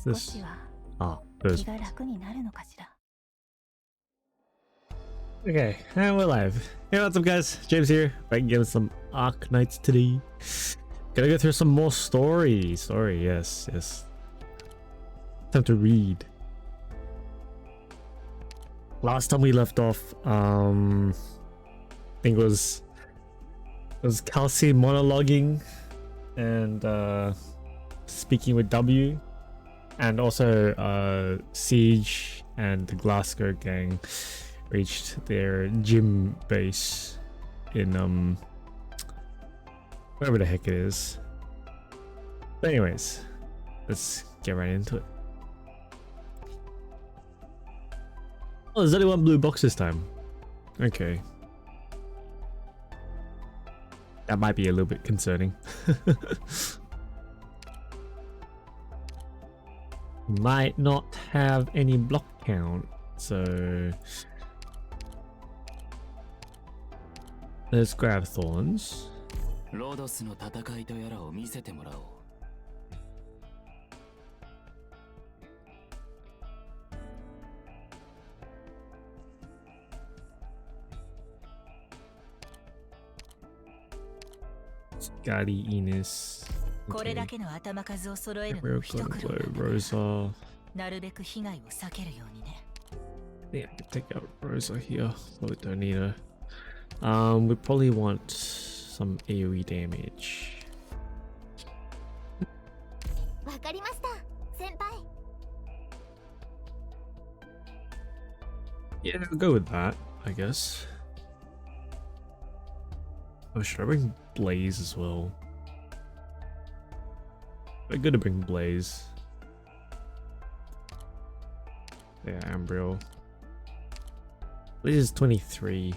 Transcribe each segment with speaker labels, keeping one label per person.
Speaker 1: This. Ah, those. Okay, and we're live. Hey, what's up, guys? James here. Back again with some Arknights today. Gonna go through some more story. Yes. Time to read. Last time we left off, I think it was Kelsey monologuing and speaking with W, and also Siege and the Glasgow gang reached their gym base in wherever the heck it is. But anyways, let's get right into it. Oh, there's only one blue box this time. Okay. That might be a little bit concerning. Might not have any block count, so let's grab thorns. Scotty, Enos. Okay. Rosa. Yeah, I can take out Rosa here. Probably don't need her. We probably want some AoE damage. Yeah, I'll go with that, I guess. Oh, should I bring Blaze as well? I'm gonna bring Blaze. Yeah, Ambriel. Blaze is 23.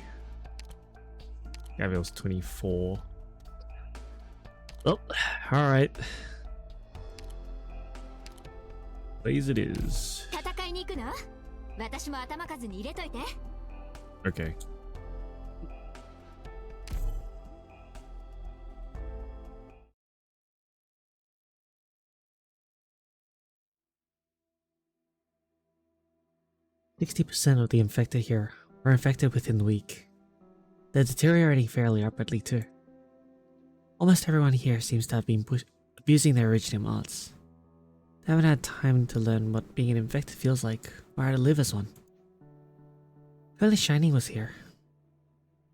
Speaker 1: Gabriel's 24. Oh, alright. Blaze it is. Okay. "60% of the infected here are infected within the week. They're deteriorating fairly rapidly too. Almost everyone here seems to have been abusing their original arts. They haven't had time to learn what being an infected feels like, or how to live as one. If only Shining was here.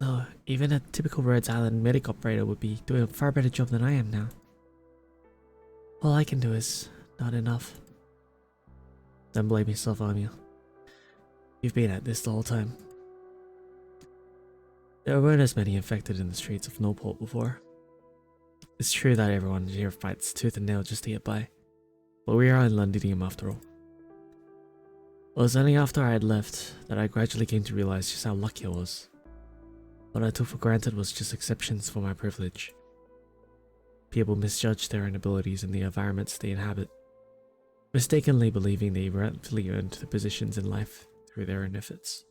Speaker 1: Though, even a typical Rhodes Island medic operator would be doing a far better job than I am now. All I can do is not enough. Don't blame yourself, Anya. You've been at this the whole time. There weren't as many infected in the streets of Newport before. It's true that everyone here fights tooth and nail just to get by, but we are in Londinium after all. It was only after I had left that I gradually came to realize just how lucky I was. What I took for granted was just exceptions for my privilege. People misjudge their own abilities in the environments they inhabit, mistakenly believing they rightfully earned the positions in life through their own efforts.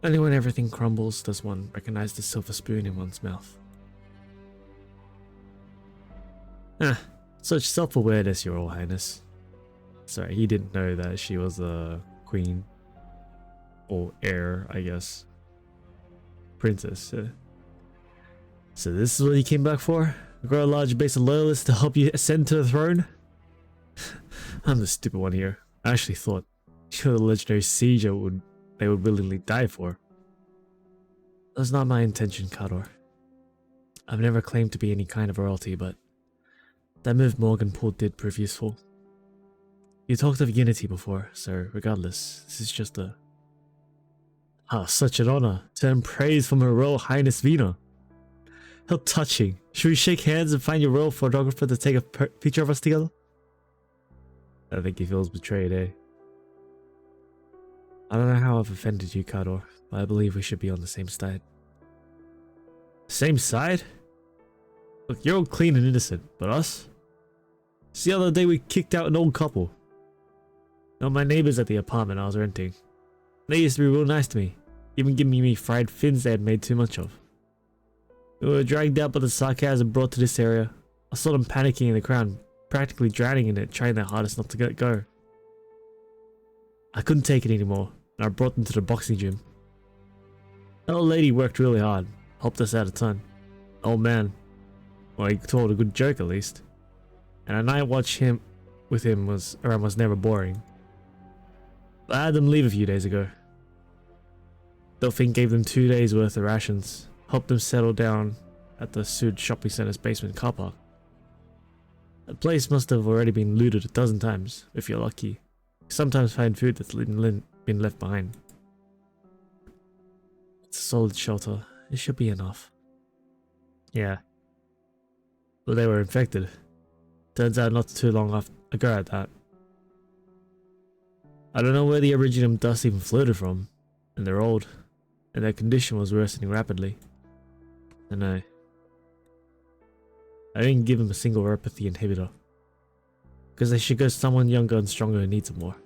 Speaker 1: Only when everything crumbles does one recognize the silver spoon in one's mouth. Such self-awareness, Your Royal Highness. Sorry, he didn't know that she was a queen. Or heir, I guess. Princess. So this is what you came back for? Grow a large base of loyalists to help you ascend to the throne? I'm the stupid one here. I actually thought you're the legendary Siege they would willingly die for. That's not my intention, Kador. I've never claimed to be any kind of royalty, but that move Morgan pulled did prove useful. You talked of unity before, so regardless, this is just a... such an honor to earn praise from Her Royal Highness Vina. How touching. Should we shake hands and find your royal photographer to take a picture of us together? I think he feels betrayed, eh? I don't know how I've offended you, Kador, but I believe we should be on the same side. Same side? Look, you're all clean and innocent, but us? It's the other day we kicked out an old couple. No, my neighbors at the apartment I was renting. They used to be real nice to me, even giving me fried fins they had made too much of. We were dragged out by the sarcasm brought to this area, I saw them panicking in the crowd, practically drowning in it, trying their hardest not to let go. I couldn't take it anymore, and I brought them to the boxing gym. The old lady worked really hard, helped us out a ton. Old man, well, he told a good joke at least. And a night watch with him was never boring. But I had them leave a few days ago. Delphine gave them 2 days worth of rations, helped them settle down at the Sud shopping center's basement car park. The place must have already been looted a dozen times, if you're lucky. You sometimes find food that's been left behind. It's a solid shelter. It should be enough. Yeah. But they were infected. Turns out not too long ago at that. I don't know where the originum dust even floated from, and they're old, and their condition was worsening rapidly. And I didn't give them a single neuropathy inhibitor, because they should go someone younger and stronger who needs it more.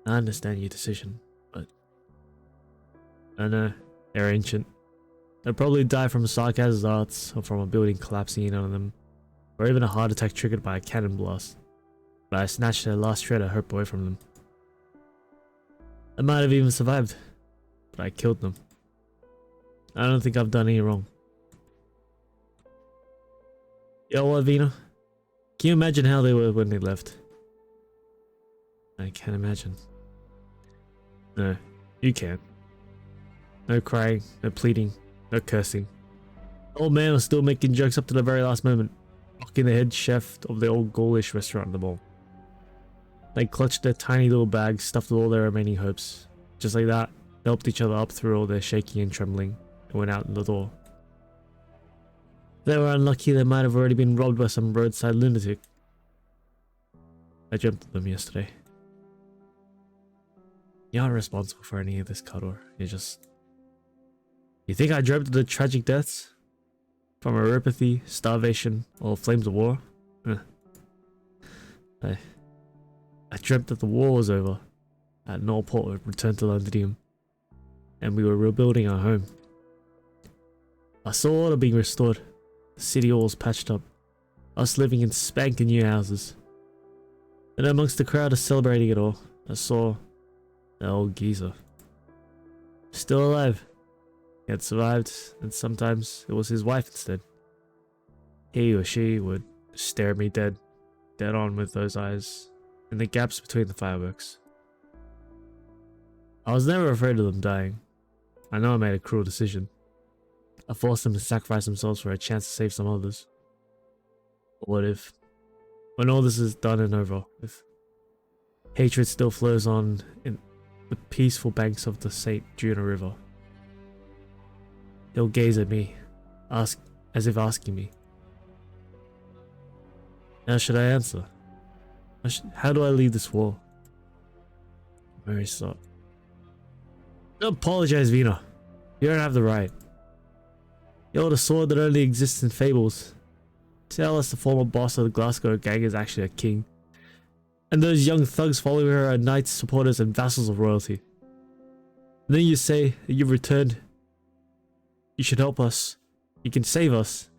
Speaker 1: I understand your decision, but I know, they're ancient. They'll probably die from sarcasm arts, or from a building collapsing in on them, or even a heart attack triggered by a cannon blast. But I snatched their last shred of hope away from them. They might have even survived, but I killed them. I don't think I've done any wrong. Yo, what, Vina? Can you imagine how they were when they left? I can't imagine. No, you can't. No crying, no pleading, no cursing. The old man was still making jokes up to the very last moment, mocking the head chef of the old Gaulish restaurant in the mall. They clutched their tiny little bags stuffed with all their remaining hopes. Just like that, they helped each other up through all their shaking and trembling, and went out the door. If they were unlucky, they might have already been robbed by some roadside lunatic. I dreamt of them yesterday. You aren't responsible for any of this, Kador. You think I dreamt of the tragic deaths? From neuropathy, starvation, or flames of war? I dreamt that the war was over, at Norport we returned to Londinium, and we were rebuilding our home. I saw order being restored, the city walls patched up, us living in spanking new houses. And amongst the crowd of celebrating it all, I saw the old geezer. Still alive. He had survived, and sometimes it was his wife instead. He or she would stare at me dead on with those eyes, in the gaps between the fireworks. I was never afraid of them dying. I know I made a cruel decision. I forced them to sacrifice themselves for a chance to save some others. But what if, when all this is done and over, if hatred still flows on in the peaceful banks of the St. Juna River? He'll gaze at me, as if asking me, how should I answer? How do I leave this war? Mary stopped. Don't apologize, Vina. You don't have the right. You hold a sword that only exists in fables. Tell us the former boss of the Glasgow gang is actually a king, and those young thugs following her are knights, supporters, and vassals of royalty. And then you say that you've returned. You should help us. You can save us,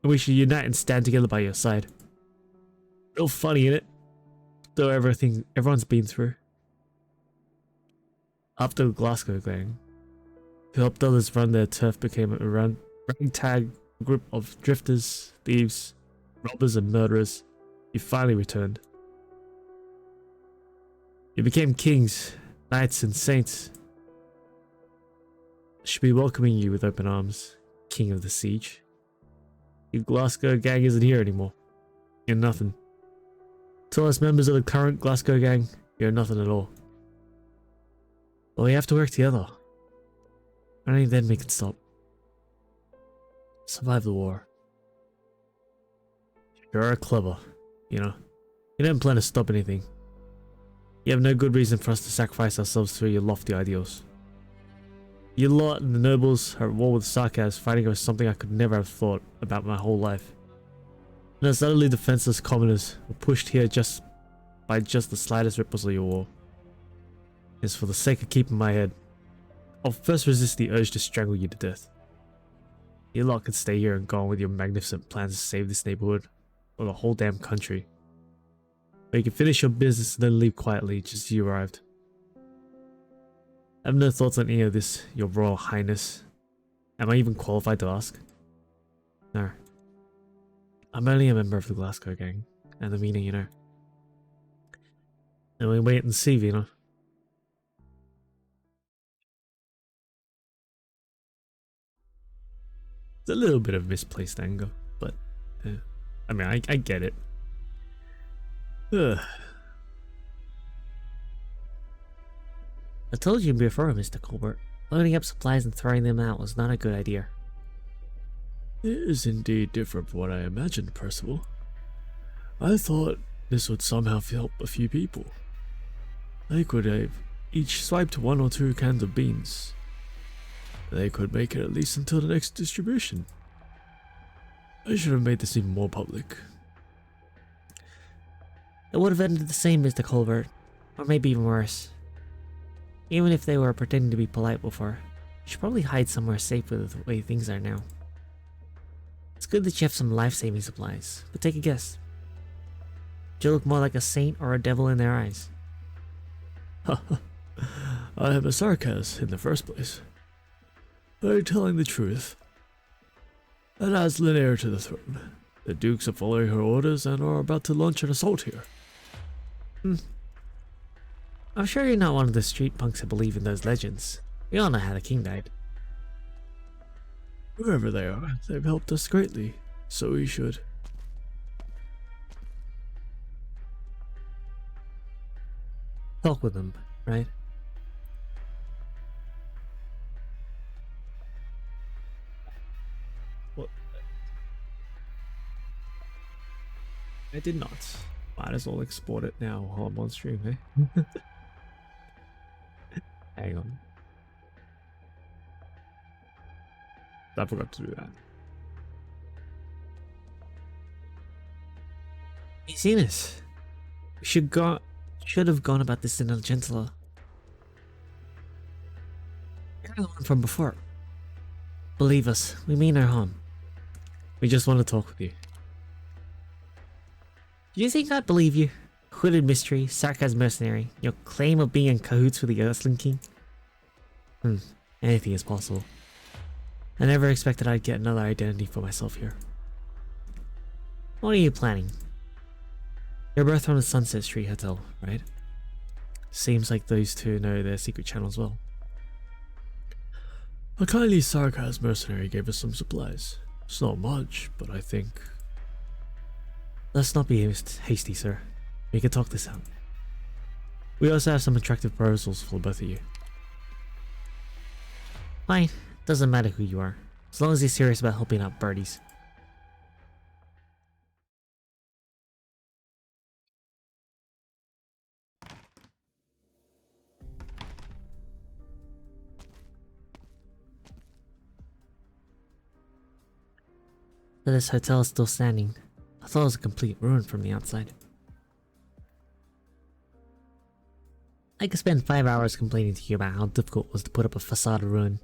Speaker 1: and we should unite and stand together by your side. Real funny, innit? Though everyone's been through. After the Glasgow gang, who helped others run their turf, became a ragtag group of drifters, thieves, robbers, and murderers, you finally returned. You became kings, knights, and saints. I should be welcoming you with open arms, king of the siege. Your Glasgow gang isn't here anymore. You're nothing. To us members of the current Glasgow gang, you're nothing at all. But we have to work together. Only then we can stop. Survive the war. You're clever, you know. You don't plan to stop anything. You have no good reason for us to sacrifice ourselves to your lofty ideals. You lot and the nobles are at war with sarcasm, fighting over something I could never have thought about my whole life. And as utterly defenseless commoners were pushed here by the slightest ripples of your war. It's for the sake of keeping my head. I'll first resist the urge to strangle you to death. You lot could stay here and go on with your magnificent plans to save this neighborhood, or the whole damn country. Or you can finish your business and then leave quietly just as you arrived. I have no thoughts on any of this, your Royal Highness. Am I even qualified to ask? No. I'm only a member of the Glasgow gang, and the meaning, you know. And we wait and see, you know. It's a little bit of misplaced anger, but I mean, I get it. Ugh.
Speaker 2: I told you before, Mr. Colbert. Loading up supplies and throwing them out was not a good idea.
Speaker 1: It is indeed different from what I imagined, Percival. I thought this would somehow help a few people. They could have each swiped 1 or 2 cans of beans. They could make it at least until the next distribution. I should have made this even more public.
Speaker 2: It would have ended the same, Mr. Colbert. Or maybe even worse. Even if they were pretending to be polite before, you should probably hide somewhere safe with the way things are now. It's good that you have some life-saving supplies, but take a guess. Do you look more like a saint or a devil in their eyes?
Speaker 1: I am a sarcasm in the first place. Are you telling the truth? And as an heir to the throne, the dukes are following her orders and are about to launch an assault here.
Speaker 2: I'm sure you're not one of the street punks who believe in those legends. We all know how the king died.
Speaker 1: Wherever they are, they've helped us greatly, so we should.
Speaker 2: Talk with them, right?
Speaker 1: What? I did not. Might as well export it now while I'm on stream, eh? Hang on. I forgot to do that.
Speaker 2: You seen this? We should have gone about this in a gentler. You're the one from before. Believe us, we mean no harm.
Speaker 1: We just want to talk with you.
Speaker 2: Do you think I'd believe you? Hooded mystery, sarcasm mercenary, your claim of being in cahoots with the Earthling King?
Speaker 1: Anything is possible.
Speaker 2: I never expected I'd get another identity for myself here. What are you planning? You're both from the Sunset Street Hotel, right?
Speaker 1: Seems like those two know their secret channel as well. A kindly sarcasm mercenary gave us some supplies. It's not much, but I think...
Speaker 2: Let's not be hasty, sir. We can talk this out.
Speaker 1: We also have some attractive proposals for both of you.
Speaker 2: Fine. Doesn't matter who you are, as long as you're serious about helping out birdies. But this hotel is still standing. I thought it was a complete ruin from the outside. I could spend 5 hours complaining to you about how difficult it was to put up a facade of ruin.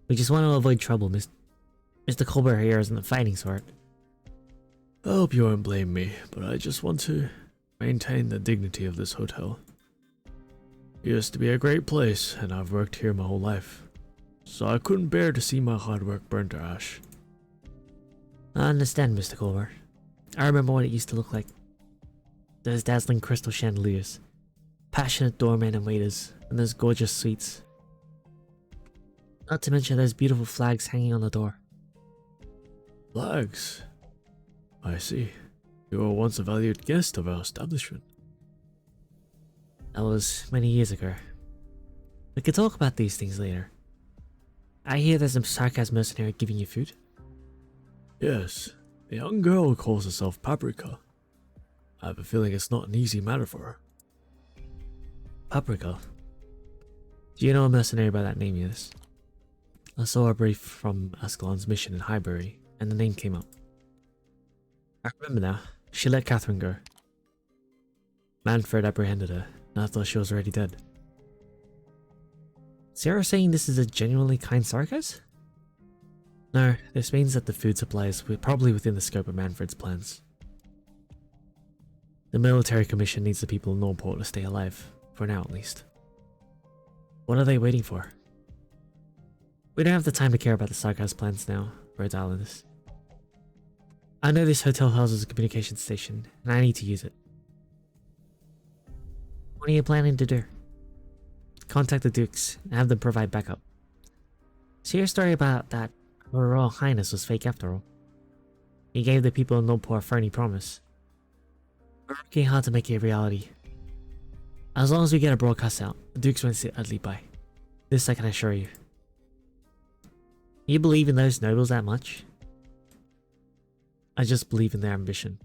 Speaker 2: We just want to avoid trouble, Mr. Colbert here isn't the fighting sort.
Speaker 1: I hope you won't blame me, but I just want to maintain the dignity of this hotel. It used to be a great place, and I've worked here my whole life, so I couldn't bear to see my hard work burn to ash.
Speaker 2: I understand, Mr. Colbert. I remember what it used to look like. Those dazzling crystal chandeliers, passionate doormen and waiters, and those gorgeous suites. Not to mention those beautiful flags hanging on the door.
Speaker 1: Flags? I see. You were once a valued guest of our establishment.
Speaker 2: That was many years ago. We could talk about these things later. I hear there's some sarcasm mercenary giving you food.
Speaker 1: Yes, a young girl who calls herself Paprika. I have a feeling it's not an easy matter for her.
Speaker 2: Paprika? Do you know a mercenary by that name, yes? I saw a brief from Ascalon's mission in Highbury, and the name came up. I remember now. She let Catherine go. Manfred apprehended her, and I thought she was already dead. Sarah saying this is a genuinely kind sarcasm? No, this means that the food supply is probably within the scope of Manfred's plans. The military commission needs the people of Norport to stay alive, for now at least. What are they waiting for? We don't have the time to care about the Sarkaz plans now, Rhodes Islanders. I know this hotel houses a communication station, and I need to use it. What are you planning to do? Contact the Dukes, and have them provide backup. So your story about that Her Royal Highness was fake after all. He gave the people of Norport a phony promise. We're working hard to make it a reality. As long as we get a broadcast out, the Dukes won't sit idly by. This I can assure you. You believe in those nobles that much? I just believe in their ambition.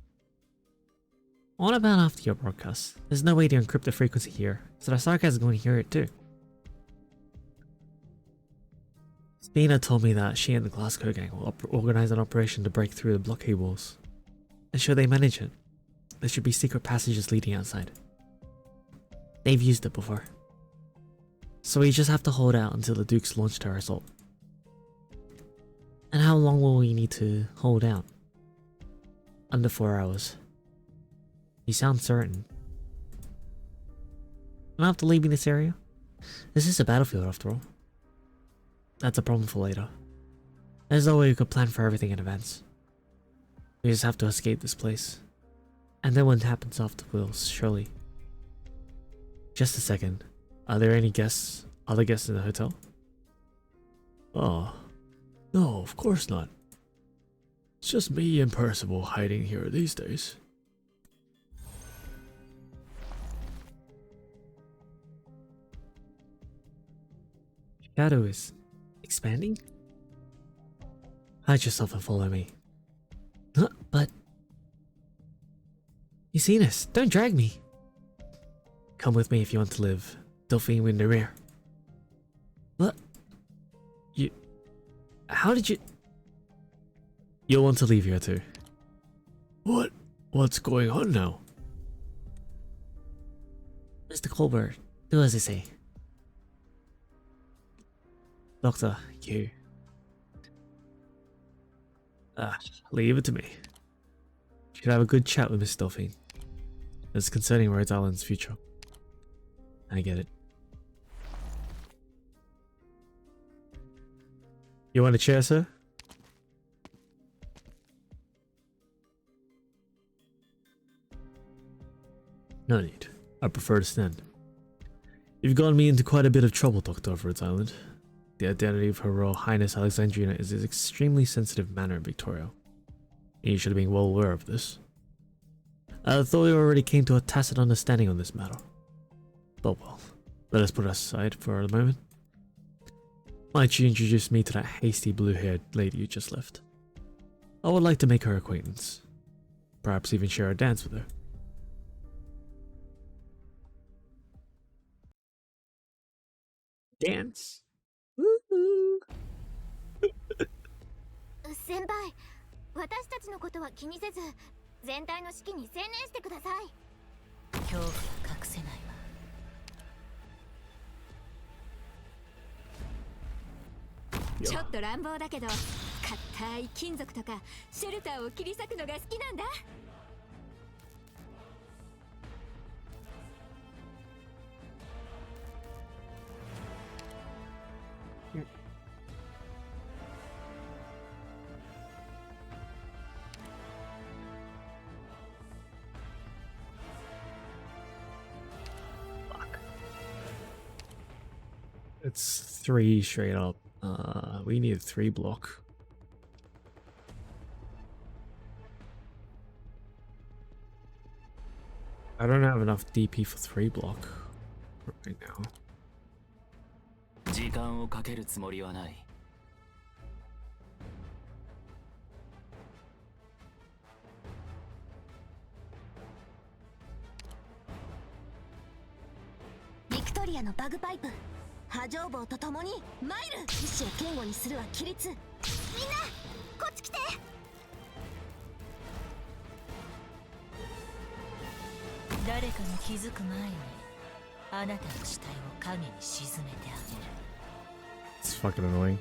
Speaker 2: What about after your broadcast? There's no way to encrypt the frequency here, so the Sarkaz is going to hear it too. Spina told me that she and the Glasgow gang will organize an operation to break through the blockade walls. And should they manage it, there should be secret passages leading outside. They've used it before. So we just have to hold out until the Dukes launch their assault. And how long will we need to hold out? Under 4 hours. You sound certain. And after leaving this area? This is a battlefield after all. That's a problem for later. There's no way we could plan for everything in advance. We just have to escape this place. And then what happens after will, surely. Just a second. Are there any other guests in the hotel?
Speaker 1: Oh, no, of course not. It's just me and Percival hiding here these days.
Speaker 2: Shadow is expanding? Hide yourself and follow me. But... Eusenis, don't drag me. Come with me if you want to live. Delphine Windermere. What? How did you...
Speaker 1: You'll want to leave here too. What's going on now?
Speaker 2: Mr. Colbert, do as I say. Doctor, you...
Speaker 1: Leave it to me. Should have a good chat with Miss Delphine. It's concerning Rhodes Island's future. I get it. You want a chair, sir? No need. I prefer to stand. You've gotten me into quite a bit of trouble, Doctor of Rhodes Island. The identity of Her Royal Highness Alexandrina is an extremely sensitive matter in Victoria. And you should have been well aware of this. I thought we already came to a tacit understanding on this matter. But well, let us put it aside for a moment. Might you introduce me to that hasty blue-haired lady you just left? I would like to make her acquaintance. Perhaps even share a dance with her. Dance? Woohoo!
Speaker 3: 先輩、私たちのことは気にせず、全体の指揮に専念してください。
Speaker 4: 恐怖は隠せないわ。
Speaker 3: ちょっと乱暴だけど、硬い金属とかシェルターを切り裂くのが好きなんだ。
Speaker 1: It's 3 straight up. We need 3 block. I don't have enough DP for 3 block right now.
Speaker 5: 時間をかけるつもりはない。
Speaker 3: ビクトリアのバグパイプ、波状棒とともにマイル。意志を堅固にするは規律。みんなこっち来て。
Speaker 4: 誰かが気づく前にあなたの死体を影に沈めてあげる。
Speaker 1: It's fucking annoying.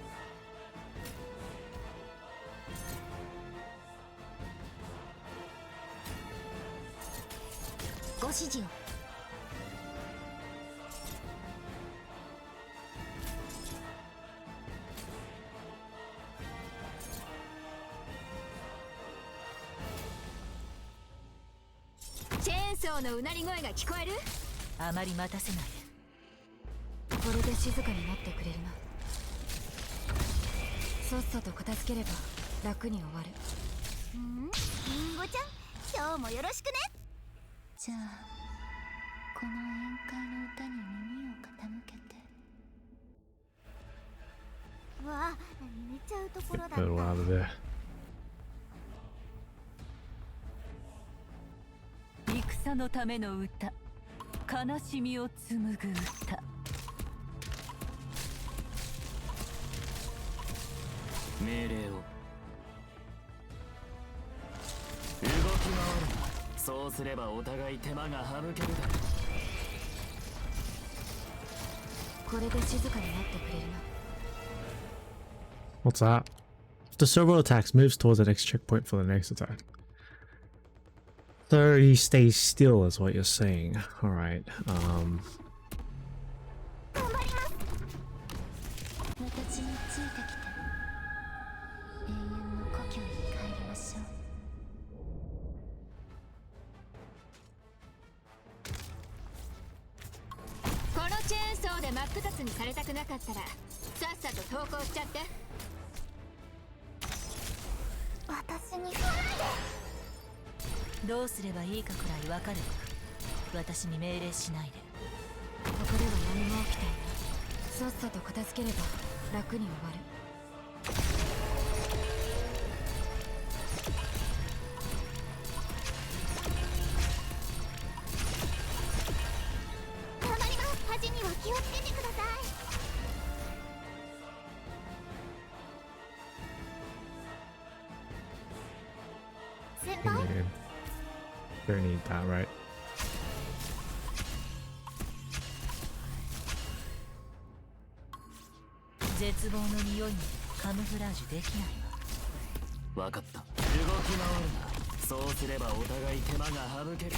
Speaker 3: ご指示を。チェーンソーのうなり声が聞こえる？
Speaker 4: あまり待たせないで。
Speaker 3: これで静かになってくれるな。さっさと片付ければ楽に終わる。リンゴちゃん、今日もよろしくね。じゃあこの宴会の歌に耳を傾けて。わあ、寝ちゃうところだった。
Speaker 1: Get out of there.
Speaker 4: 戦のための歌、悲しみを紡ぐ歌。
Speaker 5: 命令を。動き回るな。そうすればお互い手間が省けるだろう。
Speaker 3: これで静かになってくれるな。
Speaker 1: What's that? After several attacks, moves towards the next checkpoint for the next attack. So he stays still is what you're saying. Alright,
Speaker 3: 頑張ります。私についてきて。永遠の故郷に帰りましょう。このチェーンソーで真っ二つにされたくなかったらさっさと投降しちゃって。私に来ないで。
Speaker 4: どうすればいいかくらいわかるわ。私に命令しないで。
Speaker 3: ここでは何も起きていない。さっさと片付ければ楽に終わる。頑張ります。端には気をつけてください。先輩、
Speaker 1: don't need that, right?
Speaker 4: 絶望の匂いにカムフラージュできないわ。
Speaker 5: わかった。動き回るな。そうすればお互い手間が省ける。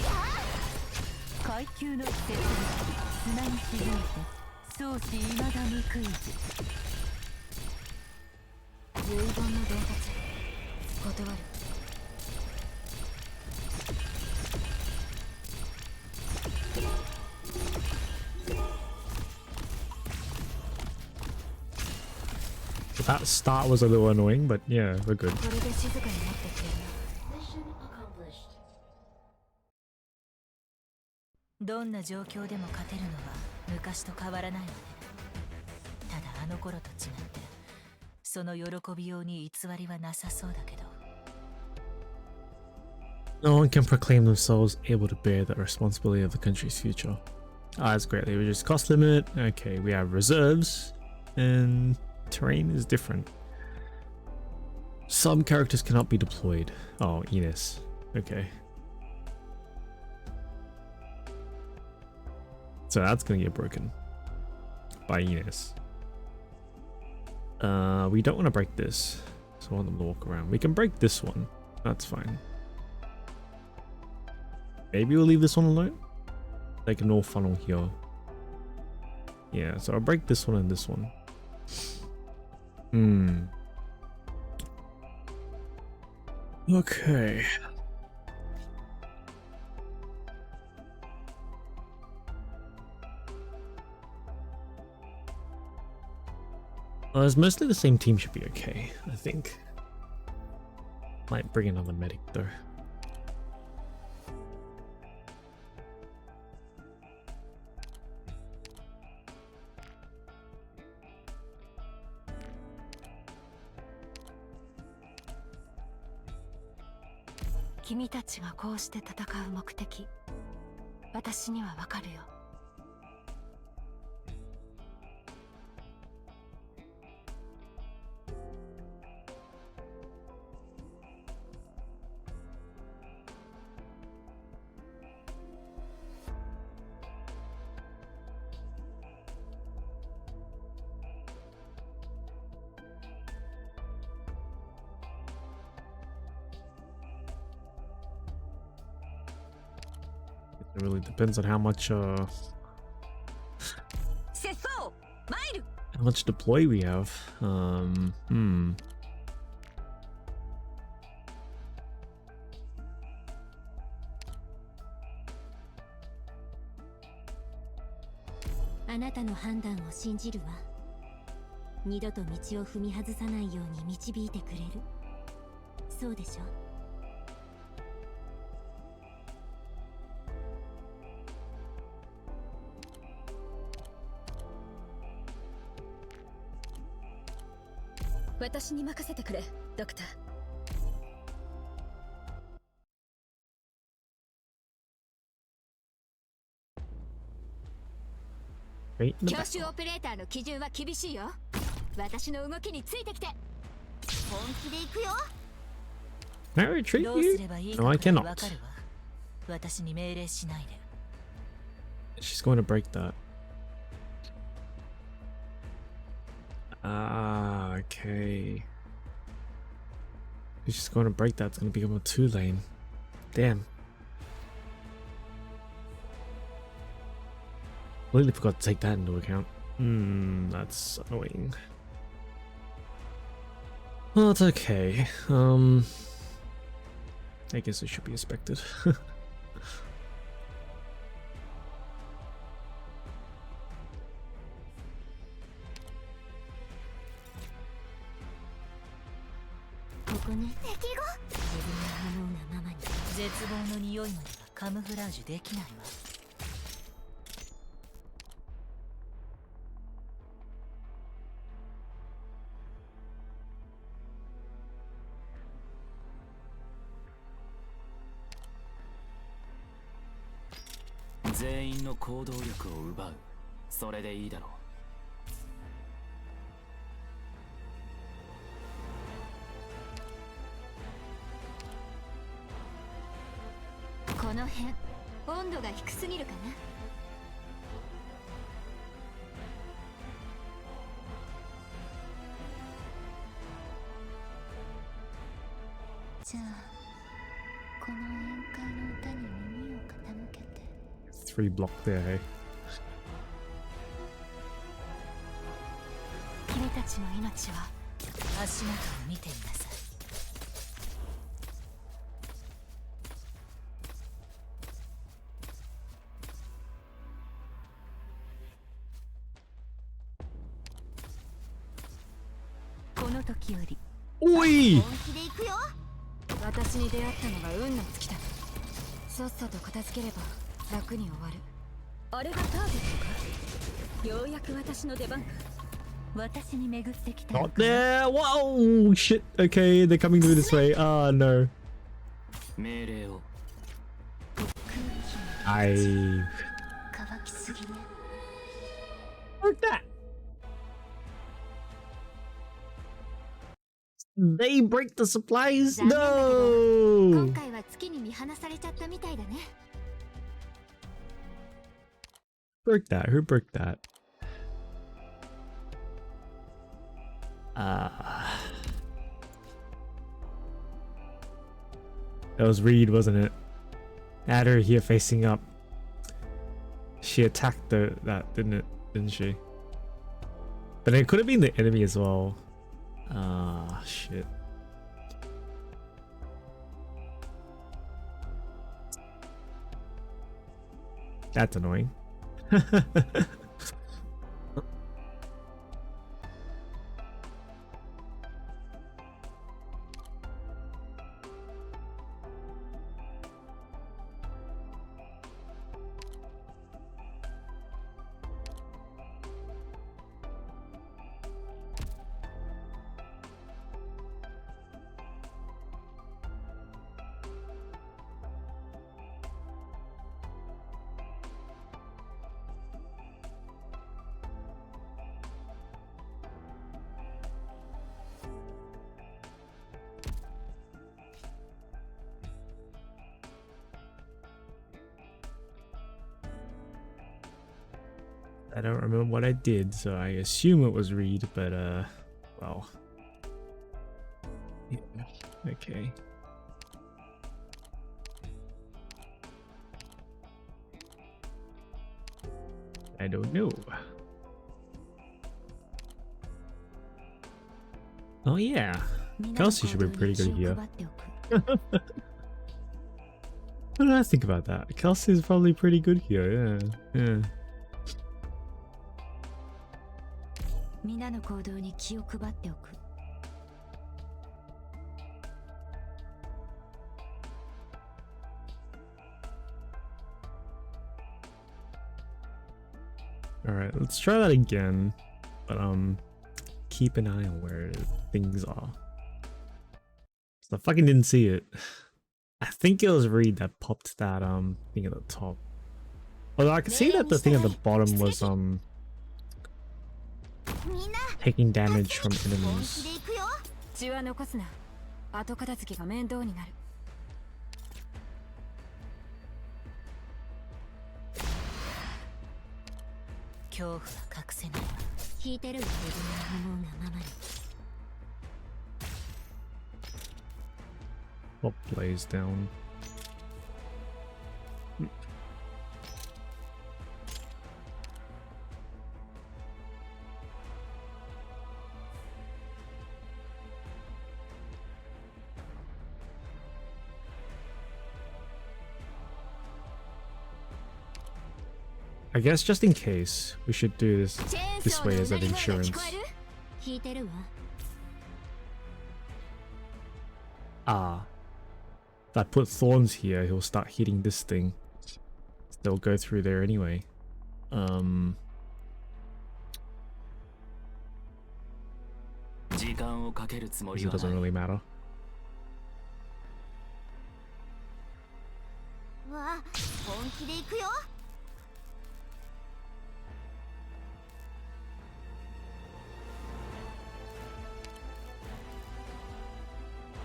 Speaker 4: 階級の季節に砂に沈めて相思未だにクイズ。
Speaker 3: 遺言の伝達断る。
Speaker 1: That start was a little annoying, but yeah, we're good.
Speaker 3: これで静かになってくれるな。
Speaker 4: どんな状況でも勝てるのは昔と変わらないわね。ただあの頃と違ってその喜びように偽りはなさそうだけど。
Speaker 1: No one can proclaim themselves able to bear the responsibility of the country's future. Ah, that's great. They reduced cost limit. Okay, we have reserves, and terrain is different. Some characters cannot be deployed. Oh, Enos. Okay. So that's gonna get broken by Enos. We don't want to break this, so I want them to walk around. We can break this one. That's fine. Maybe we'll leave this one alone. Like a north funnel here. Yeah, so I'll break this one and this one. Okay. Well, it's mostly the same team should be okay, I think. Might bring another medic though.
Speaker 3: 「君たちがこうして戦う目的、私にはわかるよ。
Speaker 1: It really depends on how much deploy we have. Hmm.
Speaker 3: あなたの判断を信じるわ。二度と道を踏み外さないように導いてくれる。そうでしょ。私に任せてくれ、ドクター。
Speaker 1: Right in the
Speaker 3: 教
Speaker 1: back.
Speaker 3: 習オペレーターの基準は厳しいよ。私の動きについてきて。本気で行くよ。
Speaker 1: Can I retreat
Speaker 4: どうす
Speaker 1: you?
Speaker 4: ればいい
Speaker 1: No,
Speaker 4: か
Speaker 1: I
Speaker 4: くらい
Speaker 1: cannot.
Speaker 4: わかるわ。私に命令しないで。
Speaker 1: She's going to break that. Ah, okay. If she's going to break that, it's going to become a 2-lane. Damn. Completely forgot to take that into account. That's annoying. Well, it's okay. I guess it should be expected.
Speaker 3: こね。敵が。自分の思うがままに。
Speaker 4: 絶望の匂いまではカムフラージュできないわ。
Speaker 5: 全員の行動力を奪う。それでいいだろ
Speaker 3: この辺、温度が低すぎるかな。じゃあ、この宴会の歌に耳を傾けて。
Speaker 1: 3 block there, hey?
Speaker 3: 君たちの命は
Speaker 4: 足元を見てみなさい。 この時より
Speaker 1: Oi!
Speaker 3: 本気で行くよ。私に出会ったのが運の尽きだ。さっさと片付ければ楽に終わる。あれがターゲットか。ようやく私の出番か。私に巡ってきたの
Speaker 1: Not
Speaker 3: かな。
Speaker 1: there! Whoa! Shit. Okay, they're coming through this way. Ah, no.
Speaker 5: う。命令を。
Speaker 1: I...
Speaker 3: 乾きすぎね。
Speaker 1: Like that! They break the supplies?
Speaker 3: 残念だけど、今
Speaker 1: No!
Speaker 3: 回は月に見放されちゃったみたいだね。
Speaker 1: Broke that? Who broke that? That was Reed, wasn't it? Had her here facing up. She attacked that, didn't she? But it could have been the enemy as well. Ah, shit. That's annoying. I don't remember what I did, so I assume it was Reed, but well. Yeah, okay. I don't know. Oh yeah, Kelsey should be pretty good here. What did I think about that? Kelsey's probably pretty good here, yeah.
Speaker 3: 皆の行動に気を配っておく。
Speaker 1: Alright, let's try that again. But keep an eye on where things are. So I fucking didn't see it. I think it was Reed that popped that thing at the top. Although I can see that the thing at the bottom was taking damage from enemies.
Speaker 3: 血は残すな。後片付けが面倒になる。
Speaker 4: 恐怖は隠せないわ。
Speaker 3: 引いてるわ。自分の思うがままに。
Speaker 1: What plays down? I guess just in case, we should do this way as an insurance.
Speaker 3: 引いてるわ。
Speaker 1: Ah. If I put thorns here, he'll start hitting this thing. They'll go through there anyway. So it doesn't really matter.
Speaker 3: わあ、本気で行くよ。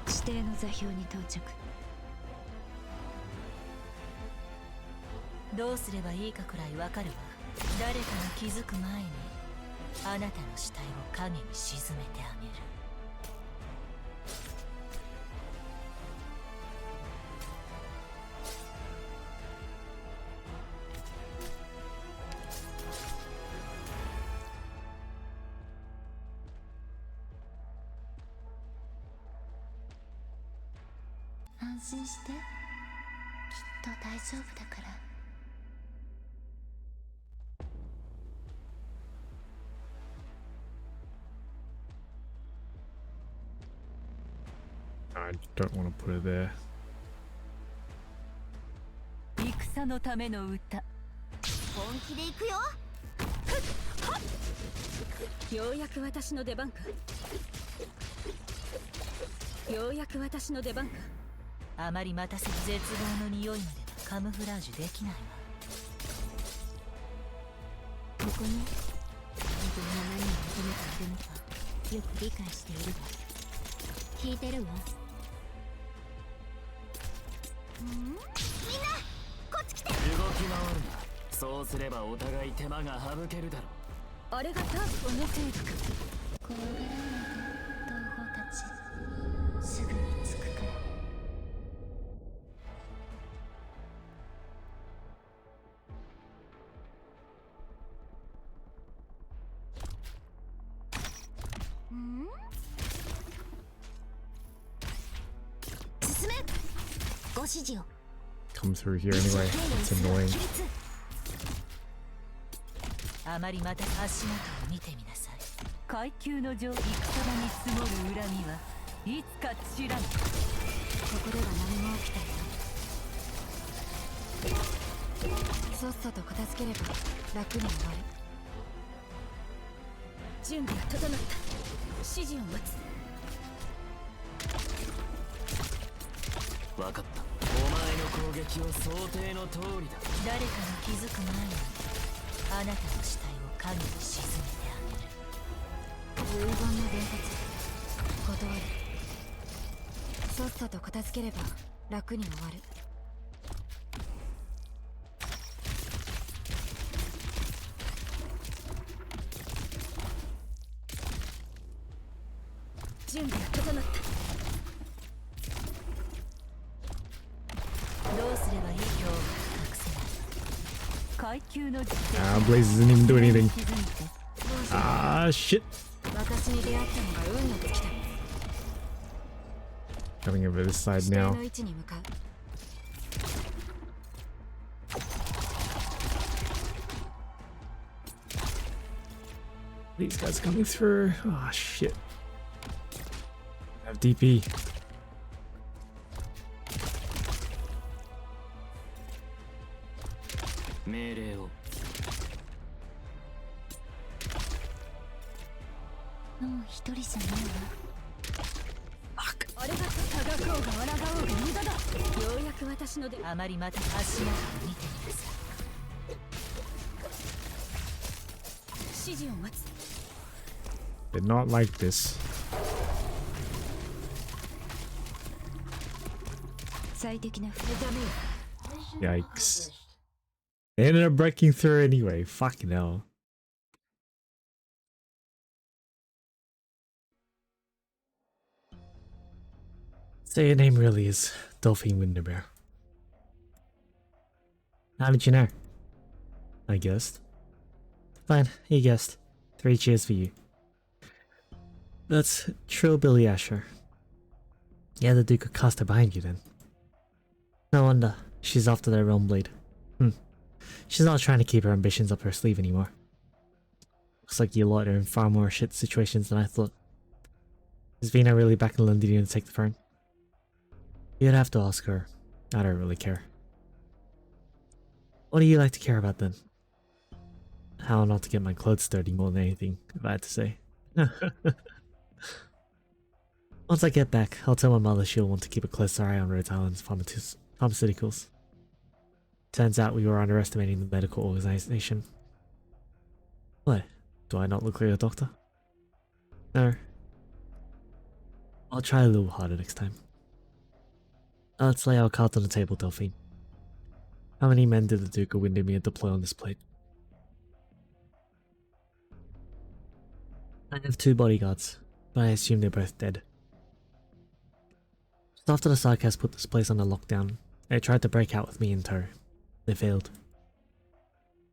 Speaker 3: 指定の座標に到着。
Speaker 4: どうすればいいかくらいわかるわ。誰かが気づく前にあなたの死体を影に沈めてあげる。
Speaker 3: 安心して。きっと大丈夫だから。
Speaker 1: I don't want to put it there.
Speaker 4: 戦のための歌。
Speaker 3: 本気で行くよ。ようやく私の出番か。ようやく私の出番か。
Speaker 4: あまり待たせ絶望の匂いまではカムフラージュできないわ。
Speaker 3: ここに自分が何を求めているのかよく理解しているわ。聞いてるわ。みんなこっち来て。動き回るな。
Speaker 5: そうすればお互い手間が省けるだろう。
Speaker 3: あれがターフを持っているか。怖がらないで同胞たち。すぐに着くから。 進め。ご指示を。
Speaker 1: Come through here anyway. It's annoying.
Speaker 4: あまりまた足元を見てみなさい。階級の上、戦場に積もる恨みはいつか散らぬ。こ
Speaker 3: こでは何も起きたよ。さっさと片付ければ楽に終わる。準備は整った。指示を待つ。
Speaker 5: 分かった。お前の攻撃を想定の通りだ。
Speaker 4: 誰かが気づく前にあなたの死体を影に沈めてあげる。
Speaker 3: 遺言の伝達断る。さっさと片付ければ楽に終わる。準備は整った。
Speaker 4: どうすればいいか隠せない。階階級の
Speaker 1: Ah, Blaze doesn't even do anything. Ah, shit.
Speaker 3: 私に出会ったのが運の尽きだ。
Speaker 1: Coming over this side
Speaker 3: 指定
Speaker 1: now.
Speaker 3: の位置に向かう。
Speaker 1: These guys coming through. Ah, shit. I have DP.
Speaker 5: 命令を。
Speaker 3: もう一人じゃないわ。
Speaker 4: あれがたがこうがわらがおうが無駄だ。ようやく私のであまりまた足元を見てみなさい。指示を待つ。
Speaker 1: Did not like this.
Speaker 3: 最適なダメよ。
Speaker 1: Yikes. They ended up breaking through anyway. Fucking hell. So your name really is Delphine Windermere. How did you know? I guessed. Fine, you guessed. 3 cheers for you. That's Trill Billy Asher. Yeah, the Duke of Caster behind you then. No wonder. She's after their realm blade. She's not trying to keep her ambitions up her sleeve anymore. Looks like you lot are in far more shit situations than I thought. Is Vina really backing Londinium to take the throne? You'd have to ask her. I don't really care. What do you like to care about then? How not to get my clothes dirty more than anything, if I had to say. Once I get back, I'll tell my mother she'll want to keep a closer eye on Rhodes Island's pharmaceuticals. Turns out we were underestimating the medical organization. What? Do I not look like a doctor? No. I'll try a little harder next time. Now let's lay our cards on the table, Delphine. How many men did the Duke of Windermere deploy on this plate? I have 2 bodyguards, but I assume they're both dead. Just after the Sarkas put this place under lockdown, they tried to break out with me in tow. They failed.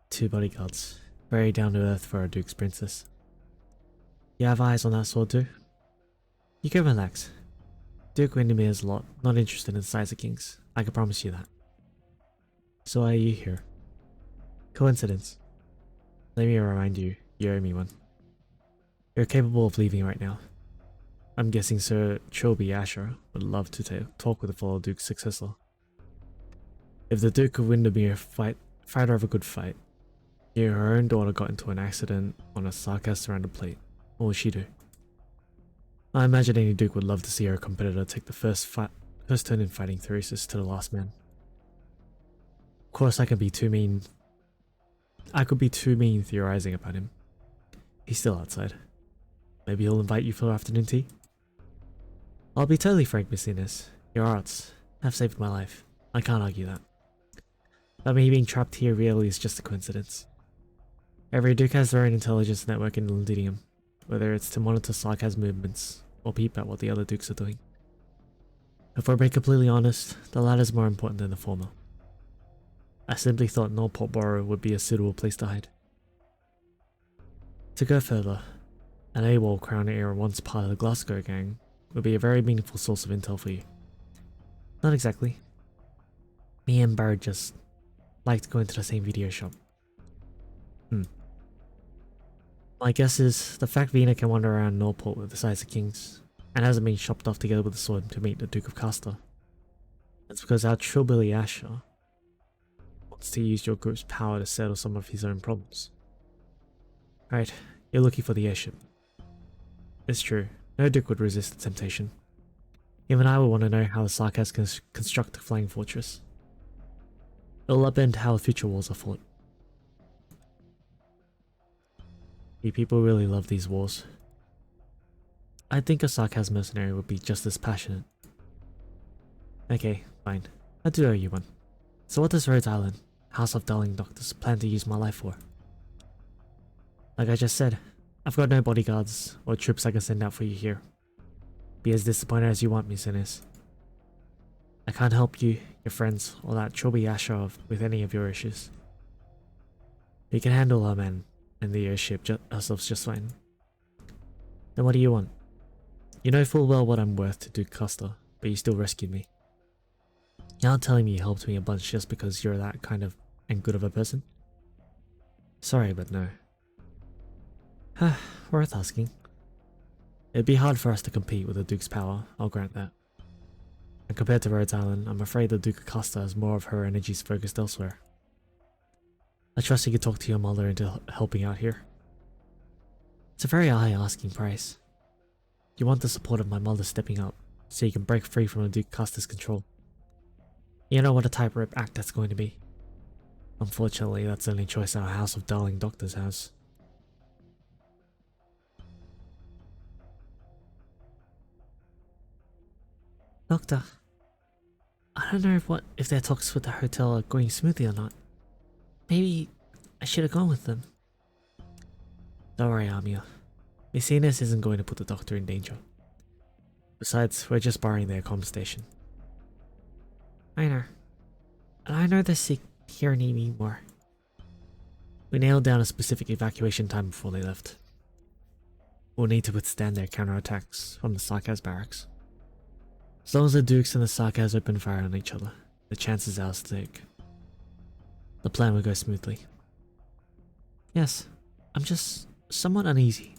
Speaker 1: 2 bodyguards. Very down to earth for a Duke's princess. You have eyes on that sword too? You can relax. Duke Windermere's lot not interested in Sizer Kings. I can promise you that. So why are you here? Coincidence. Let me remind you, you owe me one. You're capable of leaving right now. I'm guessing Sir Trilby Asher would love to talk with the fellow Duke's successor. If the Duke of Windermere fight over a good fight, her own daughter got into an accident on a Sarkas surrounded plate, what would she do? I imagine any Duke would love to see her competitor take the first turn in fighting Theresis to the last man. Of course I could be too mean theorizing about him. He's still outside. Maybe he'll invite you for afternoon tea? I'll be totally frank, Miss Innes. Your arts have saved my life. I can't argue that. But me being trapped here really is just a coincidence. Every Duke has their own intelligence network in Londinium, whether it's to monitor Sarkaz movements or peep at what the other Dukes are doing. If we're being completely honest, the latter's more important than the former. I simply thought Norport Borough would be a suitable place to hide. To go further, an AWOL Crown era once part of the Glasgow gang would be a very meaningful source of intel for you. Not exactly. Me and Barrett just like to go into the same video shop. My guess is the fact Vina can wander around Norport with the Sizer Kings and hasn't been shopped off together with the sword to meet the Duke of Caster. It's because our Trilbilly Asher wants to use your group's power to settle some of his own problems. Right, you're looking for the airship. It's true, no Duke would resist the temptation. Even I would want to know how the Sarkas can construct a flying fortress. It'll upend how future wars are fought. You people really love these wars. I think a Sarkas mercenary would be just as passionate. Okay, fine. I do owe you one. So what does Rhodes Island, House of Darling Doctors, plan to use my life for? Like I just said, I've got no bodyguards or troops I can send out for you here. Be as disappointed as you want, Miss Innes. I can't help you, your friends, or that Trilby Asher with any of your issues.
Speaker 2: We can handle our men and the airship ourselves just fine. Then what do you want? You know full well what I'm worth to Duke Custer, but you still rescued me. You're not telling me you helped me a bunch just because you're that kind of and good of a person? Sorry, but no. Worth asking. It'd be hard for us to compete with the Duke's power, I'll grant that. And compared to Rhodes Island, I'm afraid the Duke of Custer has more of her energies focused elsewhere. I trust you could talk to your mother into helping out here. It's a very high asking price. You want the support of my mother stepping up, so you can break free from the Duke of Custer's control. You know what a tightrope act that's going to be. Unfortunately, that's the only choice our House of Darling Doctors has. Doctor, I don't know if their talks with the hotel are going smoothly or not. Maybe I should have gone with them. Don't worry, Amia. Miss Ines isn't going to put the doctor in danger. Besides, we're just borrowing their comm station. I know. And I know they're sick here need me more. We nailed down a specific evacuation time before they left. We'll need to withstand their counterattacks from the Sarkaz barracks. As long as the Dukes and the Sarkaz open fire on each other, the chances are ours to take. The plan will go smoothly. Yes, I'm just somewhat uneasy.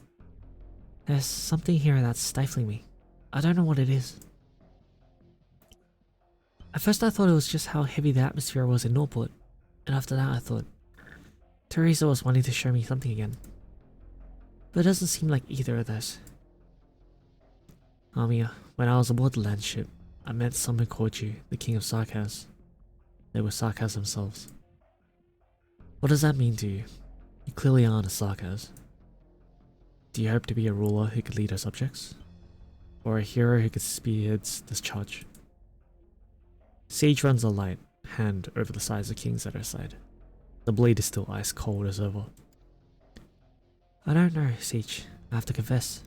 Speaker 2: There's something here that's stifling me. I don't know what it is. At first I thought it was just how heavy the atmosphere was in Norport, and after that I thought Teresa was wanting to show me something again. But it doesn't seem like either of those. Amiya, when I was aboard the land ship, I met someone called you the King of Sarkaz. They were Sarkaz themselves. What does that mean to you? You clearly aren't a Sarkaz. Do you hope to be a ruler who could lead her subjects? Or a hero who could spearhead this charge? Siege runs a light hand over the sides of kings at her side. The blade is still ice cold as ever. I don't know, Siege. I have to confess.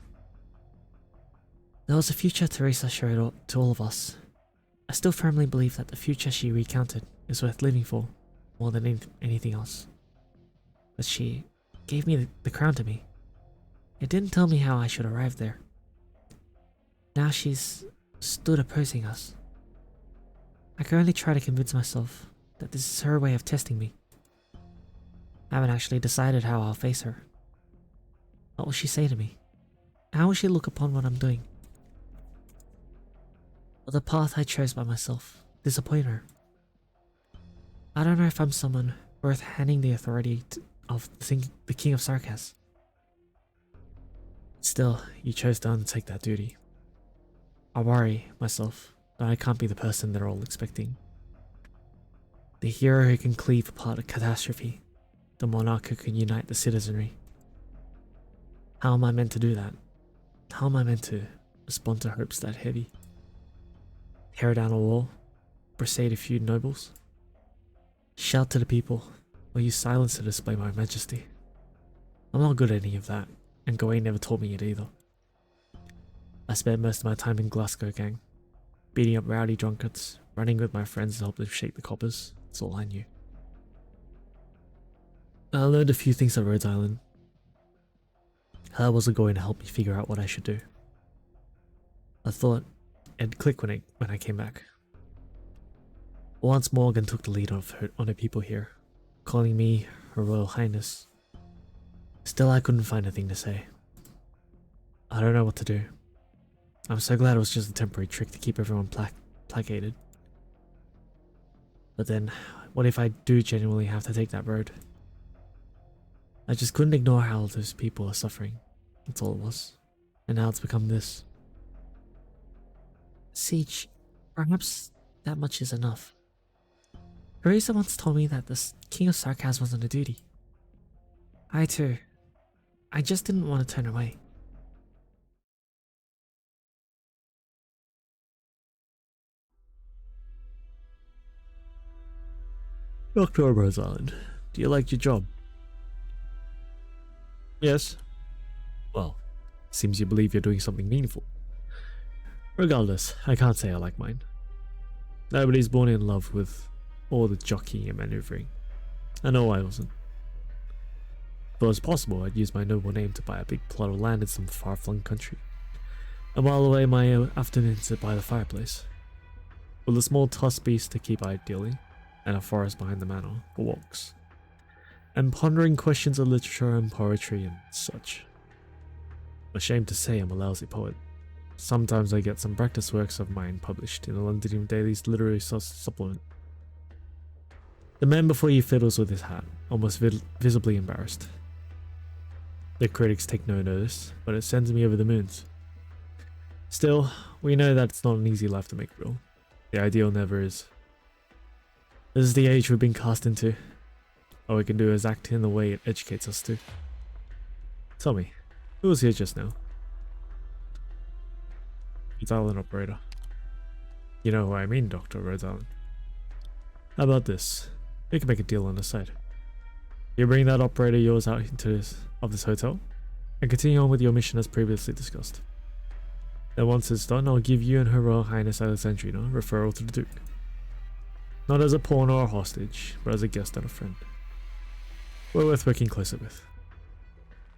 Speaker 2: There was a future Teresa showed to all of us. I still firmly believe that the future she recounted is worth living for, more than anything else. But she gave me the crown to me. It didn't tell me how I should arrive there. Now she's stood opposing us. I can only try to convince myself that this is her way of testing me. I haven't actually decided how I'll face her. What will she say to me? How will she look upon what I'm doing? Will the path I chose by myself disappoint her? I don't know if I'm someone worth handing the authority of the King of Sarkaz. Still, you chose to undertake that duty. I worry myself that I can't be the person they're all expecting. The hero who can cleave apart a catastrophe. The monarch who can unite the citizenry. How am I meant to do that? How am I meant to respond to hopes that heavy? Tear down a wall? Brigade a few nobles? Shout to the people? Or use silence to display my majesty? I'm not good at any of that, and Gawain never taught me it either. I spent most of my time in Glasgow, gang. Beating up rowdy drunkards, running with my friends to help them shake the coppers. That's all I knew. I learned a few things at Rhodes Island. Her wasn't going to help me figure out what I should do. I thought it'd click when I came back. Once Morgan took the lead on her people here, calling me Her Royal Highness. Still, I couldn't find a thing to say. I don't know what to do. I'm so glad it was just a temporary trick to keep everyone placated. But then, what if I do genuinely have to take that road? I just couldn't ignore how those people are suffering. That's all it was. And now it's become this. Siege, perhaps that much is enough. Teresa once told me that the King of Sarkaz was on a duty. I too. I just didn't want to turn away.
Speaker 1: Dr. Rhodes Island, do you like your job? Yes. Well, seems you believe you're doing something meaningful. Regardless, I can't say I like mine. Nobody's born in love with all the jockeying and maneuvering. I know I wasn't. If it was possible, I'd use my noble name to buy a big plot of land in some far-flung country, and while away my afternoons by the fireplace, with a small tusk beast to keep ideally, and a forest behind the manor for walks, and pondering questions of literature and poetry and such. Ashamed to say I'm a lousy poet. Sometimes I get some practice works of mine published in the London Daily's literary supplement. The man before you fiddles with his hat, almost visibly embarrassed. The critics take no notice, but it sends me over the moons. Still, we know that it's not an easy life to make real. The ideal never is. This is the age we've been cast into. All we can do is act in the way it educates us to. Tell me, who was here just now? It's Island operator. You know who I mean, Dr. Rhodes Island. How about this? We can make a deal on the side. You bring that operator yours out into this hotel, and continue on with your mission as previously discussed. Then once it's done, I'll give you and Her Royal Highness Alexandrina referral to the Duke. Not as a pawn or a hostage, but as a guest and a friend. We're worth working closer with.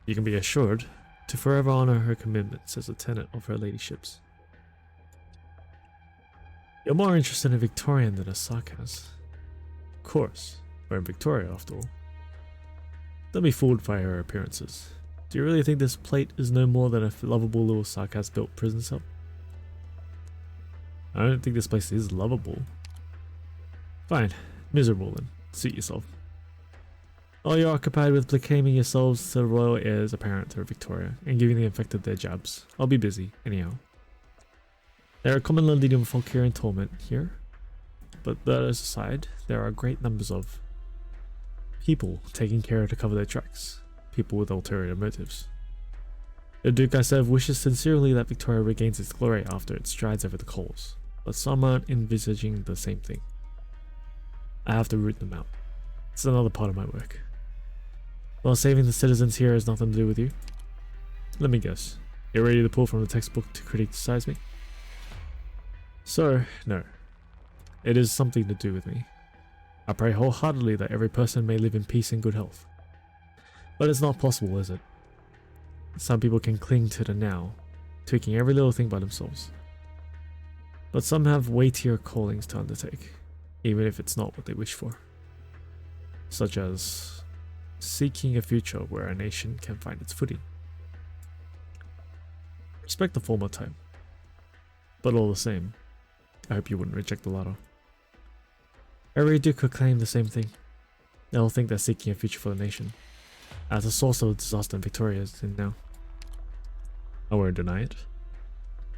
Speaker 1: You can be assured to forever honor her commitments as a tenant of her ladyships. You're more interested in Victorian than a Sarkaz. Of course, we're in Victoria after all. Don't be fooled by her appearances. Do you really think this plate is no more than a lovable little Sarkaz built prison cell? I don't think this place is lovable. Fine, miserable then. Suit yourself. While you're occupied with proclaiming yourselves the royal heirs apparent to Victoria and giving the infected their jabs, I'll be busy, anyhow. There are common Londonian folk here in torment here, but that aside, there are great numbers of people taking care to cover their tracks, people with ulterior motives. The Duke I serve wishes sincerely that Victoria regains its glory after it strides over the coals, but some aren't envisaging the same thing. I have to root them out. It's another part of my work. While saving the citizens here has nothing to do with you, let me guess, you're ready to pull from the textbook to criticize me? So, no. It is something to do with me. I pray wholeheartedly that every person may live in peace and good health. But it's not possible, is it? Some people can cling to the now, tweaking every little thing by themselves. But some have weightier callings to undertake, even if it's not what they wish for. Such as seeking a future where a nation can find its footing. Respect the former type. But all the same, I hope you wouldn't reject the latter. Every duke could claim the same thing. They'll think they're seeking a future for the nation, as the source of the disaster in Victoria is in now. I won't deny it.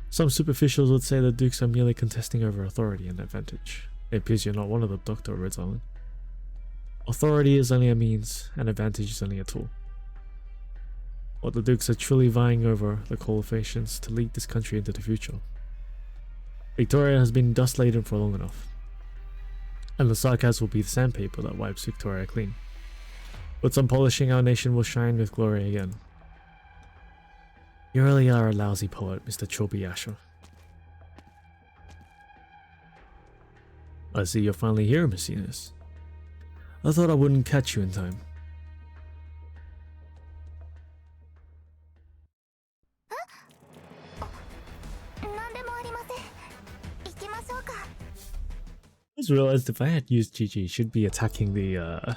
Speaker 1: Some superficials would say the dukes are merely contesting over authority and advantage. It appears you're not one of them, Dr. Rhodes Island. Authority is only a means, and advantage is only a tool. What the dukes are truly vying over the qualifications to lead this country into the future. Victoria has been dust-laden for long enough, and the Sarkaz will be the sandpaper that wipes Victoria clean. With some polishing, our nation will shine with glory again. You really are a lousy poet, Mr. Chobi Asher. I see you're finally here, Miss Enos. I thought I wouldn't catch you in time. I just realized if I had used GG, it should be attacking the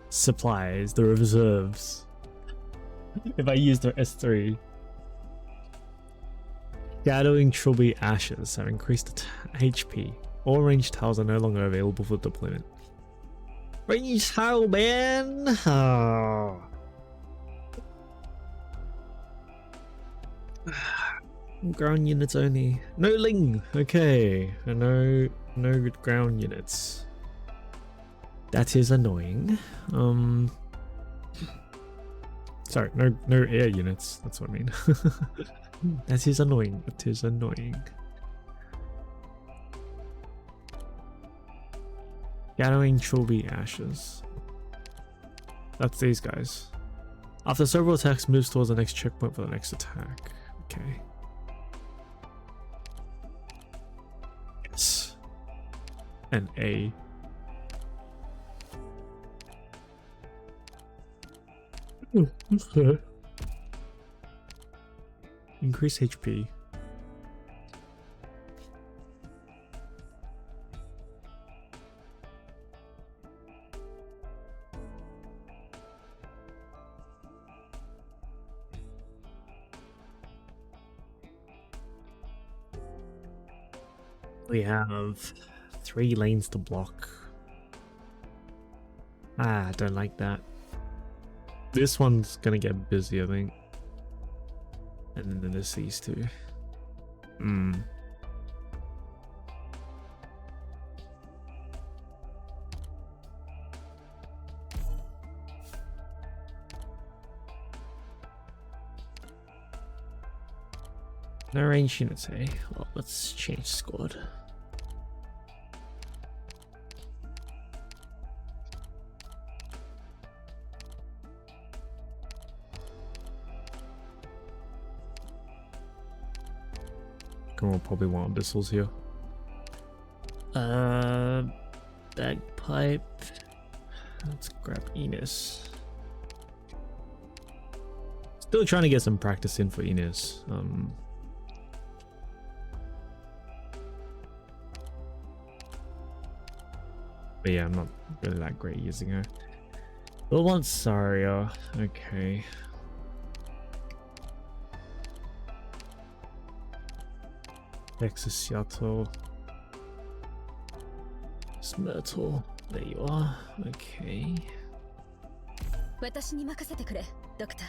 Speaker 1: supplies, the reserves. If I used her S3. Shadowing Trilby Ashes have increased HP. All ranged tiles are no longer available for deployment. Ranged tile, man! Oh. Ground units only. No Ling! Okay. No ground units. That is annoying. Sorry, no air units. That's what I mean. That is annoying. That is annoying. Gathering Trilby Ashes. That's these guys. After several attacks, moves towards the next checkpoint for the next attack. Okay. Yes. And A. Okay. Increase HP. We have 3 lanes to block. I don't like that. This one's gonna get busy, I think. And then there's these two. No range units, eh? Well, let's change squad. We'll probably want abyssals here. Bagpipe. Let's grab Enos. Still trying to get some practice in for Enos. But yeah, I'm not really that great using her. We'll want Saria. Okay. Texas Yato. Smurtle. There you are. Okay.
Speaker 3: 私に任せてくれ、ドクター。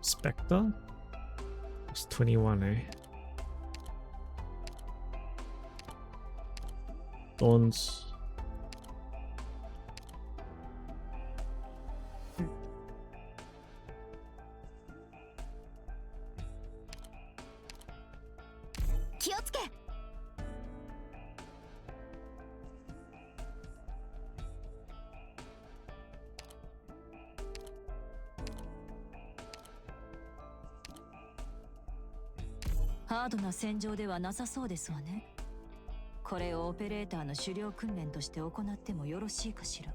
Speaker 1: Spectre? It's 21, eh? Thorns.
Speaker 4: 「ハードな戦場ではなさそうですわね。これをオペレーターの狩猟訓練として行ってもよろしいかしら。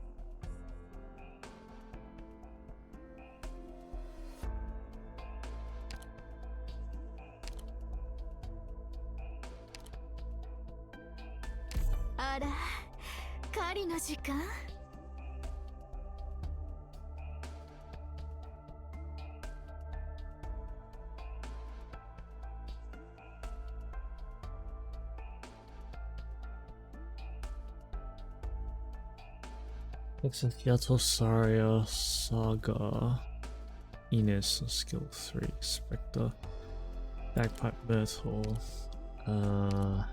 Speaker 3: あら、狩りの時間
Speaker 1: Texas Yato, Saria, Saga, Enos, skill 3, Spectre, Bagpipe, Myrtle. I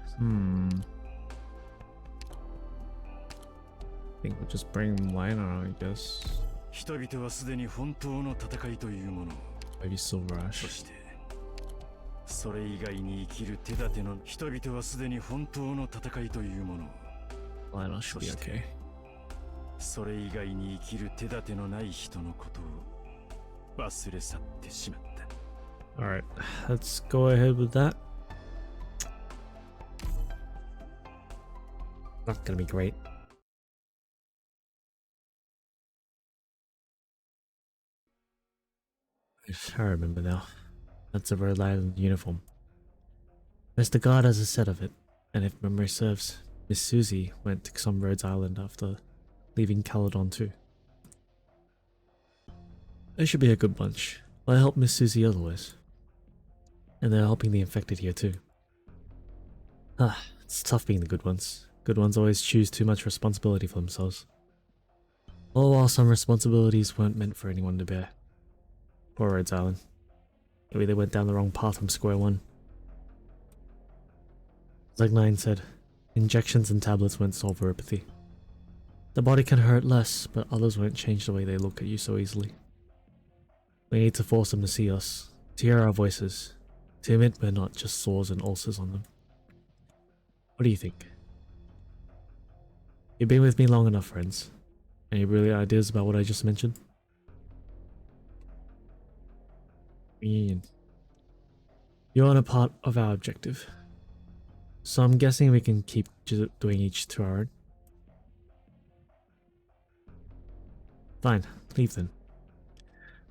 Speaker 1: think we'll just bring Liner, I guess.
Speaker 5: 人々はすでに本当の戦いというものを
Speaker 1: Maybe Silver
Speaker 5: そ
Speaker 1: Ash.
Speaker 5: してそれ以外に生きる手立ての人々はすでに本当の戦いというものを
Speaker 1: Liner should be okay.
Speaker 5: それ以外に生きる手立てのない人のことを忘れ去ってしまった
Speaker 1: Alright, let's go ahead with that. Not gonna be great. I remember now. That's a Rhode Island uniform. Mr. Guard has a set of it, and if memory serves, Miss Susie went to some Rhodes Island after leaving Caledon too. They should be a good bunch. I helped Miss Susie otherwise. And they're helping the infected here too. It's tough being the good ones. Good ones always choose too much responsibility for themselves. All while some responsibilities weren't meant for anyone to bear. Poor Rhodes Island. Maybe they went down the wrong path from square one. Like Nine said, injections and tablets won't solve neuropathy. The body can hurt less, but others won't change the way they look at you so easily. We need to force them to see us, to hear our voices, to admit we're not just sores and ulcers on them. What do you think? You've been with me long enough, friends. Any brilliant ideas about what I just mentioned? Reunion. You're on a part of our objective. So I'm guessing we can keep doing each to our own. Fine, leave then.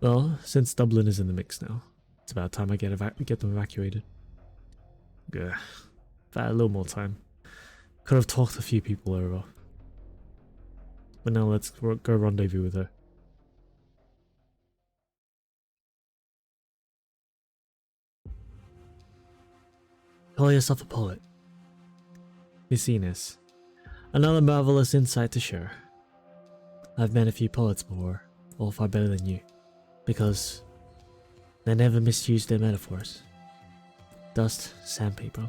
Speaker 1: Well, since Dublin is in the mix now, it's about time I get them evacuated. Gah. If I had a little more time, could have talked a few people over. But now let's go rendezvous with her. Call yourself a poet. Miss Ines. Another marvelous insight to share. I've met a few poets before, all far better than you, because they never misused their metaphors. Dust, sandpaper.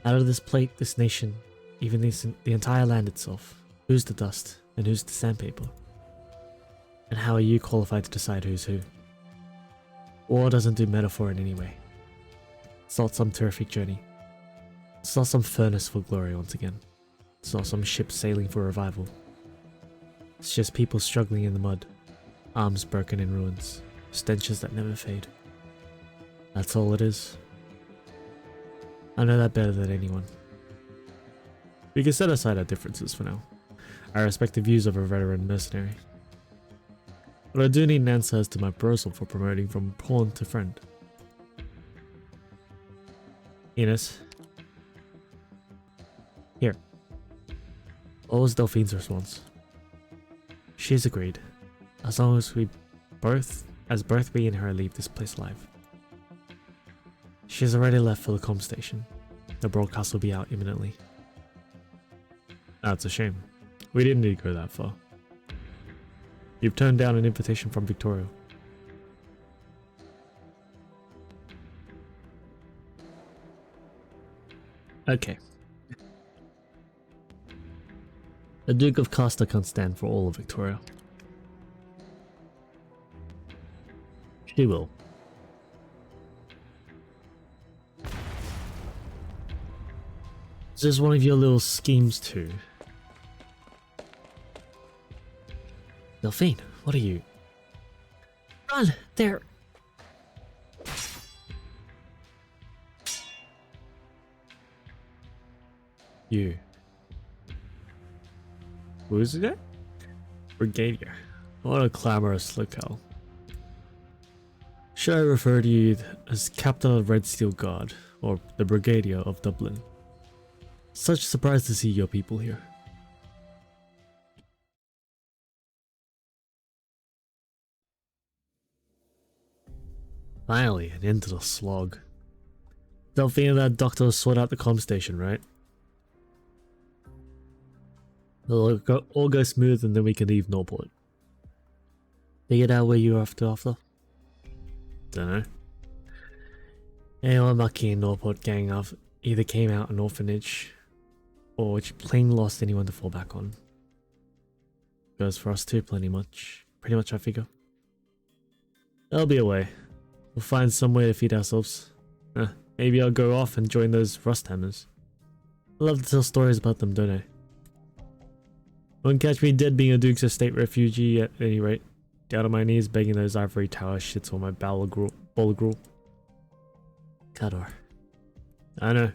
Speaker 1: Out of this plate, this nation, even the entire land itself, who's the dust and who's the sandpaper? And how are you qualified to decide who's who? War doesn't do metaphor in any way. It's not some terrific journey. It's not some furnace for glory once again. It's not some ship sailing for revival. It's just people struggling in the mud, arms broken in ruins, stenches that never fade. That's all it is. I know that better than anyone. We can set aside our differences for now, our respective views of a veteran mercenary. But I do need an answer as to my proposal for promoting from pawn to friend. Ines. Here. What was Delphine's response? She's agreed, as long as both we and her leave this place alive. She's already left for the comm station. The broadcast will be out imminently. That's a shame. We didn't need to go that far. You've turned down an invitation from Victoria. Okay. The Duke of Costa can't stand for all of Victoria. She will. Is this one of your little schemes too? Delphine, what are you?
Speaker 2: Run! There!
Speaker 1: You. Who is it? Brigadier. What a clamorous locale. Should I refer to you as Captain of Red Steel Guard, or the Brigadier of Dublin? Such a surprise to see your people here. Finally, an end to the slog. Delphine and that doctor will sort out the comm station, right? It'll all go smooth and then we can leave Norport. Figured out where you're after? Dunno. Anyone lucky in Norport gang either came out an orphanage or plain lost anyone to fall back on. Goes for us too, pretty much I figure. There'll be a way. We'll find some way to feed ourselves. Maybe I'll go off and join those rust hammers. I love to tell stories about them, don't I? Won't catch me dead being a Duke's Estate refugee at any rate. Down on my knees begging those ivory tower shits on my bowl of gruel. Kador. I know.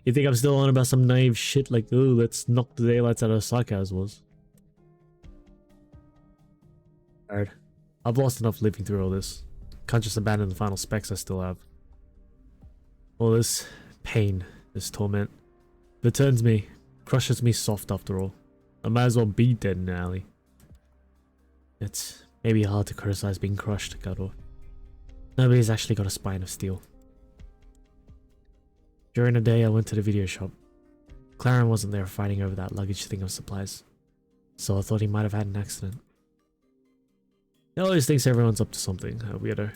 Speaker 1: You think I'm still on about some naive shit like, ooh, let's knock the daylights out of Osaka as was. Alright. I've lost enough living through all this. Can't just abandon the final specs I still have. All this pain, this torment, if it turns me, crushes me soft after all. I might as well be dead in an alley. It's maybe hard to criticize being crushed, Gado. Nobody's actually got a spine of steel. During the day I went to the video shop. Claren wasn't there fighting over that luggage thing of supplies, so I thought he might have had an accident. He always thinks everyone's up to something, a weirdo.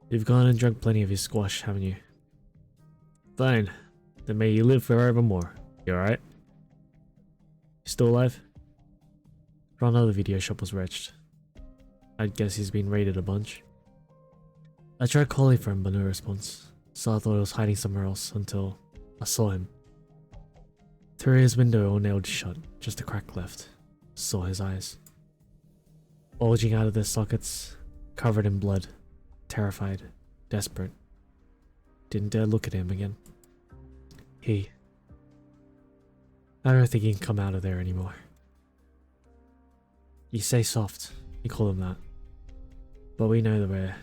Speaker 1: You've gone and drunk plenty of his squash, haven't you? Fine. Then may you live forevermore. You alright? Still alive? Ron other video shop was wretched. I'd guess he's been raided a bunch. I tried calling for him but no response, so I thought he was hiding somewhere else until I saw him. Through his window all nailed shut, just a crack left. Saw his eyes. Bulging out of their sockets, covered in blood, terrified, desperate. Didn't dare look at him again. I don't think he can come out of there anymore.
Speaker 2: You say soft, you call them that. But we know that we're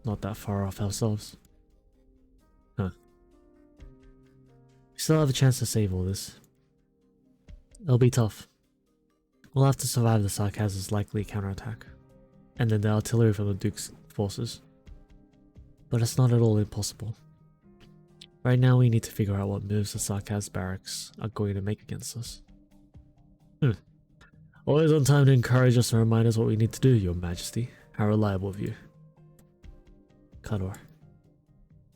Speaker 2: not that far off ourselves. Huh. We still have a chance to save all this. It'll be tough. We'll have to survive the Sarkaz's likely counterattack, and then the artillery from the Duke's forces. But it's not at all impossible. Right now we need to figure out what moves the Sarkaz barracks are going to make against us. Always on time to encourage us and remind us what we need to do, Your Majesty. How reliable of you. Kador.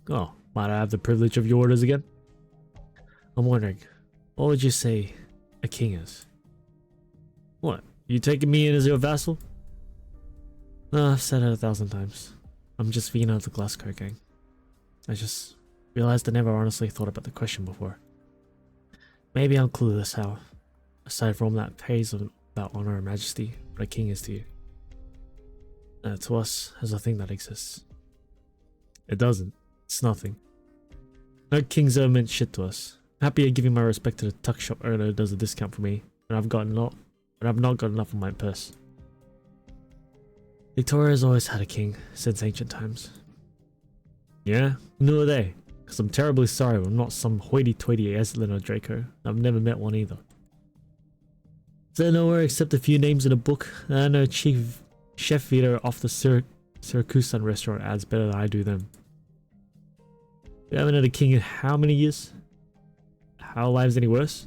Speaker 2: Oh, might I have the privilege of your orders again? I'm wondering, what would you say a king is? What? You taking me in as your vassal? No, I've said it 1,000 times. I'm just Vina of the Glasgow gang. I just realized I never honestly thought about the question before. Maybe I'm clueless how, aside from that praise about honor and majesty, what a king is to you. To us, as a thing that exists. It doesn't. It's nothing. No kings ever meant shit to us. I'm happy to give you my respect to the tuck shop owner who does a discount for me, and I've not got enough in my purse. Victoria's always had a king, since ancient times. Yeah? Who are they? Because I'm terribly sorry, but I'm not some hoity-toity Eslin or Draco. I've never met one either. Is there nowhere except a few names in a book? I know Chef Vito off the Syracusan restaurant adds better than I do them. We haven't had a king in how many years? How lives any worse?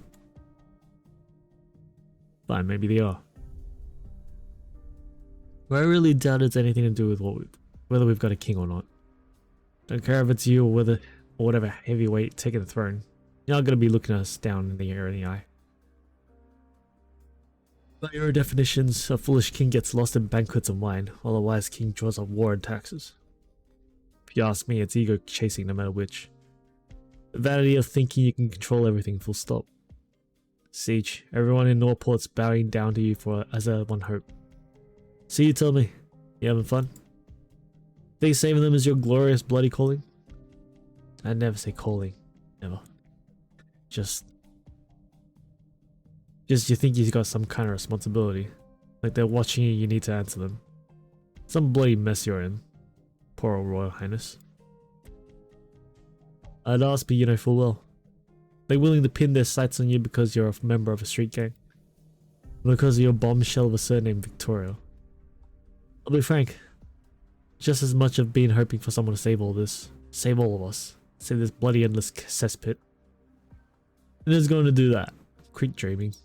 Speaker 2: Fine, maybe they are. What I really doubt it's anything to do with whether we've got a king or not. Don't care if it's you or whatever heavyweight taking the throne. You're not gonna be looking us down in the air in the eye. By your definitions, a foolish king gets lost in banquets and wine, while a wise king draws up war and taxes. If you ask me, it's ego chasing no matter which. The vanity of thinking you can control everything, full stop. Siege, everyone in Norport's bowing down to you as a one hope. So you tell me, you having fun? Think saving them is your glorious bloody calling? I'd never say calling, never. Just you think you've got some kind of responsibility. Like they're watching you, you need to answer them. Some bloody mess you're in. Poor old Royal Highness. I'd ask, but you know full well. They're willing to pin their sights on you because you're a member of a street gang. Because of your bombshell of a surname Victoria. I'll be frank. Just as much of been hoping for someone to save all this. Save all of us. Save this bloody endless cesspit. And who's going to do that? Quit dreaming.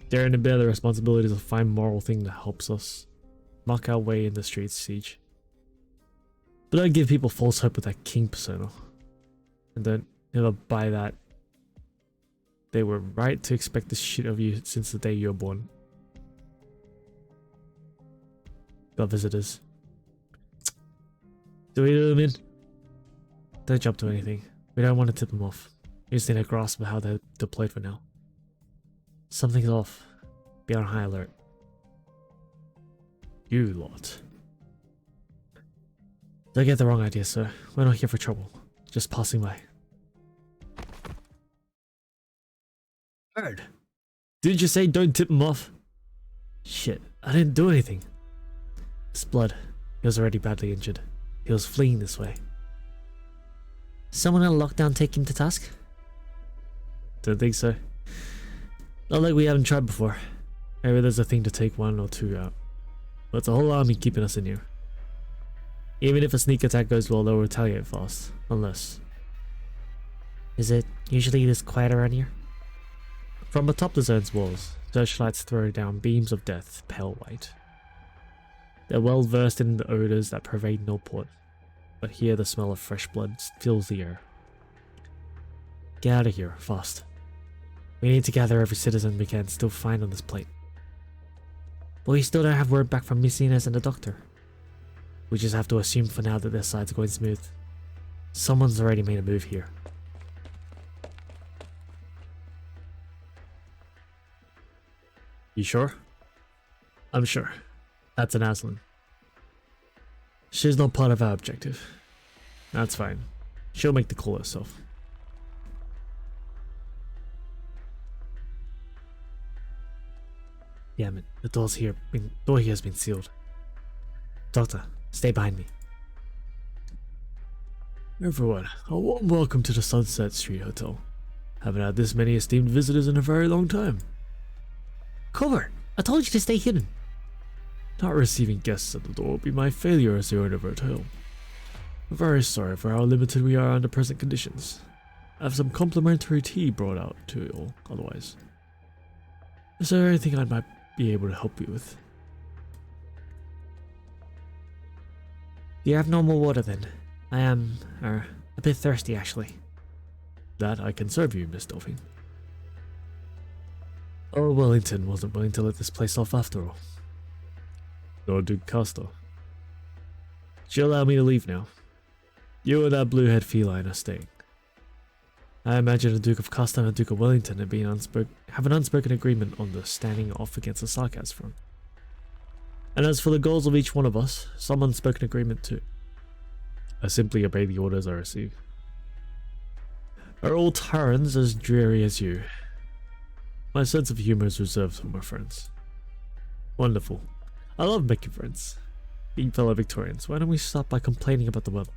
Speaker 2: Daring to bear the responsibility is a fine moral thing that helps us mark our way in the streets, Siege. But don't give people false hope with that king persona. And don't ever buy that. They were right to expect this shit of you since the day you were born. Got visitors. Do we do them in? Don't jump to anything. We don't want to tip them off. We just need a grasp of how they're deployed for now. Something's off. Be on high alert. You lot. Don't get the wrong idea, sir. We're not here for trouble. Just passing by. Bird! Didn't you say don't tip him off? Shit, I didn't do anything. His blood. He was already badly injured. He was fleeing this way. Someone on lockdown take him to task?
Speaker 1: Don't think so. Not like we haven't tried before. Maybe there's a thing to take one or two out. But it's a whole army keeping us in here. Even if a sneak attack goes well, they'll retaliate fast. Unless...
Speaker 2: Is it usually this quiet around here?
Speaker 1: From atop the zone's walls, searchlights throw down beams of death, pale white. They're well versed in the odors that pervade Norport, but here the smell of fresh blood fills the air. Get out of here, fast. We need to gather every citizen we can still find on this plate.
Speaker 2: But we still don't have word back from Miss Inez and the doctor.
Speaker 1: We just have to assume for now that their side's going smooth. Someone's already made a move here. You sure? I'm sure. That's an Aslan. She's not part of our objective. That's fine. She'll make the call herself.
Speaker 2: Damn it, the door here has been sealed. Doctor, stay behind me.
Speaker 1: Everyone, a warm welcome to the Sunset Street Hotel. Haven't had this many esteemed visitors in a very long time.
Speaker 2: Colbert, I told you to stay hidden.
Speaker 1: Not receiving guests at the door will be my failure as the owner of a hotel. I'm very sorry for how limited we are under present conditions. I have some complimentary tea brought out to you all, otherwise. Is there anything I might be able to help you with?
Speaker 2: Do you have normal water then? I am, a bit thirsty actually.
Speaker 1: That I can serve you, Miss Delphine. Lord Wellington wasn't willing to let this place off after all. Lord Duke Castor. She'll allow me to leave now. You and that blue-head feline are staying. I imagine the Duke of Castor and the Duke of Wellington have an unspoken agreement on the standing off against the Sarkaz front. And as for the goals of each one of us, some unspoken agreement too. I simply obey the orders I receive. Are all Terrans as dreary as you? My sense of humor is reserved for my friends. Wonderful. I love making friends. Being fellow Victorians, why don't we start by complaining about the weather?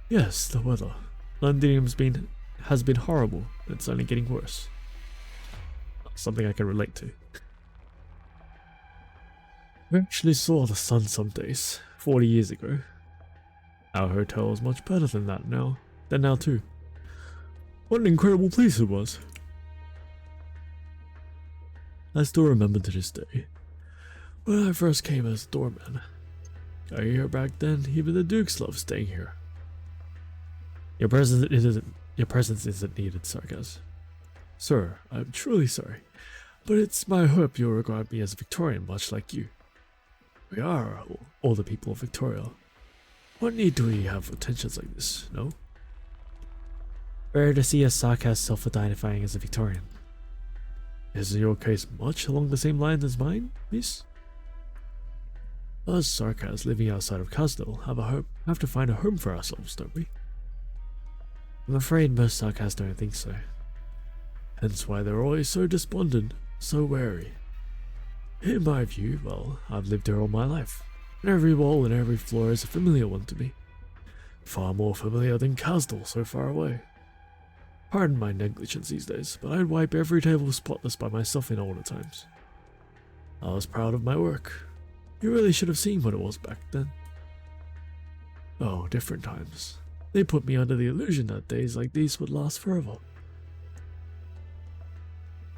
Speaker 1: Yes, the weather. London has been horrible, and it's only getting worse. Something I can relate to. We actually saw the sun some days, 40 years ago. Our hotel is much better than now too. What an incredible place it was. I still remember to this day, when I first came as a doorman. I hear back then, even the dukes loved staying here. Your presence isn't needed, Sarkaz. Sir, I'm truly sorry, but it's my hope you'll regard me as a Victorian much like you. We are all the people of Victoria. What need do we have for tensions like this, no?
Speaker 2: Rare to see a Sarkaz self-identifying as a Victorian.
Speaker 1: Isn't your case much along the same lines as mine, miss? Us Sarkaz living outside of Castle have to find a home for ourselves, don't we?
Speaker 2: I'm afraid most Sarkaz don't think so.
Speaker 1: Hence why they're always so despondent, so wary. In my view, well, I've lived here all my life, and every wall and every floor is a familiar one to me. Far more familiar than Castle so far away. Pardon my negligence these days, but I'd wipe every table spotless by myself in older times. I was proud of my work. You really should have seen what it was back then. Oh, different times. They put me under the illusion that days like these would last forever.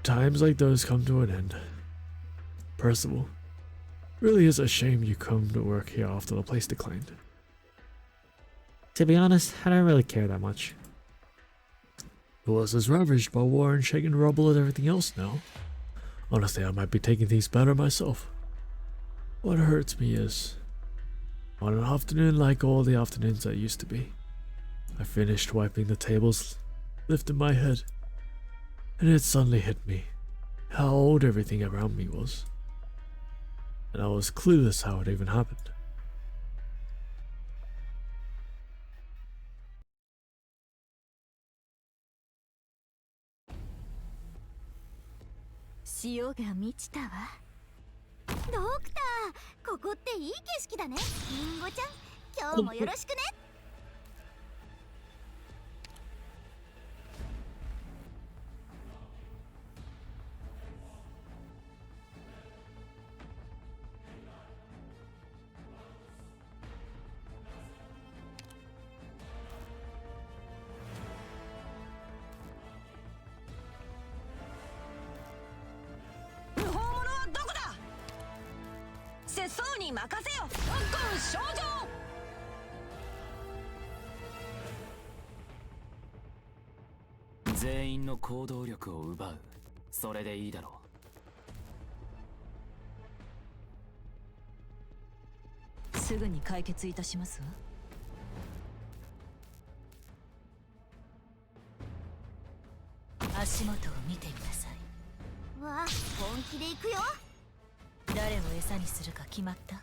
Speaker 1: Times like those come to an end. Percival, really is a shame you come to work here after the place declined.
Speaker 2: To be honest, I don't really care that much.
Speaker 1: It was as ravaged by war and shaken rubble as everything else now. Honestly, I might be taking things better myself. What hurts me is, on an afternoon like all the afternoons that used to be, I finished wiping the tables, lifted my head, and it suddenly hit me how old everything around me was. And I was clueless how it even happened.
Speaker 3: Shioが満ちたわ。ドクター、ここっていい景色だね。リンゴちゃん、今日もよろしくね。
Speaker 4: そうに任せよ。特攻少女。全員の行動力を奪う。それでいいだろう。すぐに解決いたしますわ。足元を見てみなさい。
Speaker 3: わあ、本気で行くよ。
Speaker 4: 誰を餌にするか決まった？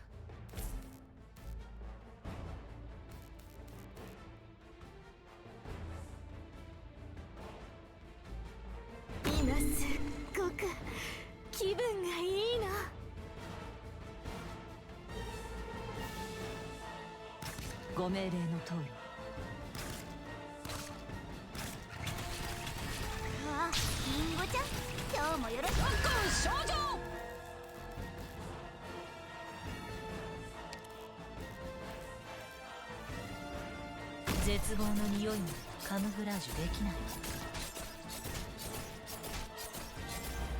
Speaker 3: 今すっごく気分が
Speaker 4: ご命令の通り。
Speaker 3: あ、リンゴちゃん、今日もよろしく。
Speaker 4: 少女。絶望の匂いもカムフラージュできない。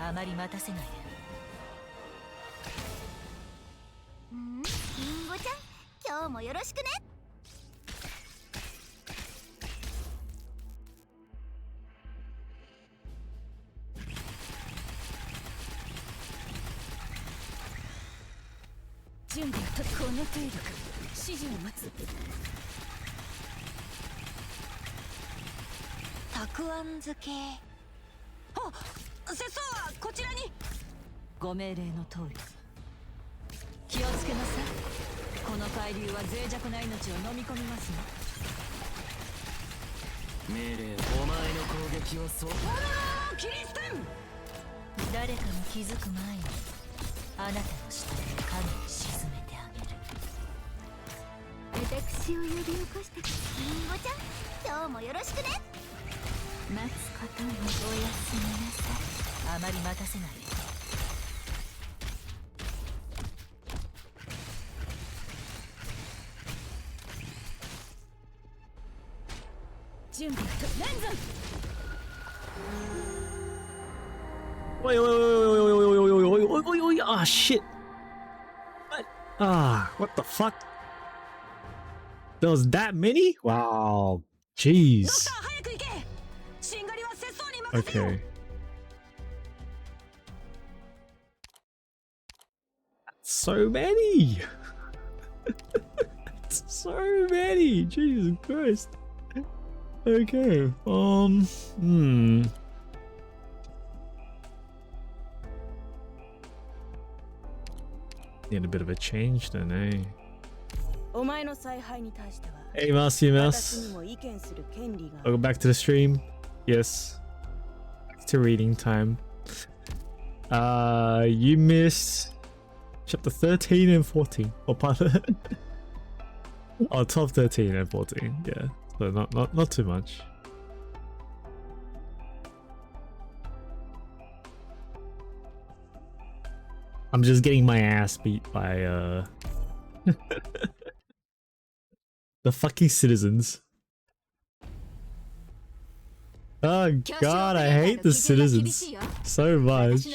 Speaker 4: あまり待たせないで。
Speaker 3: リンゴちゃん、今日もよろしくね。
Speaker 4: 準備はこの程度か。指示を待つ。
Speaker 3: たくあん漬け。
Speaker 4: あ、拙僧はこちらに。ご命令の通り。気をつけなさい。この海流は脆弱な命を飲み込みますよ。
Speaker 5: 命令、お前の攻撃はそう。
Speaker 4: キリステン。誰かに気づく前にあなたの下で影に沈めてあげる。
Speaker 3: 私を呼び起こしたリンゴちゃん、今日もよろしくね。待つこともおやすみなさい。
Speaker 4: あまり待たせないで。準備とレンズ。
Speaker 1: Wait, wait, wait, wait, wait, wait, wait, wait, wait, wait, ah, shit. What? Ah, what the fuck? There was that many? Wow. Jeez. Okay. So many. So many. Jesus Christ. Okay. Need a bit of a change then, eh?
Speaker 6: お前の采配に対しては
Speaker 1: Hey, Mas,
Speaker 6: 私にも意見する権利が
Speaker 1: Welcome back to the stream. Yes. Back to reading time. You missed chapter 13 and 14. Or part oh, 12, 13 and 14. Yeah. So not too much. I'm just getting my ass beat by the fucking citizens. Oh god, I hate the citizens so much.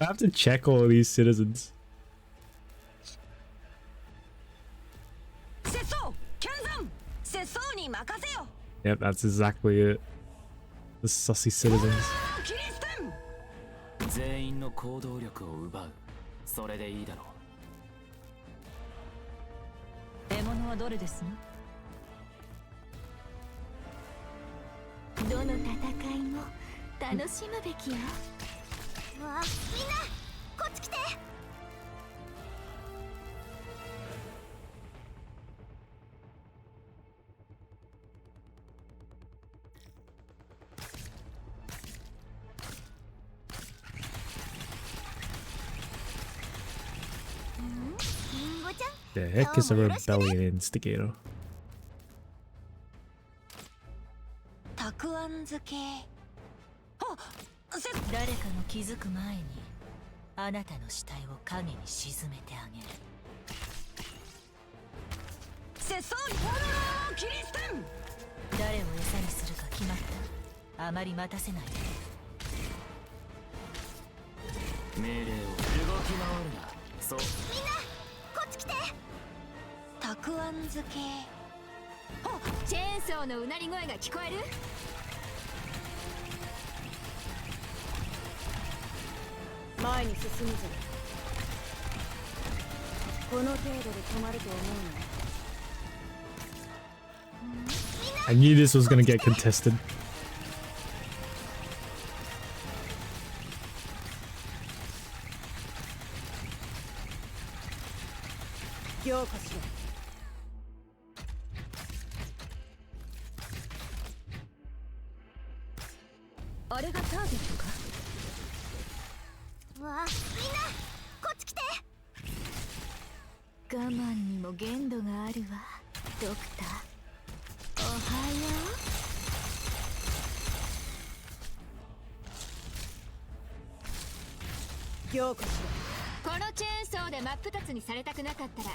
Speaker 1: I have to check all these citizens. Yep, that's exactly it. The sussy citizens.
Speaker 5: 全員の行動力を奪う。それでいいだろう。
Speaker 4: 獲物はどれですの？
Speaker 3: どの戦いも楽しむべきよ。わあ、みんなこっち来て。
Speaker 1: The heck is a rebellion instigator?
Speaker 3: たくあん漬け。
Speaker 4: 誰かの気づく前にあなたの死体を影に沈めてあげる。誰を餌にするか決まった。あまり待たせないで。
Speaker 5: 命令を動き回るな。そう。
Speaker 3: みんなこっち来て。たくあん漬け。チェーンソーのうなり声が聞こえる？
Speaker 6: 前に進むぞ。この程度で止まると思うの？
Speaker 1: I knew this was gonna get contested.
Speaker 6: 強化しろ。
Speaker 4: あれがターゲットか？
Speaker 3: わあ、みんなこっち来て。我慢にも限度があるわドクター。おはよ
Speaker 6: 凝固し
Speaker 7: このチェーンソーで真っ二つにされたくなかったら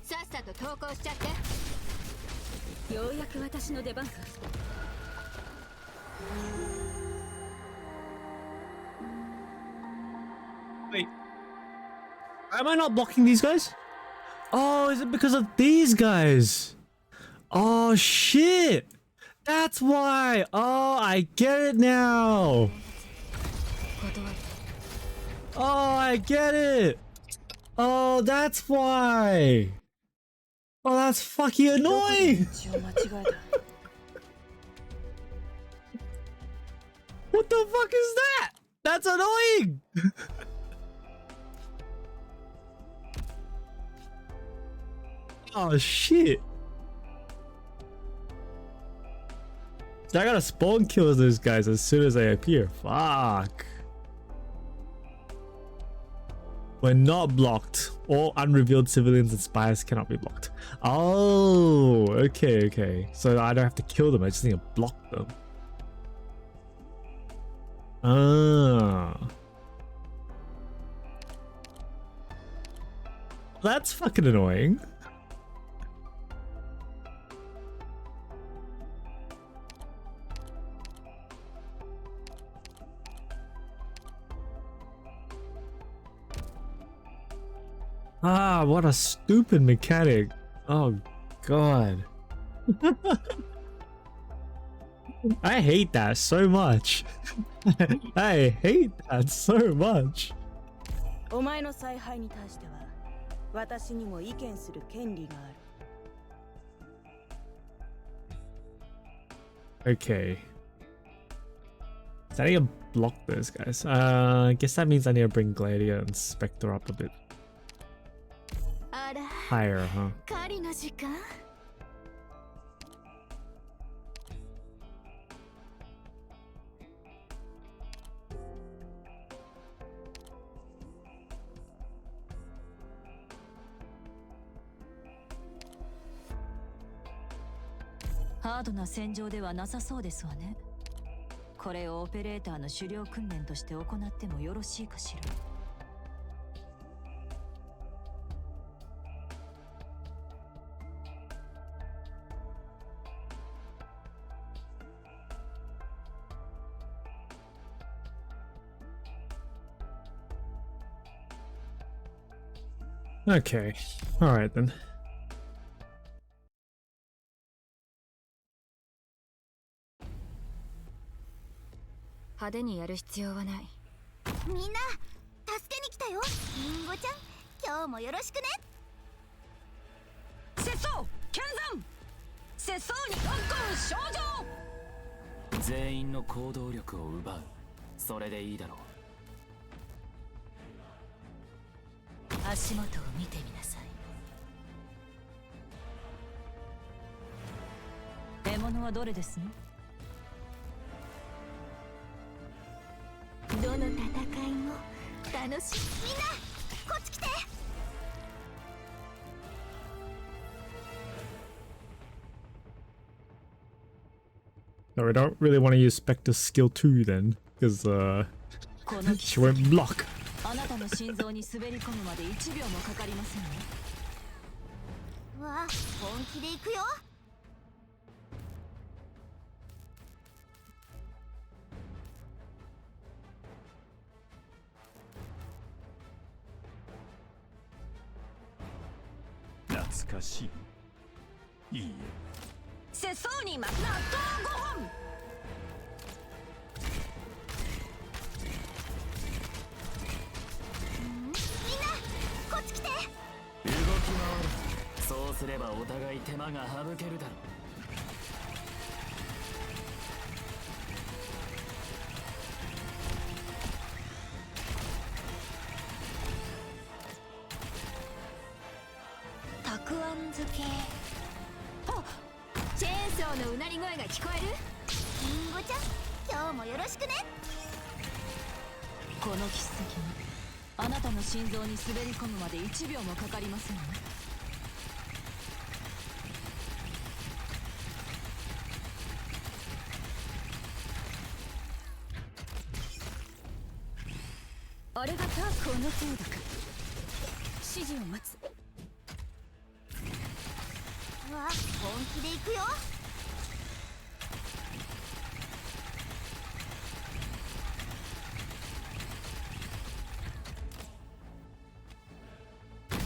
Speaker 7: さっさと投降しちゃって。ようやく私の出番か。
Speaker 1: Wait. Am I not blocking these guys? Oh, is it because of these guys? Oh, shit. That's why. Oh, I get it now. Oh, I get it. Oh, that's why. Oh, that's fucking annoying.
Speaker 6: 道を間違えた。
Speaker 1: What the fuck is that? That's annoying. Oh shit. So I gotta spawn kill those guys as soon as they appear. Fuck. We're not blocked. All unrevealed civilians and spies cannot be blocked. Oh, okay, okay. So I don't have to kill them, I just need to block them. Ah. That's fucking annoying. Ah, what a stupid mechanic. Oh, God. I hate that so much. I hate that so much.
Speaker 6: お前の采配に対しては私にも意見する権利がある。
Speaker 1: Okay. So I need to block those guys. I guess that means I need to bring Gladiator and Spectre up a bit
Speaker 3: あら
Speaker 1: higher, huh?
Speaker 3: 狩りの時間。
Speaker 4: ハードな戦場ではなさそうですわね。これをオペレーターの狩猟訓練として行ってもよろしいかしら。
Speaker 1: Okay. Alright then.
Speaker 7: 派手にやる必要はない。
Speaker 3: みんな助けに来たよ。リンゴちゃん今日もよろしくね。
Speaker 4: 節操剣山節操に特攻症状。
Speaker 8: 全員の行動力を奪う。それでいいだろう。
Speaker 4: 足元を見てみなさい。獲物はどれですの？
Speaker 3: どの戦いも楽しい。みんなこっち来て。
Speaker 1: No, we don't really want to use Spectre's skill 2 then, because she won't block.
Speaker 4: あなたの心臓に滑り込むまで1秒もかかりませんね。
Speaker 3: わあ本気で行くよ。
Speaker 5: 懐かしい。いいえ。
Speaker 4: 節操に納豆5本。
Speaker 3: みんなこっち来て。
Speaker 8: 動き回る。そうすればお互い手間が省けるだろう。
Speaker 3: たくあん漬け。
Speaker 7: あ、チェーンソーのうなり声が聞こえる？
Speaker 3: リンゴちゃん今日もよろしくね。
Speaker 4: この奇跡にあなたの心臓に滑り込むまで1秒もかかりませんね。あれがタークをの程度か。指示を待つ。
Speaker 3: うわ、本気で行くよ。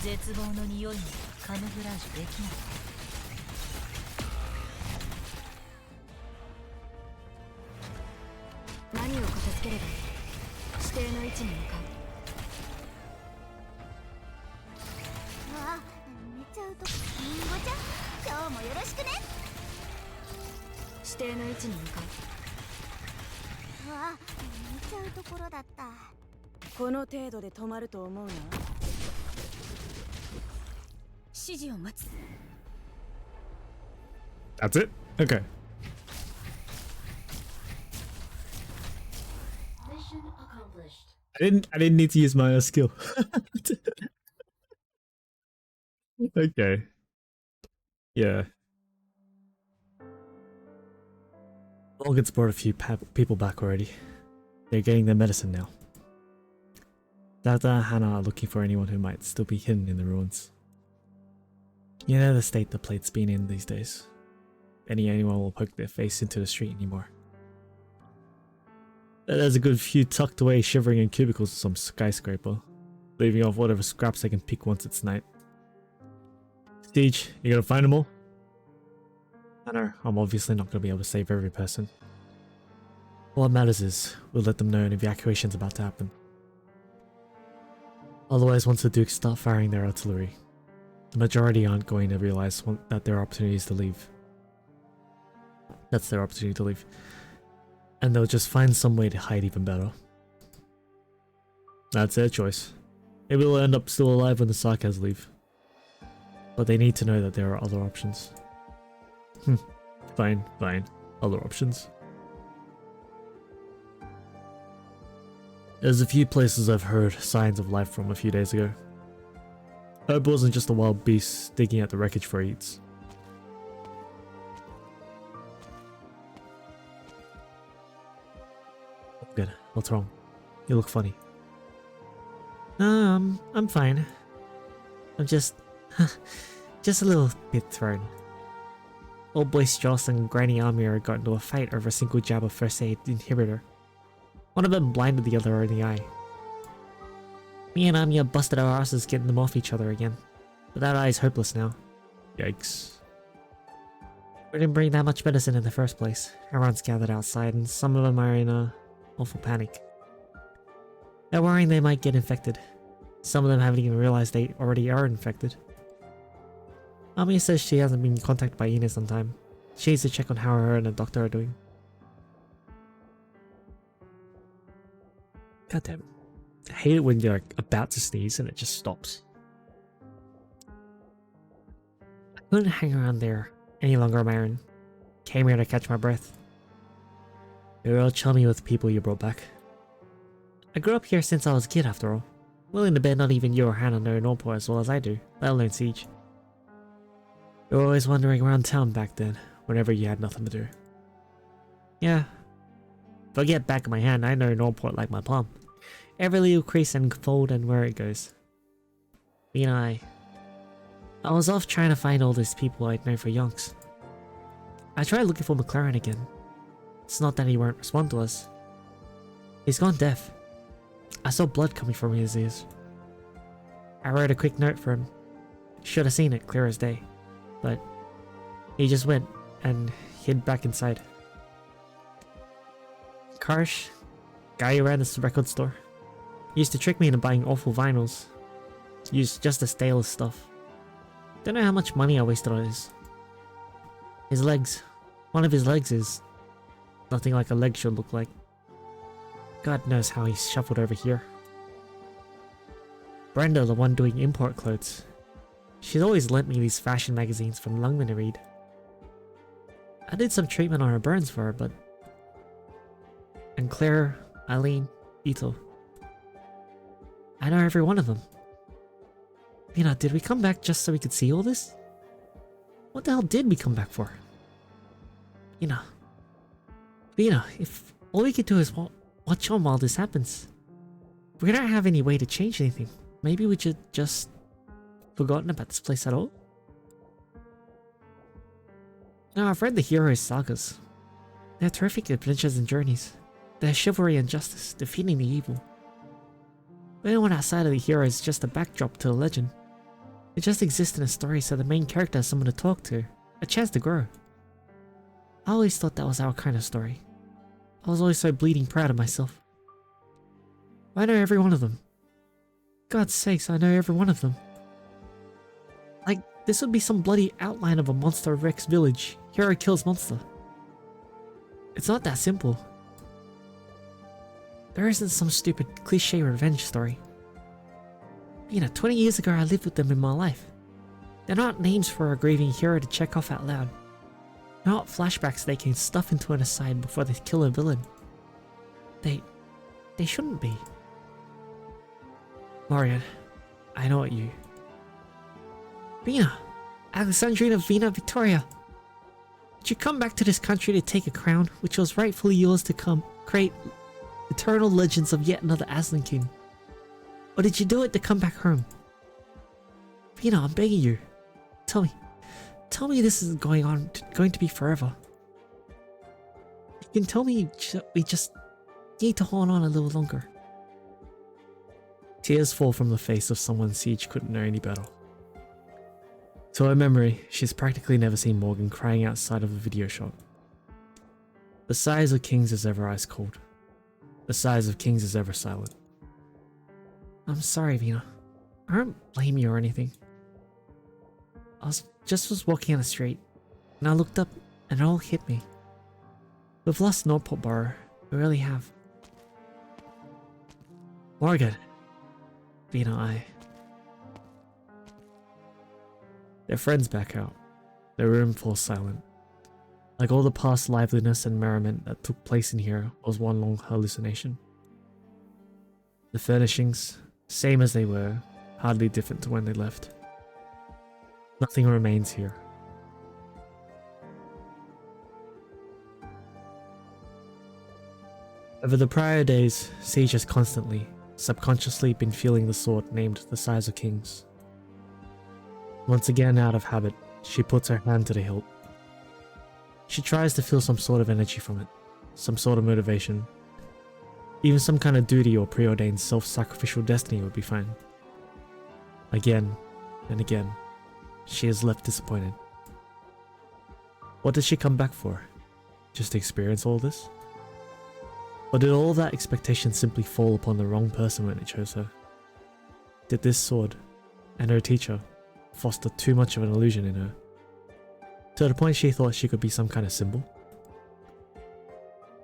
Speaker 4: 絶望の匂いにカムフラージュできない。
Speaker 7: 何を片付ければいい？指定の位置に向かう。
Speaker 3: うわ、寝ちゃうと。リンゴちゃん、今日もよろしくね。
Speaker 7: 指定の位置に向かう。
Speaker 3: うわ、寝ちゃうところだった。
Speaker 6: この程度で止まると思うな。
Speaker 4: 指示を待つ。
Speaker 1: That's it? Okay. I didn't need to use my skill. Okay. Yeah. Morgan's brought a few people back already. They're getting their medicine now. Dada and Hannah are looking for anyone who might still be hidden in the ruins. You know the state the plate's been in these days. Anyone will poke their face into the street anymore. There's a good few tucked away shivering in cubicles of some skyscraper, leaving off whatever scraps they can pick once it's night. Siege, you gonna find them all? I know, I'm obviously not gonna be able to save every person. What matters is, we'll let them know an evacuation's about to happen. Otherwise, once the Dukes start firing their artillery, the majority aren't going to realize that their opportunity is to leave. That's their opportunity to leave. And they'll just find some way to hide even better. That's their choice. Maybe they'll end up still alive when the Sarkaz leave. But they need to know that there are other options. Fine. Other options. There's a few places I've heard signs of life from a few days ago. Hope it wasn't just a wild beast digging at the wreckage for eats. Good. What's wrong? You look funny. I'm fine. I'm just a little bit thrown. Old boy Strauss and Granny Amir got into a fight over a single jab of first aid inhibitor. One of them blinded the other in the eye. Me and Amir busted our asses getting them off each other again, but that eye's hopeless now. Yikes. We didn't bring that much medicine in the first place. Everyone's gathered outside and some of them are in a awful panic. They're worrying they might get infected. Some of them haven't even realized they already are infected. Ami says she hasn't been contacted by Ines on time. She needs to check on how her and the doctor are doing. God damn it. I hate it when you're like, about to sneeze and it just stops. I couldn't hang around there any longer on my own. Came here to catch my breath. You're real chummy with the people you brought back. I grew up here since I was a kid after all. Willing to bet not even you or Hannah know Norport as well as I do, let alone Siege. You were always wandering around town back then, whenever you had nothing to do. Yeah. Forget back of my hand, I know Norport like my palm. Every little crease and fold and where it goes. Me and I was off trying to find all these people I'd known for yonks. I tried looking for McLaren again. It's not that he won't respond to us. He's gone deaf. I saw blood coming from his ears. I wrote a quick note for him. Should have seen it clear as day. But he just went and hid back inside. Karsh, guy who ran this record store, used to trick me into buying awful vinyls. Used just the stalest stuff. Don't know how much money I wasted on his legs. One of his legs is nothing like a leg should look like. God knows how he's shuffled over here. Brenda, the one doing import clothes. She's always lent me these fashion magazines from London to read. I did some treatment on her burns for her, but... And Claire, Eileen, Ito. I know every one of them. Mina, did we come back just so we could see all this? What the hell did we come back for? Mina, if all we could do is watch on while this happens.
Speaker 2: We don't have any way to change anything. Maybe we should just forgotten about this place at all? No, I've read the heroes' sagas. They're terrific adventures and journeys. They're chivalry and justice, defeating the evil. But anyone outside of the heroes is just a backdrop to the legend. It just exists in a story so the main character has someone to talk to, a chance to grow. I always thought that was our kind of story. I was always so bleeding proud of myself. I know every one of them. God's sakes, I know every one of them. Like, this would be some bloody outline of a monster wrecks village. Hero kills monster. It's not that simple. There isn't some stupid cliche revenge story. 20 years ago I lived with them in my life. They're not names for a grieving hero to check off out loud. They're not flashbacks they can stuff into an aside before they kill a villain. They shouldn't be. Morgan, I know what you... Vina! Alexandrina Vina Victoria! Did you come back to this country to take a crown, which was rightfully yours to create eternal legends of yet another Aslan King? Or did you do it to come back home? Vina, I'm begging you. Tell me this isn't going to be forever. You can tell me we just need to hold on a little longer. Tears fall from the face of someone Siege couldn't know any better. To her memory, she's practically never seen Morgan crying outside of a video shop. The sighs of kings is ever ice cold. The sighs of kings is ever silent. I'm sorry, Vina. I don't blame you or anything. I was walking on the street, and I looked up, and it all hit me. We've lost Northport Borough. We really have. Morgan. Vina, Their friends back out. The room falls silent. Like all the past liveliness and merriment that took place in here was one long hallucination. The furnishings, same as they were, hardly different to when they left. Nothing remains here. Over the prior days, Siege has constantly, subconsciously been feeling the sword named the Sighs of Kings. Once again, out of habit, she puts her hand to the hilt. She tries to feel some sort of energy from it, some sort of motivation. Even some kind of duty or preordained self-sacrificial destiny would be fine. Again and again, she is left disappointed. What did she come back for? Just to experience all this? Or did all that expectation simply fall upon the wrong person when it chose her? Did this sword, and her teacher, foster too much of an illusion in her? To the point she thought she could be some kind of symbol?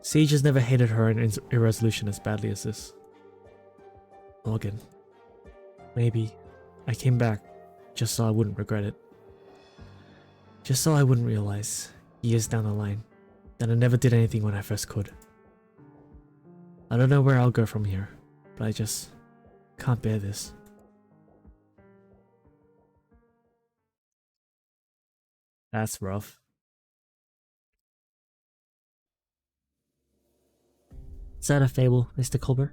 Speaker 2: Siege has never hated her irresolution as badly as this. Morgan. Maybe I came back just so I wouldn't regret it. Just so I wouldn't realize, years down the line, that I never did anything when I first could. I don't know where I'll go from here, but I just can't bear this. That's rough. Is that a fable, Mr. Colbert?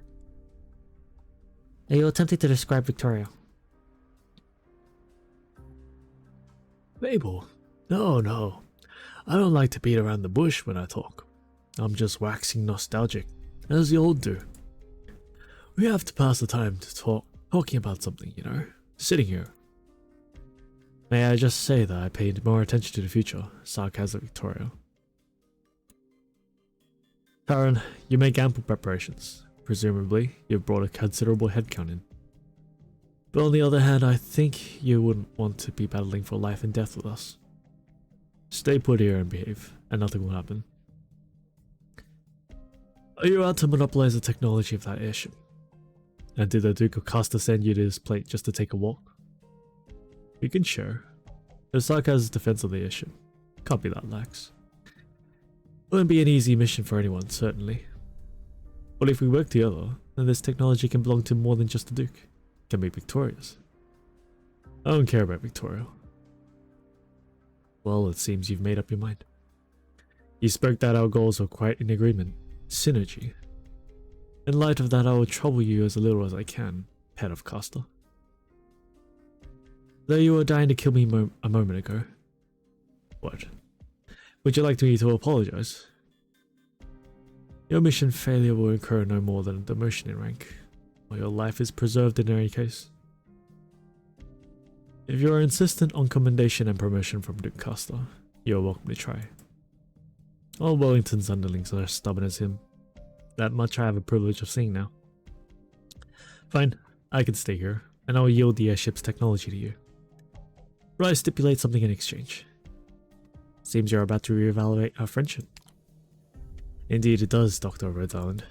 Speaker 2: Are you attempting to describe Victoria?
Speaker 1: Fable? No. I don't like to beat around the bush when I talk. I'm just waxing nostalgic, as you all do. We have to pass the time to talking about something, sitting here. May I just say that I paid more attention to the future, sarcasm Victoria. Taran, you make ample preparations. Presumably, you've brought a considerable headcount in. But on the other hand, I think you wouldn't want to be battling for life and death with us. Stay put here and behave, and nothing will happen. Are you out to monopolize the technology of that airship? And did the Duke of Casta send you to this plate just to take a walk? We can share. Osaka's defense of the airship can't be that lax. Wouldn't be an easy mission for anyone, certainly. But if we work together, then this technology can belong to more than just the Duke. It can be Victoria's. I don't care about Victoria. Well, it seems you've made up your mind. You spoke that our goals are quite in agreement. Synergy. In light of that, I will trouble you as little as I can, head of Caster. Though you were dying to kill me a moment ago. What? Would you like me to apologize? Your mission failure will incur no more than a demotion in rank, while your life is preserved in any case. If you are insistent on commendation and promotion from Duke Caster, you are welcome to try. All Wellington's underlings are as stubborn as him. That much I have a privilege of seeing now. Fine, I can stay here, and I will yield the airship's technology to you. But I stipulate something in exchange. Seems you're about to reevaluate our friendship. Indeed it does, Dr. Rhodes Island.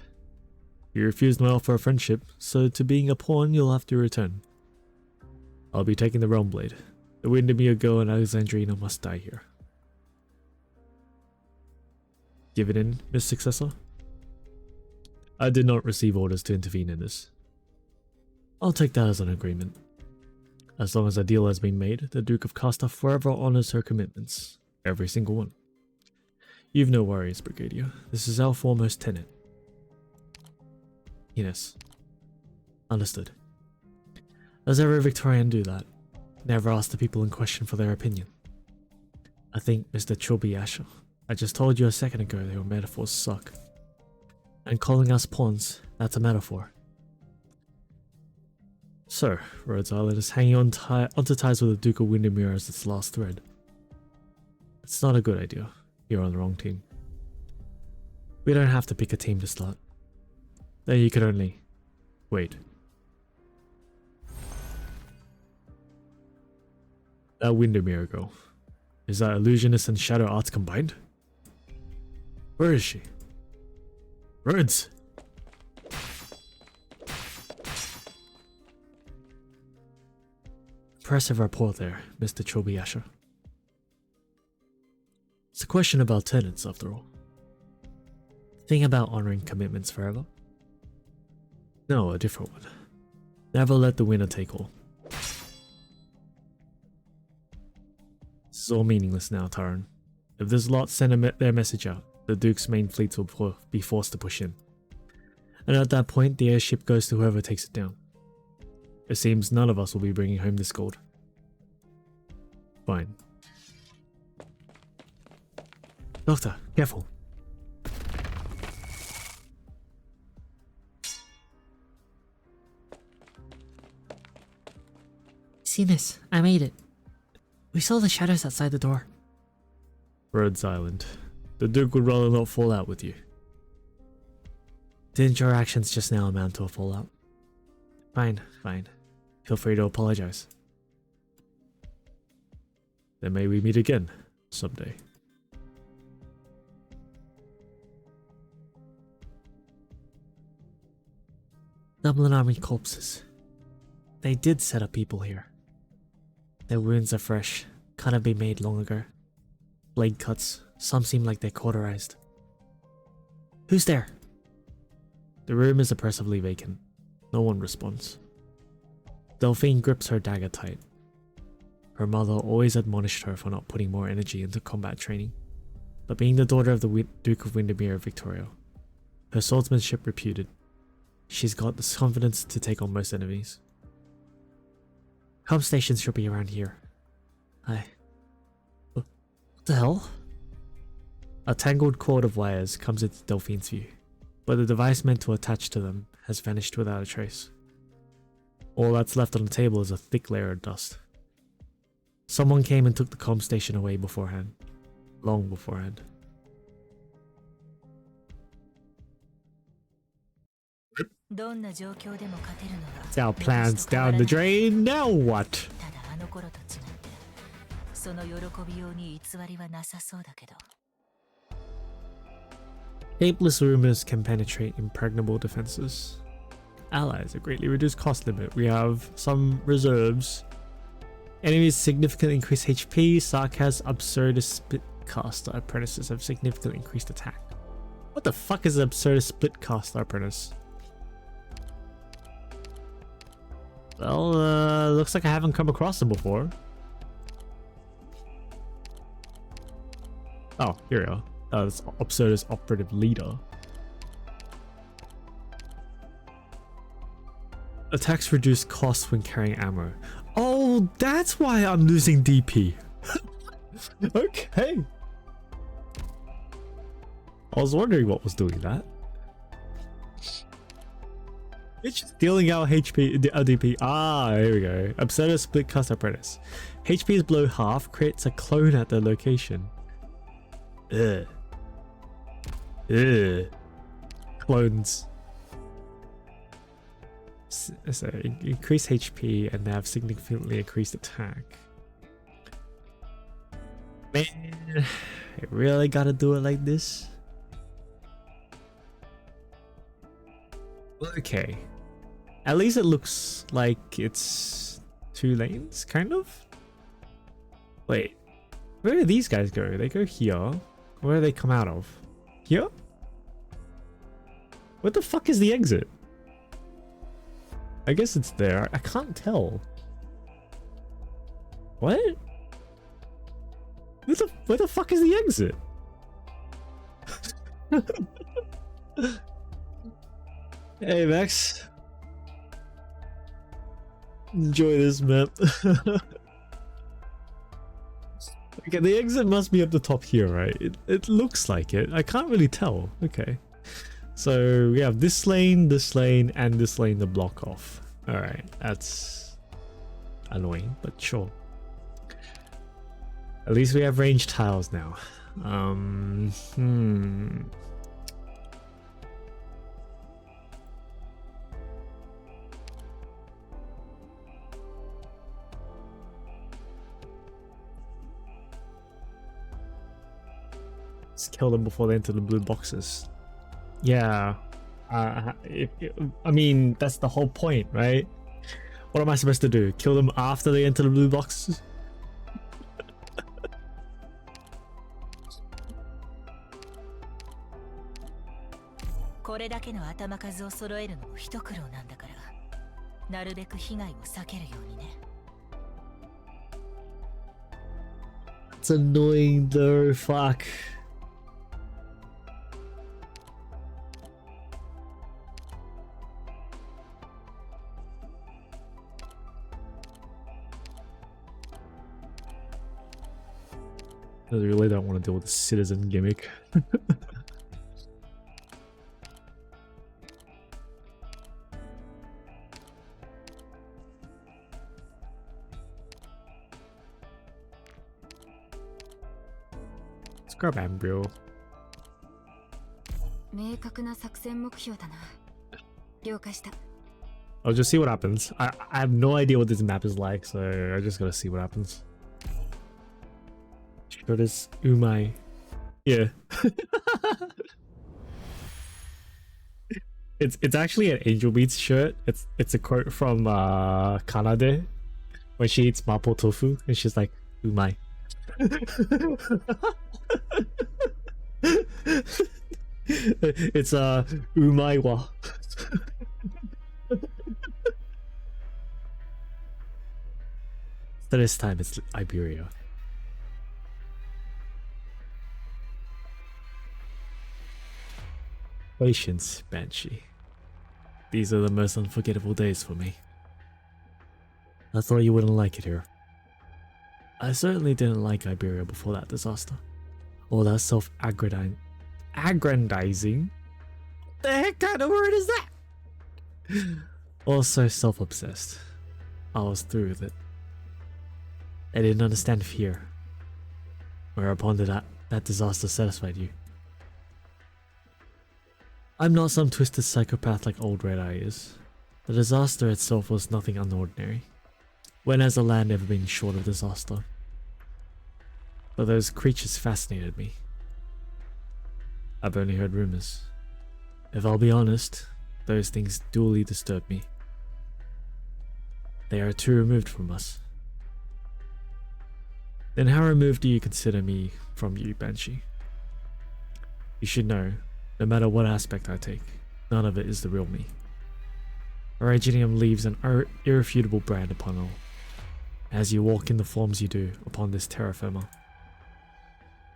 Speaker 1: You refused my offer of friendship, so to being a pawn you'll have to return. I'll be taking the Realm Blade. The Windermere girl and Alexandrina must die here. Give it in, Miss Successor? I did not receive orders to intervene in this. I'll take that as an agreement. As long as a deal has been made, the Duke of Caster forever honors her commitments. Every single one. You've no worries, Brigadier. This is our foremost tenet. Yes. Understood. Does every Victorian do that? Never ask the people in question for their opinion. I think, Mr. Chubby Asher, I just told you a second ago that your metaphors suck. And calling us pawns, that's a metaphor. So, Rhodes Island is hanging onto ties with the Duke of Windermere as its last thread. It's not a good idea. You're on the wrong team. We don't have to pick a team to start. Then you could only... wait. That Windermere girl. Is that illusionist and shadow arts combined? Where is she? Rhodes! Impressive report there, Mr. Chubby Asher. It's a question about tenets, after all. Thing about honoring commitments forever? No, a different one. Never let the winner take all. This is all meaningless now, Taran. If this lot send their message out, the Duke's main fleets will be forced to push in. And at that point, the airship goes to whoever takes it down. It seems none of us will be bringing home this gold. Fine. Doctor, careful.
Speaker 2: See this? I made it. We saw the shadows outside the door.
Speaker 1: Rhodes Island. The Duke would rather not fall out with you.
Speaker 2: Didn't your actions just now amount to a fallout?
Speaker 1: Fine, fine. Feel free to apologize. Then may we meet again, someday.
Speaker 2: Dublin Army corpses. They did set up people here. Their wounds are fresh, couldn't be made long ago. Blade cuts, some seem like they're cauterized. Who's there?
Speaker 1: The room is oppressively vacant. No one responds. Delphine grips her dagger tight. Her mother always admonished her for not putting more energy into combat training, but being the daughter of the Duke of Windermere Victoria, her swordsmanship reputed, she's got the confidence to take on most enemies.
Speaker 2: Comm stations should be around here. What the hell?
Speaker 1: A tangled cord of wires comes into Delphine's view, but the device meant to attach to them has vanished without a trace. All that's left on the table is a thick layer of dust. Someone came and took the comm station away beforehand. Long beforehand.
Speaker 2: It's our plans down the drain, now what?
Speaker 1: Apeless rumors can penetrate impregnable defenses. Allies, a greatly reduced cost limit. We have some reserves. Enemies significantly increase HP. Sarkaz, Absurdist Splitcaster apprentices have significantly increased attack. What the fuck is an Absurdist Splitcaster apprentice? Well, looks like I haven't come across them before. Oh, here we are. That's Absurdist Operative Leader. Attacks reduce costs when carrying ammo. Oh, that's why I'm losing DP. Okay. I was wondering what was doing that. It's just dealing out HP, DP. Ah, here we go. Absurd split cast apprentice. HP is below half, creates a clone at the location. Ugh. Ugh. Clones. So increase HP and they have significantly increased attack. Man, I really gotta do it like this. Okay. At least it looks like it's 2 lanes, kind of? Wait. Where do these guys go? They go here. Where do they come out of? Here? What the fuck is the exit? I guess it's there. I can't tell. What? Where the fuck is the exit? Hey Max. Enjoy this map. Okay, the exit must be up the top here, right? It looks like it. I can't really tell. Okay. So we have this lane, and this lane to block off. Alright, that's annoying, but sure. At least we have ranged tiles now. Let's kill them before they enter the blue boxes. Yeah. I mean, that's the whole point, right? What am I supposed to do? Kill them after they enter the blue boxes?
Speaker 4: これだけの頭数を揃えるのも一苦労なんだから、なるべく被害を避けるようにね。
Speaker 1: It's annoying though, fuck. I really don't want to deal with the citizen gimmick. Let's grab Embryo.
Speaker 3: 明確な作戦目標だな。了解した。
Speaker 1: I'll just see what happens. I have no idea what this map is like, so I just gotta see what happens. Shirt is umai. Yeah. It's actually an Angel Beats shirt. It's a quote from Kanade when she eats mapo tofu and she's like umai. It's umai wa. So this time it's Iberia. Patience, Banshee. These are the most unforgettable days for me. I thought you wouldn't like it here. I certainly didn't like Iberia before that disaster. All that self-aggrandizing. What the heck kind of word is that? Also self-obsessed. I was through with it. I didn't understand fear. Whereupon that disaster satisfied you. I'm not some twisted psychopath like old Red Eye is. The disaster itself was nothing unordinary. When has the land ever been short of disaster? But those creatures fascinated me. I've only heard rumors. If I'll be honest, those things duly disturb me. They are too removed from us. Then how removed do you consider me from you, Banshee? You should know, no matter what aspect I take, none of it is the real me. Originium leaves an irrefutable brand upon all, as you walk in the forms you do upon this terra firma.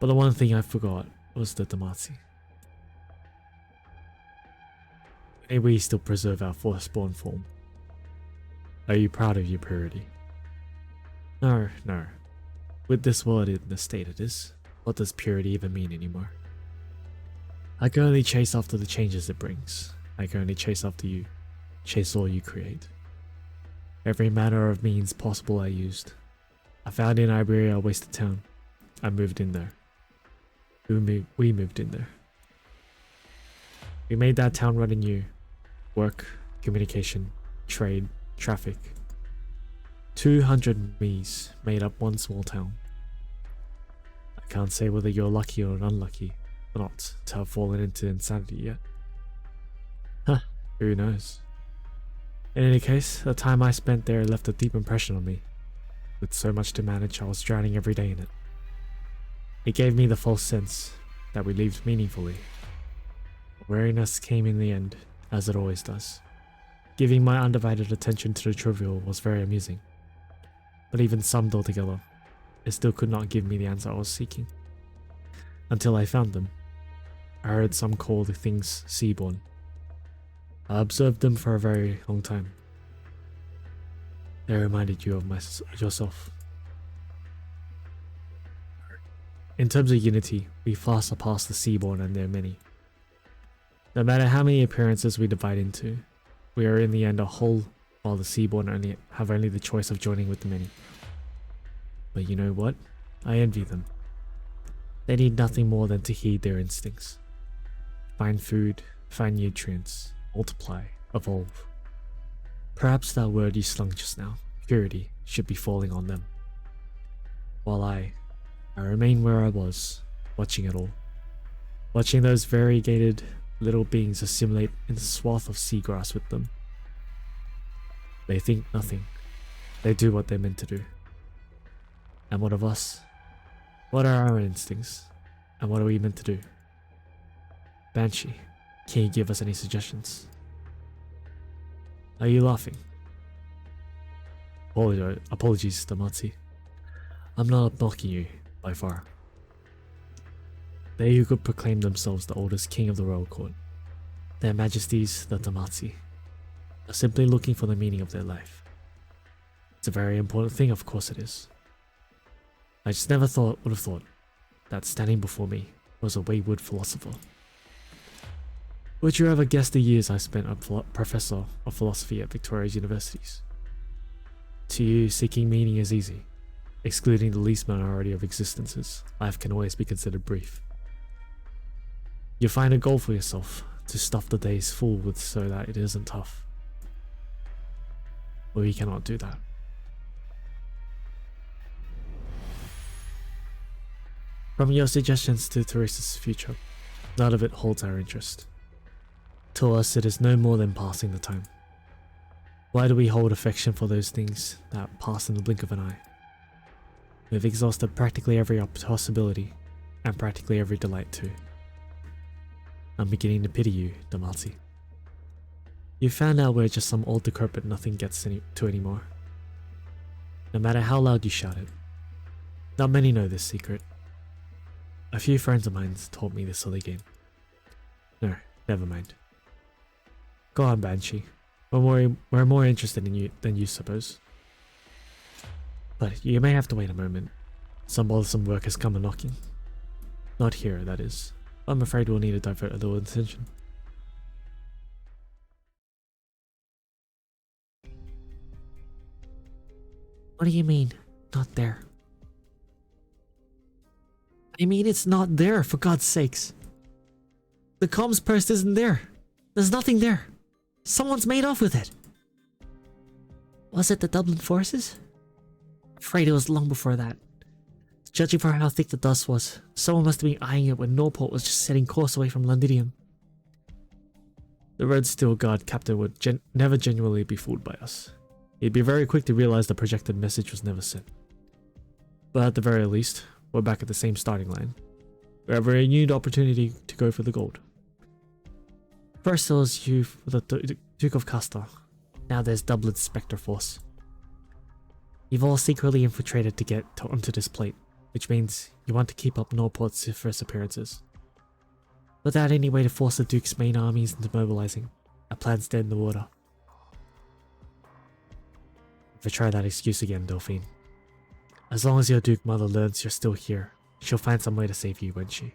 Speaker 1: But the one thing I forgot was the Damazi. May we still preserve our firstborn form. Are you proud of your purity? No, no. With this world in the state it is, what does purity even mean anymore? I can only chase after the changes it brings. I can only chase after you. Chase all you create. Every manner of means possible I used. I found in Iberia a wasted town. I moved in there. We moved in there. We made that town run anew. Work, communication, trade, traffic. 200 me's made up one small town. I can't say whether you're lucky or unlucky or not to have fallen into insanity yet. Huh, who knows? In any case, the time I spent there left a deep impression on me. With so much to manage, I was drowning every day in it. It gave me the false sense that we lived meaningfully. Weariness came in the end, as it always does. Giving my undivided attention to the trivial was very amusing. But even summed all together, it still could not give me the answer I was seeking. Until I found them. I heard some call the things seaborn. I observed them for a very long time. They reminded you of yourself. In terms of unity, we far surpass the seaborn and their many. No matter how many appearances we divide into, we are in the end a whole, while the seaborn have only the choice of joining with the many. But you know what? I envy them. They need nothing more than to heed their instincts. Find food, find nutrients, multiply, evolve. Perhaps that word you slung just now, purity, should be falling on them. While I remain where I was, watching it all. Watching those variegated little beings assimilate in the swath of seagrass with them. They think nothing. They do what they're meant to do. And what of us? What are our instincts? And what are we meant to do? Banshee, can you give us any suggestions? Are you laughing? Apologies, Damazi. I'm not mocking you, by far. They who could proclaim themselves the oldest king of the royal court, their majesties, the Damazi, are simply looking for the meaning of their life. It's a very important thing, of course it is. I just never would have thought that standing before me was a wayward philosopher. Would you ever guess the years I spent a professor of philosophy at Victoria's universities? To you, seeking meaning is easy. Excluding the least minority of existences, life can always be considered brief. You find a goal for yourself to stuff the days full with so that it isn't tough. But we cannot do that. From your suggestions to Teresa's future, none of it holds our interest. To us, it is no more than passing the time. Why do we hold affection for those things that pass in the blink of an eye? We've exhausted practically every possibility, and practically every delight too. I'm beginning to pity you, Damazi. You found out we're just some old decrepit nothing gets to anymore. No matter how loud you shout it. Not many know this secret. A few friends of mine told me this silly game. No, never mind. Go on, Banshee. We're more interested in you than you suppose. But you may have to wait a moment. Some bothersome work has come a-knocking. Not here, that is. I'm afraid we'll need to divert a little attention.
Speaker 2: What do you mean, not there? I mean, it's not there, for God's sakes. The comms post isn't there. There's nothing there. Someone's made off with it. Was it the Dublin forces? Afraid it was long before that. Judging from how thick the dust was, someone must have been eyeing it when Norport was just setting course away from Londinium. The Red Steel Guard captain would never genuinely be fooled by us. He'd be very quick to realize the projected message was never sent. But at the very least, we're back at the same starting line. We have a renewed opportunity to go for the gold. First it was you for the Duke of Castor. Now there's Dublin's Spectre Force. You've all secretly infiltrated to get onto this plate, which means you want to keep up Norport's first appearances. Without any way to force the Duke's main armies into mobilizing, our plan's dead in the water. If I try that excuse again, Delphine. As long as your Duke mother learns you're still here, she'll find some way to save you, won't she?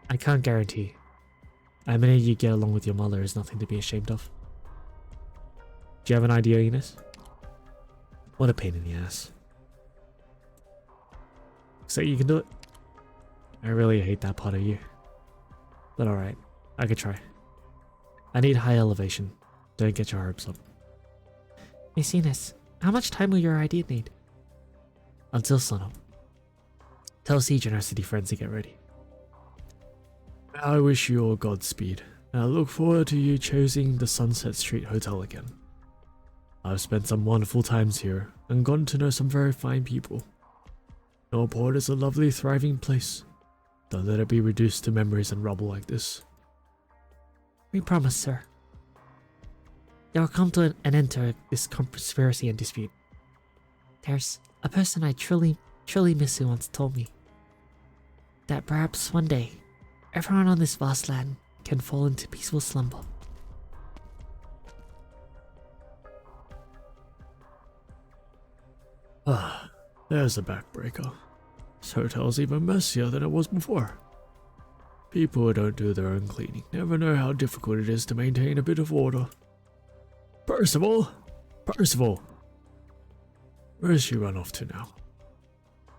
Speaker 2: I can't guarantee. Admitting you get along with your mother is nothing to be ashamed of. Do you have an idea, Enos? What a pain in the ass. So you can do it? I really hate that part of you. But alright, I could try. I need high elevation. Don't get your hopes up. Miss Enos, how much time will your idea need? Until sunup. Tell Siege and our city friends to get ready.
Speaker 1: I wish you all Godspeed, and I look forward to you choosing the Sunset Street Hotel again. I've spent some wonderful times here, and gotten to know some very fine people. Norport is a lovely, thriving place. Don't let it be reduced to memories and rubble like this.
Speaker 2: We promise, sir. There will come to an end to this conspiracy and dispute. There's a person I truly miss who once told me that perhaps one day, everyone on this vast land can fall into peaceful slumber.
Speaker 1: Ah, there's a backbreaker. This hotel's even messier than it was before. People who don't do their own cleaning never know how difficult it is to maintain a bit of order. Percival! Percival! Where's she run off to now?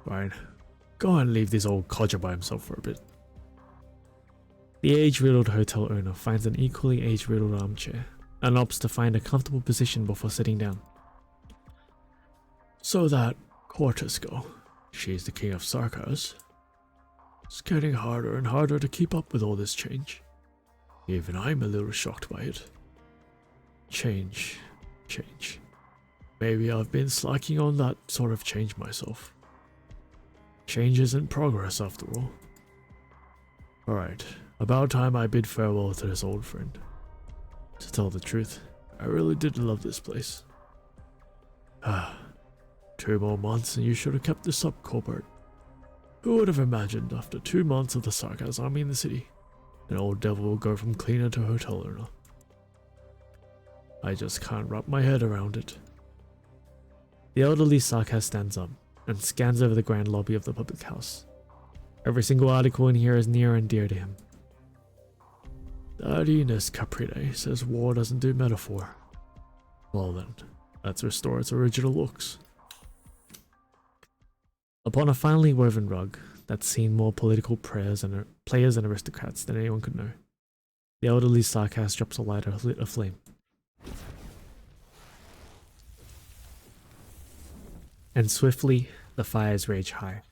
Speaker 1: Fine, go and leave this old codger by himself for a bit.
Speaker 2: The age-riddled hotel owner finds an equally age-riddled armchair and opts to find a comfortable position before sitting down.
Speaker 1: So that Quartus girl, she's the king of Sarkas. It's getting harder and harder to keep up with all this change. Even I'm a little shocked by it. Change. Maybe I've been slacking on that sort of change myself. Change isn't progress after all. Alright, about time I bid farewell to this old friend. To tell the truth, I really did love this place. 2 more months and you should have kept this up, Colbert. Who would have imagined after 2 months of the Sarkas army in the city, an old devil will go from cleaner to hotel owner? I just can't wrap my head around it.
Speaker 2: The elderly Sarkas stands up and scans over the grand lobby of the public house. Every single article in here is near and dear to him.
Speaker 1: That Enos Caprine says war doesn't do metaphor. Well then, let's restore its original looks.
Speaker 2: Upon a finely woven rug that's seen more political players and aristocrats than anyone could know, the elderly Sarkas drops a lighter lit aflame. And swiftly, the fires rage high.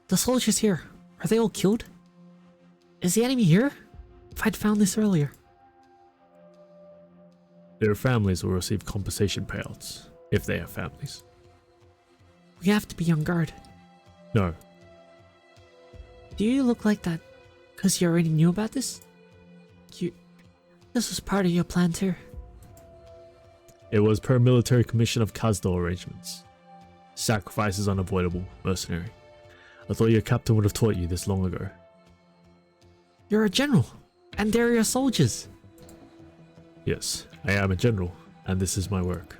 Speaker 2: The soldiers here, are they all killed? Is the enemy here? If I'd found this earlier.
Speaker 1: Their families will receive compensation payouts, if they have families.
Speaker 2: We have to be on guard.
Speaker 1: No.
Speaker 2: Do you look like that because you already knew about this? This was part of your plan too.
Speaker 1: It was per military commission of Kazdor arrangements. Sacrifice is unavoidable, mercenary. I thought your captain would have taught you this long ago.
Speaker 2: You're a general, and they're your soldiers.
Speaker 1: Yes, I am a general, and this is my work.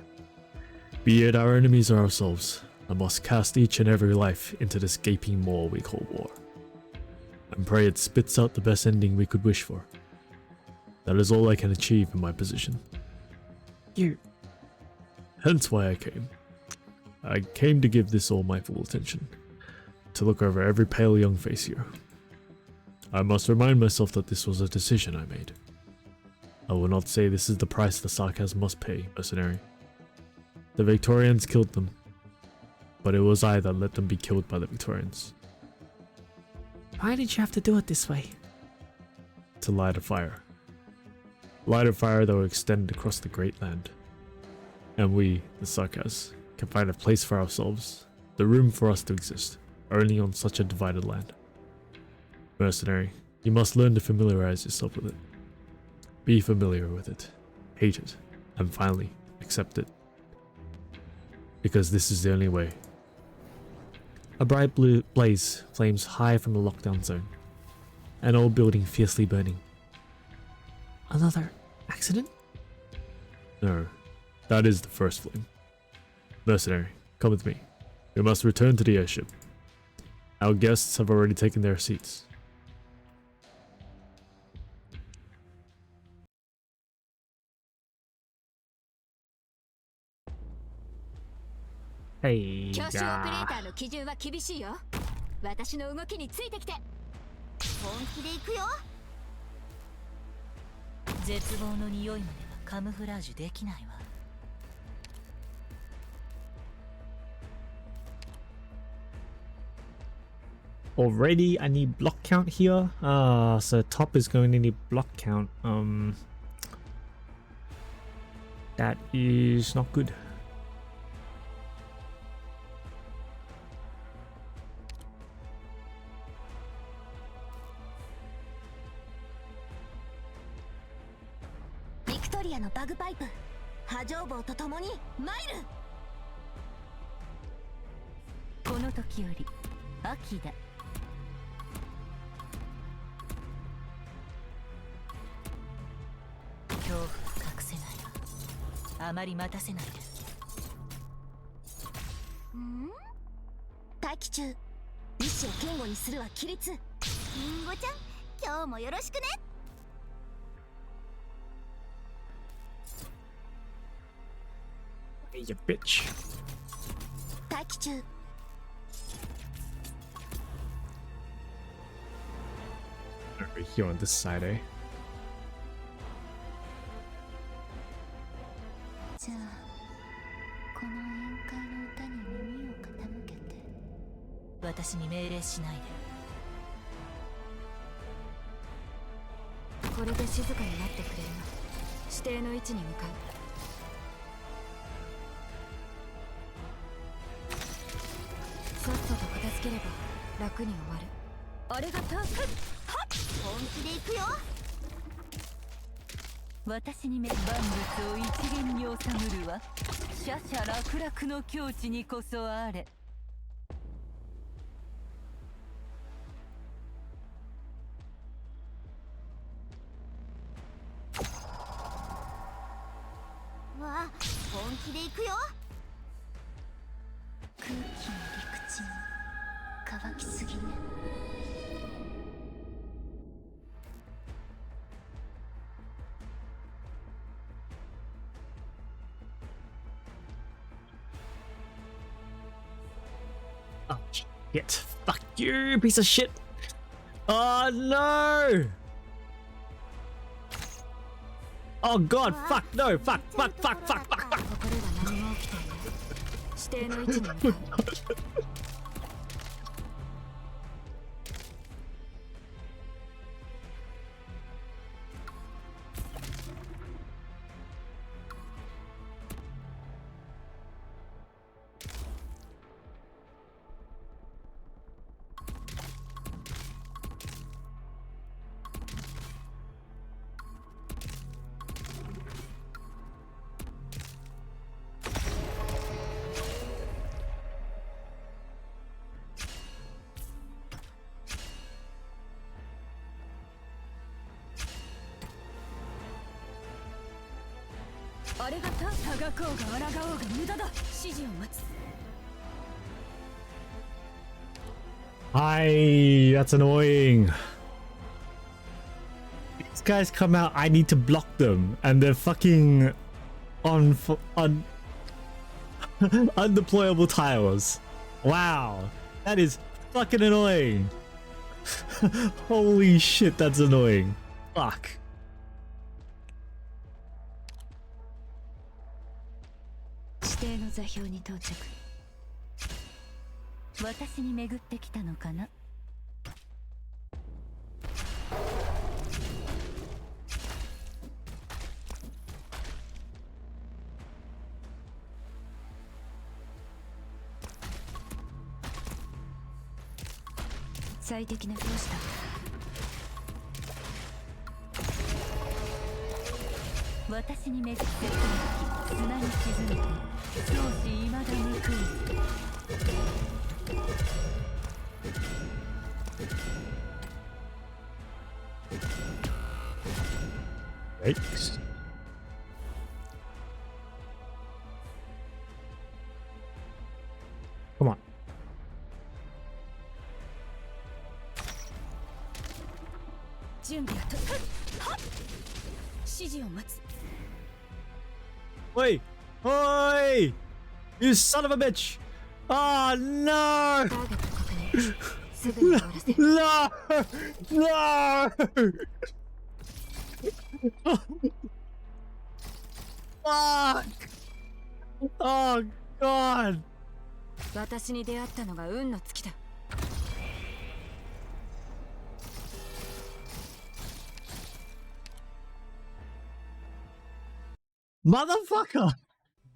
Speaker 1: Be it our enemies or ourselves, I must cast each and every life into this gaping maw we call war. And pray it spits out the best ending we could wish for. That is all I can achieve in my position. Hence why I came. I came to give this all my full attention. To look over every pale young face here. I must remind myself that this was a decision I made. I will not say this is the price the Sarkas must pay, mercenary. The Victorians killed them, but it was I that let them be killed by the Victorians.
Speaker 2: Why did you have to do it this way?
Speaker 1: To light a fire. Light a fire that will extend across the great land. And we, the Sarkas, can find a place for ourselves, the room for us to exist, only on such a divided land. Mercenary, you must learn to familiarize yourself with it. Be familiar with it, hate it, and finally, accept it. Because this is the only way.
Speaker 2: A bright blue blaze flames high from the lockdown zone,
Speaker 1: An old building fiercely burning.
Speaker 2: Another accident?
Speaker 1: No, that is the first flame. Mercenary, come with me. We must return to the airship. Our guests have already taken their seats.
Speaker 2: Hey,
Speaker 7: 教習オペレーターの基準は厳しいよ。私の動きについてきて。
Speaker 3: 本気で行くよ。
Speaker 4: 絶望の匂いまではカムフラージュできないわ。
Speaker 1: Already, I need block count here. So top is going to need block count. That is not good.
Speaker 3: Victoria のバグパイプ、波状棒とともにマイル。
Speaker 4: この時より秋だ。恐怖は隠せないわ。あまり待たせないで。
Speaker 3: 待機中。意志を堅固にするは規律。リンゴちゃん、今日もよろしくね。
Speaker 1: Hey, you bitch.
Speaker 3: 待機中。
Speaker 1: Over here on this side, eh?
Speaker 3: じゃあこの宴会の歌に耳を傾けて。
Speaker 4: 私に命令しないで。
Speaker 7: これで静かになってくれるの。指定の位置に向かう。さっさと片付ければ楽に終わる。あれがたく
Speaker 3: 本気で行くよ。
Speaker 4: 私に万物を一元に収むるわ。シャシャ楽々の境地にこそあれ。
Speaker 3: わあ、本気で行くよ。空気の陸地に乾きすぎね。
Speaker 1: Oh shit. Fuck you, piece of shit. Oh no. Oh god, fuck, no, fuck.
Speaker 7: ここでは何も起きていない。指定の位置に向かう。あれがたがこうが抗おうが無駄だ。指示を待つ。
Speaker 1: Hi, that's annoying. These guys come out, I need to block them, and they're fucking on undeployable tiles. Wow, that is fucking annoying. Holy shit, that's annoying. Fuck.
Speaker 4: 指定の座標に到着。私に巡ってきたのかな。最適な教師だ。私に巡ってきた時、砂に沈めて少し未だにくい。
Speaker 1: Right. Come on. Wait! Oi! You son of a bitch! Oh no!
Speaker 7: ターゲット確認すぐに終わらせ
Speaker 1: No! No! Fuck! Oh god!
Speaker 7: 私に出会ったのが運の尽きだ
Speaker 1: Motherfucker!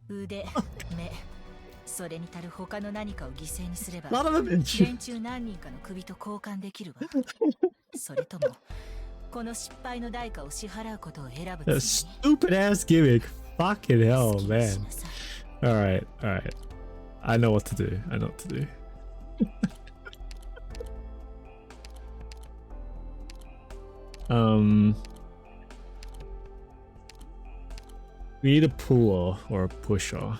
Speaker 4: 腕、目、それに足る他の何かを犠牲にすれば
Speaker 1: Son of a bitch!
Speaker 4: 連中何人かの首と交換できるわ。それともこの失敗の代価を支払うことを選ぶ
Speaker 1: A
Speaker 4: つも
Speaker 1: stupid ass gimmick. Fucking
Speaker 4: り
Speaker 1: hell,
Speaker 4: 好きに
Speaker 1: man.
Speaker 4: しなさい
Speaker 1: Alright, alright. I know what to do. I know what to do. We need a puller or a pusher.
Speaker 4: 「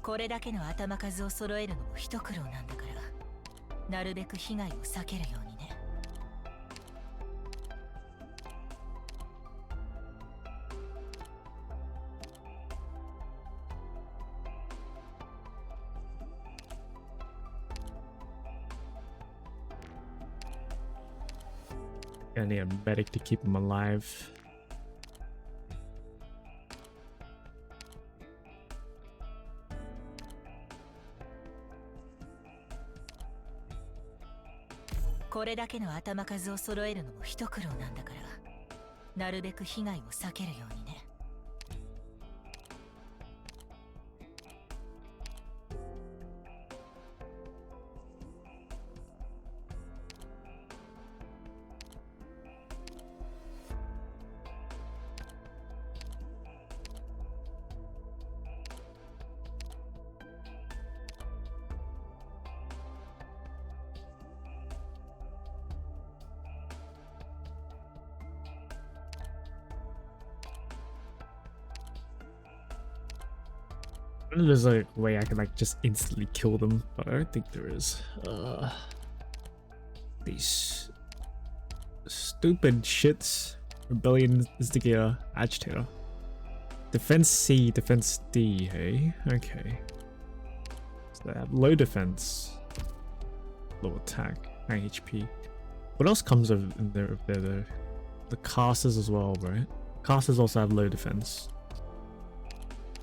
Speaker 4: これだけの頭数を揃えるのも一苦労なんだからなるべく被害を避けるようにね」
Speaker 1: I need a medic to keep him alive.
Speaker 4: 「これだけの頭数を揃えるのも一苦労なんだからなるべく被害を避けるようにね」
Speaker 1: I know there's a way I can like just instantly kill them, but I don't think there is. These stupid shits. Rebellion instigator, agitator. Defense C, defense D, hey? Okay. So they have low defense, low attack, high HP. What else comes in there though? The casters as well, right? Casters also have low defense.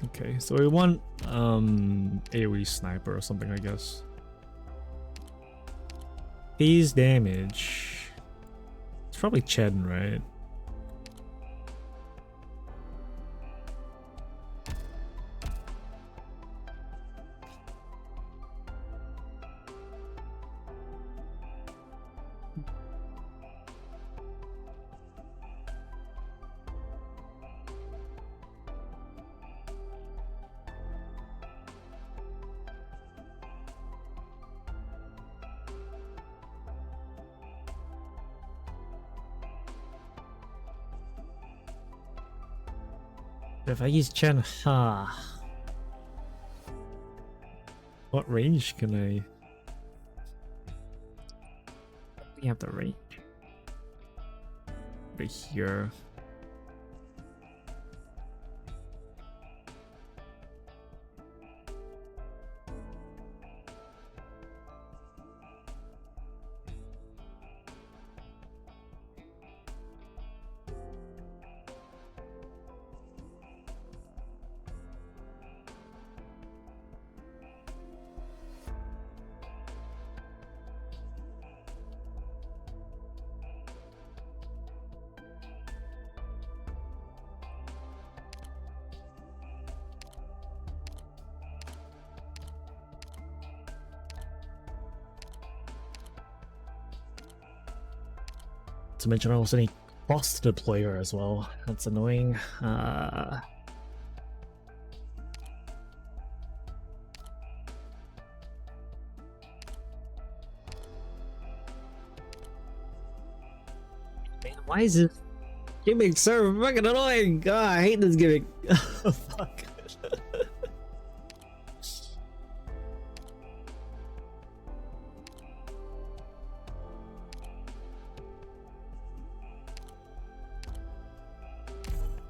Speaker 1: Okay, so we want AoE sniper or something, I guess. These damage. It's probably Chen, right? If I use Chen, what range can I? We have the range right here. to mention I also need cross to deploy her as well. That's annoying. Man, why is it gimmick so fucking annoying? God, I hate this gimmick. Oh, fuck.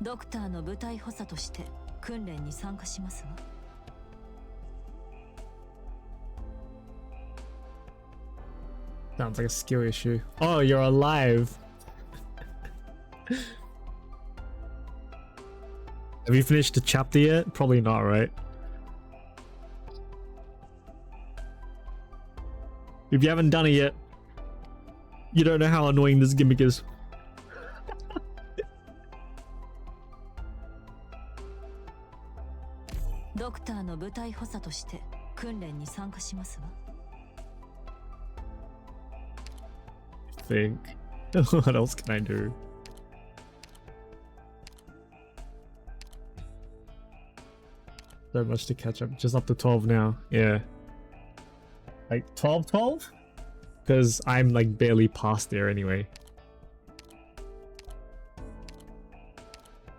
Speaker 4: Doctor の部隊補佐として訓練に参加しますわ。
Speaker 1: Sounds like a skill issue. Oh, you're alive. Have you finished the chapter yet? Probably not, right? If you haven't done it yet, you don't know how annoying this gimmick is.
Speaker 4: Doctor の部隊補佐として訓練に参加しますわ。
Speaker 1: Think. What else can I do? So much to catch up. Just up to 12 now. Yeah. Like 12? Because I'm like barely past there anyway.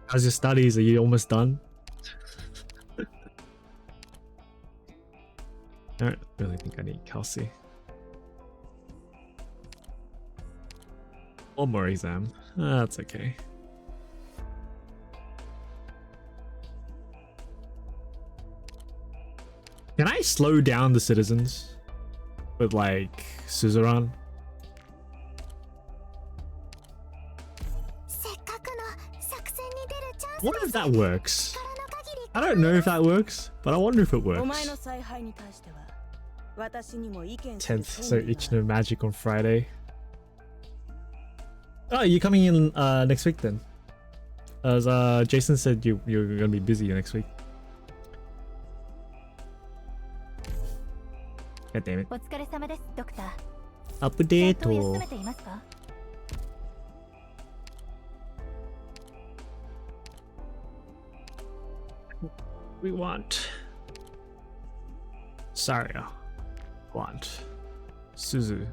Speaker 1: How's your studies? Are you almost done? I don't really think I need Kelsey. One more exam. That's okay. Can I slow down the citizens with like Suzerain? What if that works? I don't know if that works, but I wonder if it works. 10th, so Ichino Magic on Friday. Oh, you're coming in next week then? As Jason said, you're gonna be busy next week. God damn it.
Speaker 3: お疲れ様です、ドクター。
Speaker 1: アップデー
Speaker 3: ちゃんと休
Speaker 1: ト。
Speaker 3: めていますか？
Speaker 1: We want Saria. Want Suzu.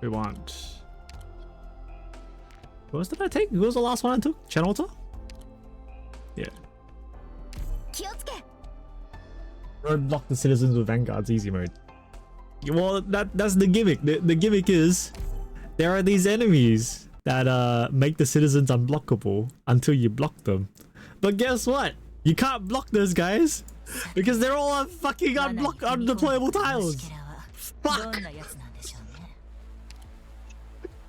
Speaker 1: We want. What else did I take? Who was the last one I took? Chanota? Yeah.
Speaker 3: 気をつけ。
Speaker 1: Roadblock the citizens with Vanguard's easy mode. Well, that's the gimmick. The gimmick is there are these enemies that make the citizens unblockable until you block them. But guess what? You can't block those guys because they're all on fucking undeployable tiles. Fuck.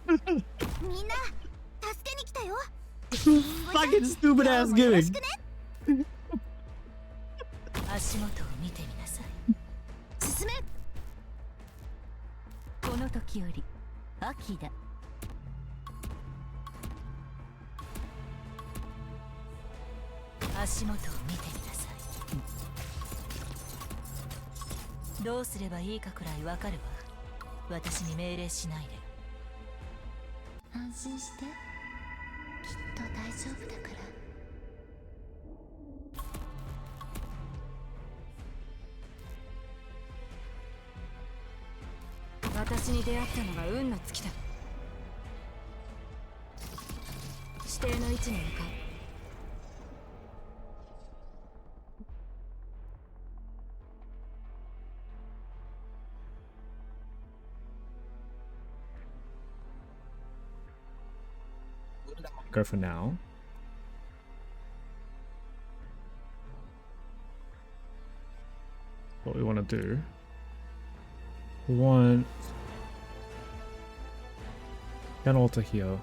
Speaker 3: みんな、助けに来たよ。
Speaker 1: Fucking stupid ass gimmick.
Speaker 4: 足元を見てみなさい。進め。この時より秋だ。足元を見てみなさい。どうすればいいかくらいわかるわ。私に命令しないで。
Speaker 3: 安心して。きっと大丈夫だから。
Speaker 7: 私に出会ったのが運の尽きだ。指定の位置に向かう。
Speaker 1: Go for now. What we want to do. We want an altar here.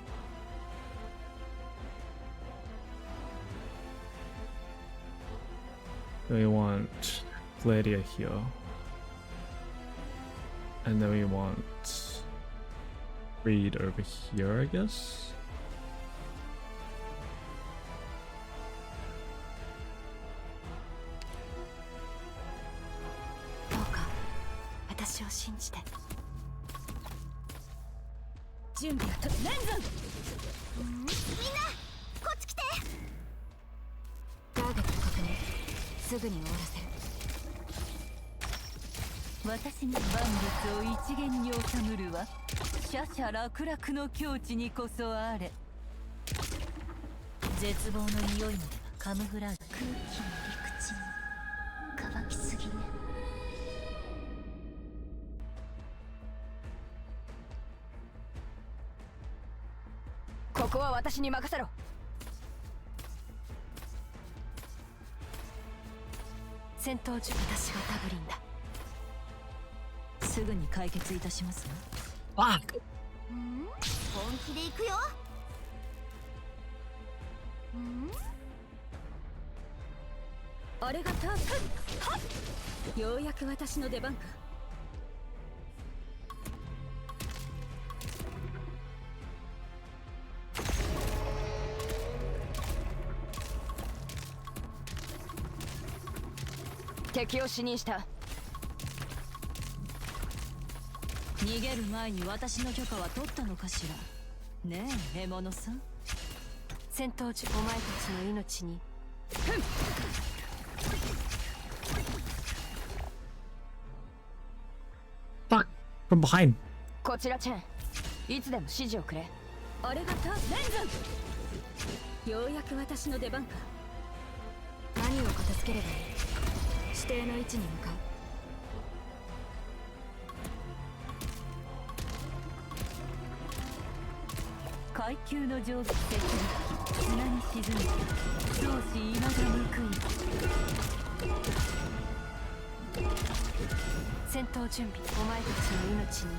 Speaker 1: Then we want Gladia here. And then we want Reed over here, I guess.
Speaker 4: 準備はとレンズ
Speaker 3: みんなこっち来て。
Speaker 7: ターゲット確認。すぐに終わらせる。
Speaker 4: 私に万物を一元に収むるはシャシャ楽々の境地にこそあれ。絶望の匂いまではカムフラージュ。
Speaker 3: 空気の陸地に乾きすぎね。
Speaker 4: ここは私に任せろ。戦闘中、私がタブリンだ。すぐに解決いたしますわ。
Speaker 3: 本気で行くよ。
Speaker 6: あれがターゲット。ようやく私の出番か。
Speaker 4: 敵を死認した。逃げる前に私の許可は取ったのかしら。ねえ獲物さん。戦闘中、お前たちの命に。
Speaker 1: Fuck! From behind!
Speaker 4: こちらチェン、いつでも指示をくれ。
Speaker 6: あれがターレンズ。ようやく私の出番か。
Speaker 7: 何を片付ければいい？指定の位置に向かう。
Speaker 4: 階級の上手的に砂に沈んで少し今が報い。戦闘準備、お前たちの命に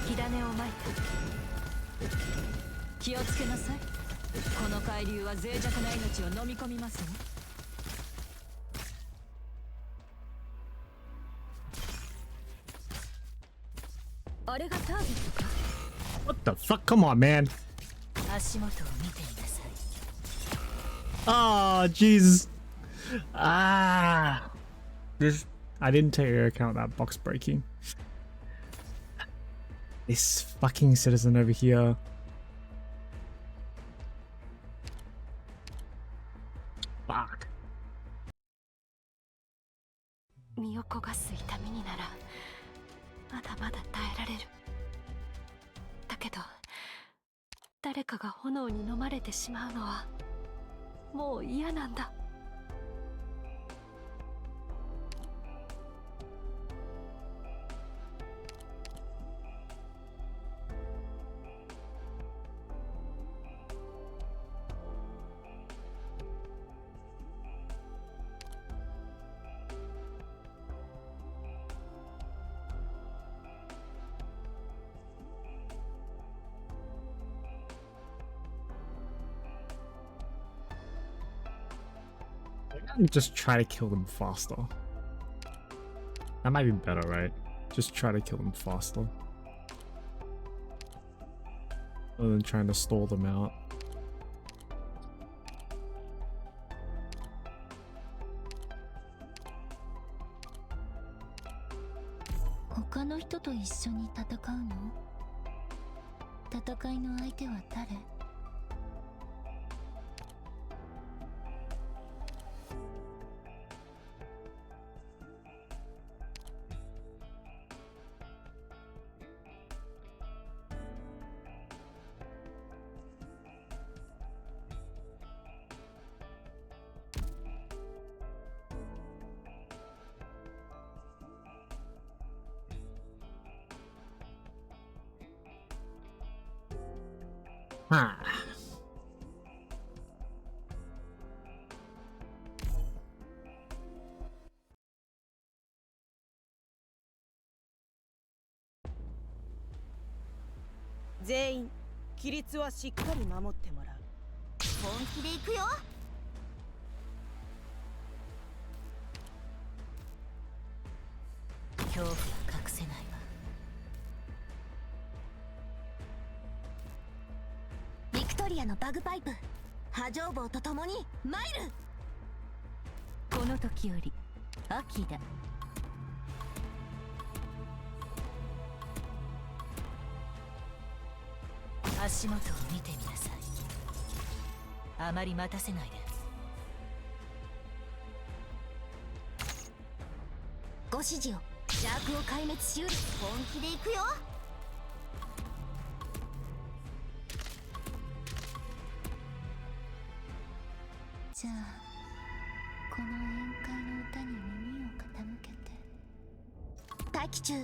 Speaker 4: 火種をまいた。気をつけなさい。この海流は脆弱な命を飲み込みますよ。
Speaker 6: あれがターゲットか。
Speaker 1: What the fuck? Come on, man!
Speaker 4: 足元を見ていなさい。
Speaker 1: Oh, Jesus! This I didn't take into account that box breaking. This fucking citizen over here. Fuck.
Speaker 4: 身を焦がす痛みにならまだまだ耐えられる。だけど誰かが炎に飲まれてしまうのはもう嫌なんだ。
Speaker 1: Just try to kill them faster. That might be better, right? Just try to kill them faster. Rather than trying to stall them out.
Speaker 3: 他の人と一緒に戦うの？戦いの相手は誰？Ah.
Speaker 6: 全員規律はしっかり守ってもらう。
Speaker 3: 本気で行くよ。
Speaker 4: 恐怖は隠せないわ。
Speaker 3: ビクトリアのバグパイプ、波状棒と共にマイル。
Speaker 4: この時より秋だ。
Speaker 3: 足元を見てみなさい。あまり待たせないで。ご指示を。邪悪を壊滅しうる。本気で行くよ。じゃあこの宴会の歌に耳を傾けて。待機中。リ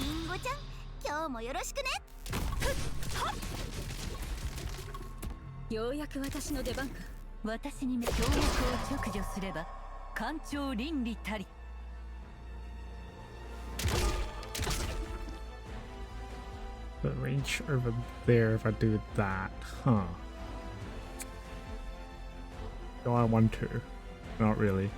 Speaker 3: ンゴちゃん、今日もよろしくね。
Speaker 6: ようやく私の出番か。
Speaker 3: 私に協力を直除すれば官庁倫理たり。
Speaker 1: The range over there if I do that, huh? Do I want to? Not really.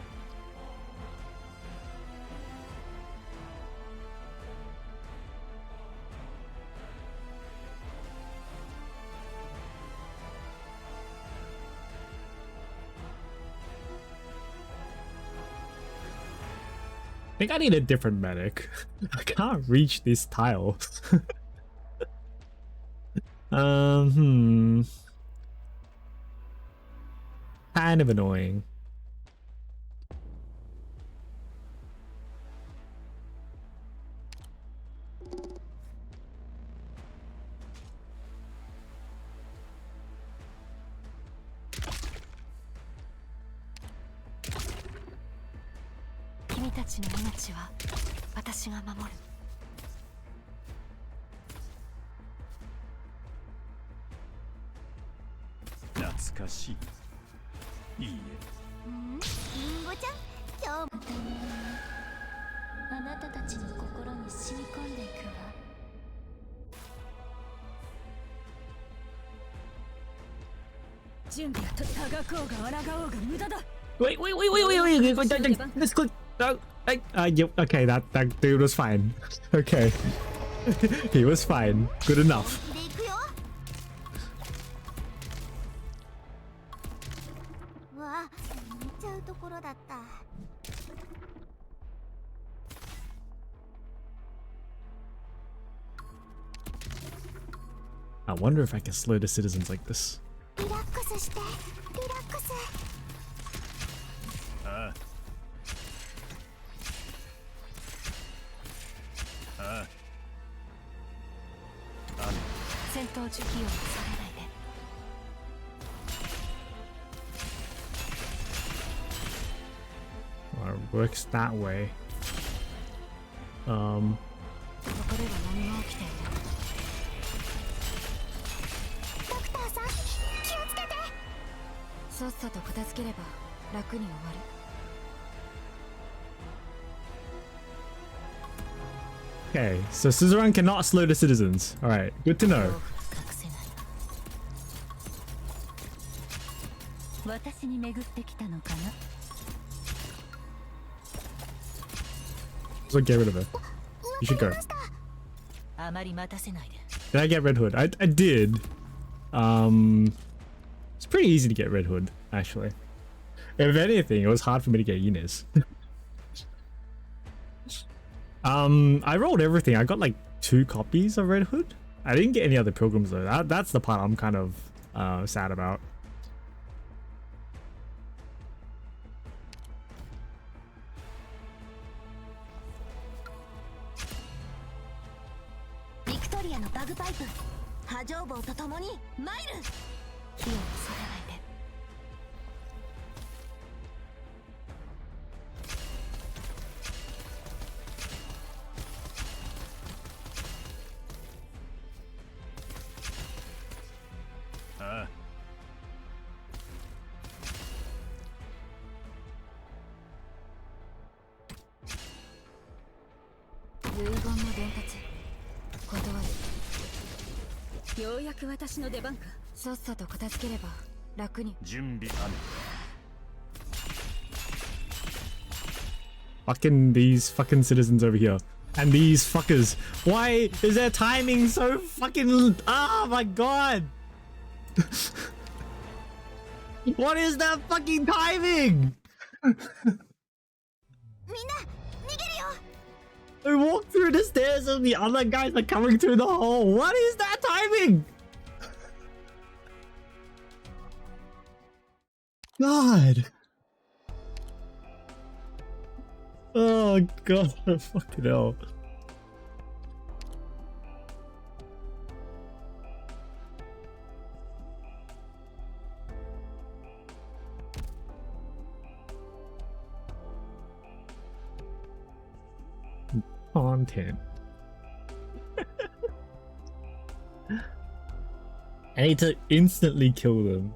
Speaker 1: I think I need a different medic. I can't reach these tiles. Kind of annoying.
Speaker 4: Kimi たちの命は私が守る。
Speaker 5: 懐かしい。いいえ。
Speaker 3: リンゴちゃん、今日もあなたたちの心に染み込んでいくわ。
Speaker 6: 準備はとたがこうが抗おうが無駄だ。
Speaker 1: Wait. Let's click. Yep. Okay, that dude was fine. Okay, he was fine. Good enough.
Speaker 3: 本気で行くよ。うわ、寝ちゃうところだった。
Speaker 1: I wonder if I can slow the citizens like this.
Speaker 3: リラックスして、リラックス。
Speaker 5: ああ。
Speaker 4: 戦闘時期を恐れないで。
Speaker 1: Well, it works that way.
Speaker 4: ここでは何も起きていない。
Speaker 3: ドクターさん、気をつけて。
Speaker 4: さっさと片付ければ楽に終わる。
Speaker 1: Okay, so Suzerain cannot slow the citizens. Alright, good to know.
Speaker 3: 隠せない。私に巡ってきたのかな。
Speaker 1: So get rid of her. You should go.
Speaker 3: あまり待たせないで。
Speaker 1: Did I get Red Hood? I did. It's pretty easy to get Red Hood, actually. If anything, it was hard for me to get Ines. I rolled everything. I got like 2 copies of Red Hood. I didn't get any other pilgrims though. That's the part I'm kind of sad about.
Speaker 3: ビクトリアのバグパイプ、波状棒とともにマイル。
Speaker 4: 火を恐れないで。
Speaker 5: ああ。
Speaker 4: 遺言の伝達断る。
Speaker 6: ようやく私の出番か。
Speaker 4: さっさと片付ければ楽に。
Speaker 5: 準備ある。
Speaker 1: Fucking these fucking citizens over here. And these fuckers. Why is their timing so fucking... Oh my god! What is that fucking timing? I walked through the stairs and the other guys are coming through the hole. What is that timing? God. Oh god, fucking hell. Content. I need to instantly kill them.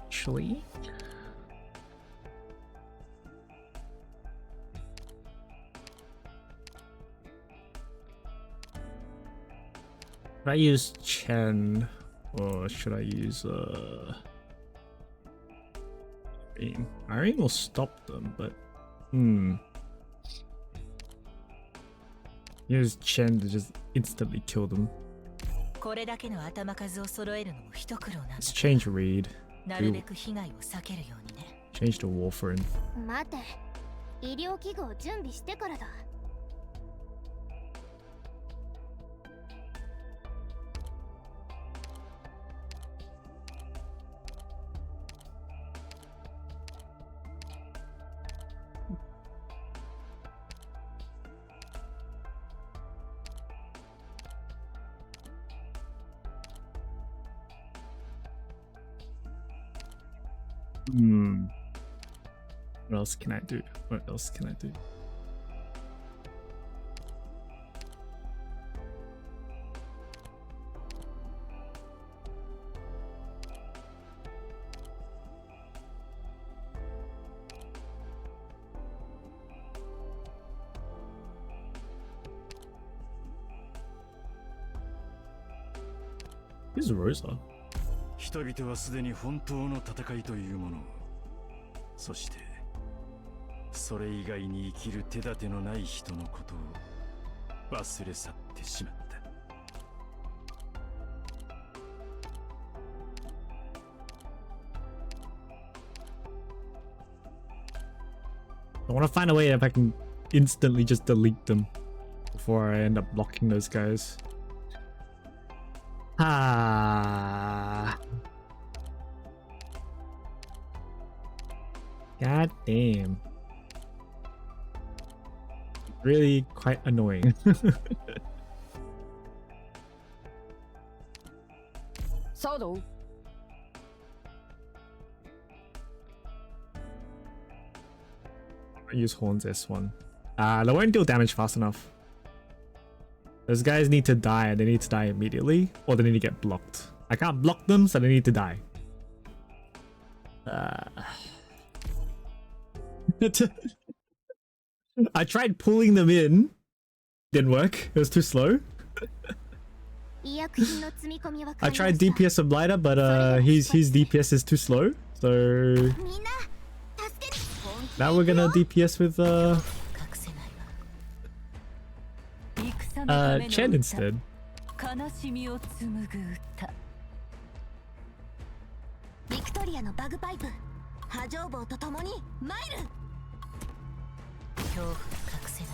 Speaker 1: Actually, should I use Chen or should I use Irene? Irene will stop them, but use Chen to just instantly kill them. Let's change Reed. Change to Warfarin.
Speaker 3: 待て、医療器具を準備してからだ。
Speaker 1: What else can I do? What else can I do? Who's Rosa?
Speaker 5: 人々はすでに本当の戦いというものを、そしてそれ以外に生きる手立てのない人のことを忘れ去ってしまった。
Speaker 1: I want to find a way if I can instantly just delete them before I end up blocking those guys. God damn. Really quite annoying.
Speaker 6: Sado.
Speaker 1: I use Horns S1. They won't deal damage fast enough. Those guys need to die. They need to die immediately, or they need to get blocked. I can't block them, so they need to die. I tried pulling them in. Didn't work. It was too slow. I tried DPS of Blighter, but his DPS is too slow. So now we're gonna DPS with Chen instead.
Speaker 3: ビクトリアのバグパイプ、波状棒とともにマイル。恐怖隠せない。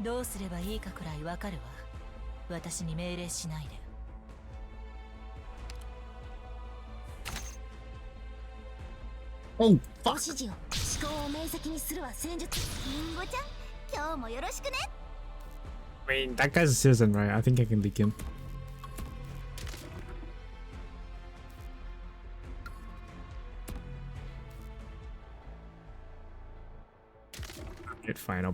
Speaker 3: どうすればいいかくらいわかるわ。私に命令しないで。
Speaker 1: Oh,
Speaker 3: ご
Speaker 1: fuck.
Speaker 3: 指示を思考を明晰にするわ戦術。リンゴちゃん、今日もよろしくね。
Speaker 1: I mean, that guy's a citizen, right? I think I can leak him. Okay, fine. I'll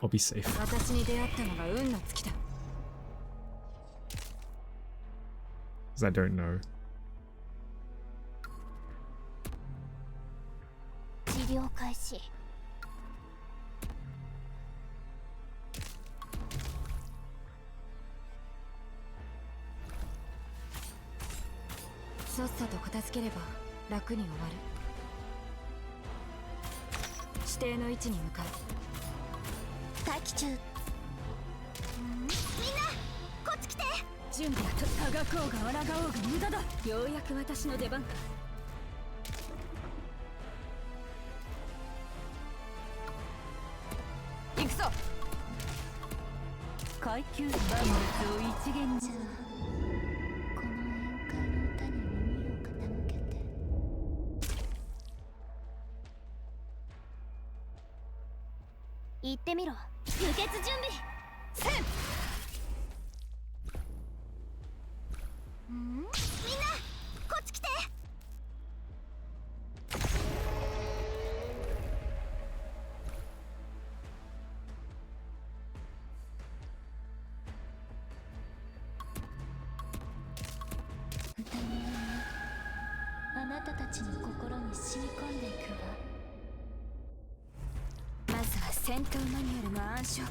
Speaker 1: be safe.
Speaker 7: 私に出会ったのが運の尽きだ。
Speaker 1: because I don't know.
Speaker 3: 治療開始。
Speaker 7: さっさと片付ければ楽に終わる。指定の位置に向かう。
Speaker 3: 待機中。みんなこっち来て。
Speaker 4: 準備はとあがこうが抗おうが無駄だ。ようやく私の出番か。行くぞ。階級万物を一元に。
Speaker 3: じゃあこの宴会の歌に耳を傾けて。言ってみろ。無血準備せん。みんなこっち来て。歌の音があなたたちの心に染み込んでいくわ。
Speaker 7: まずは戦闘マニュアルの暗唱か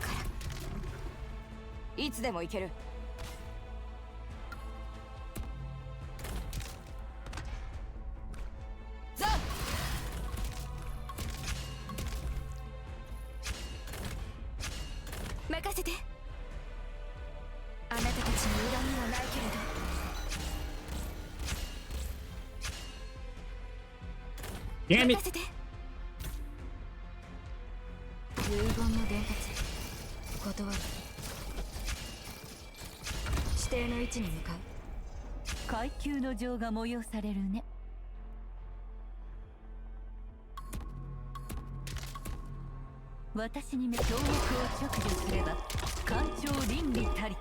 Speaker 7: ら。いつでも行ける。ザッ任せて。あなたたちに恨みはないけれど。
Speaker 1: Damn it!
Speaker 7: 任せて。遺言の伝達断る。指定の位置に向かう。
Speaker 4: 階級の情が催されるね。私に目協力を直除すれば官庁倫理たり。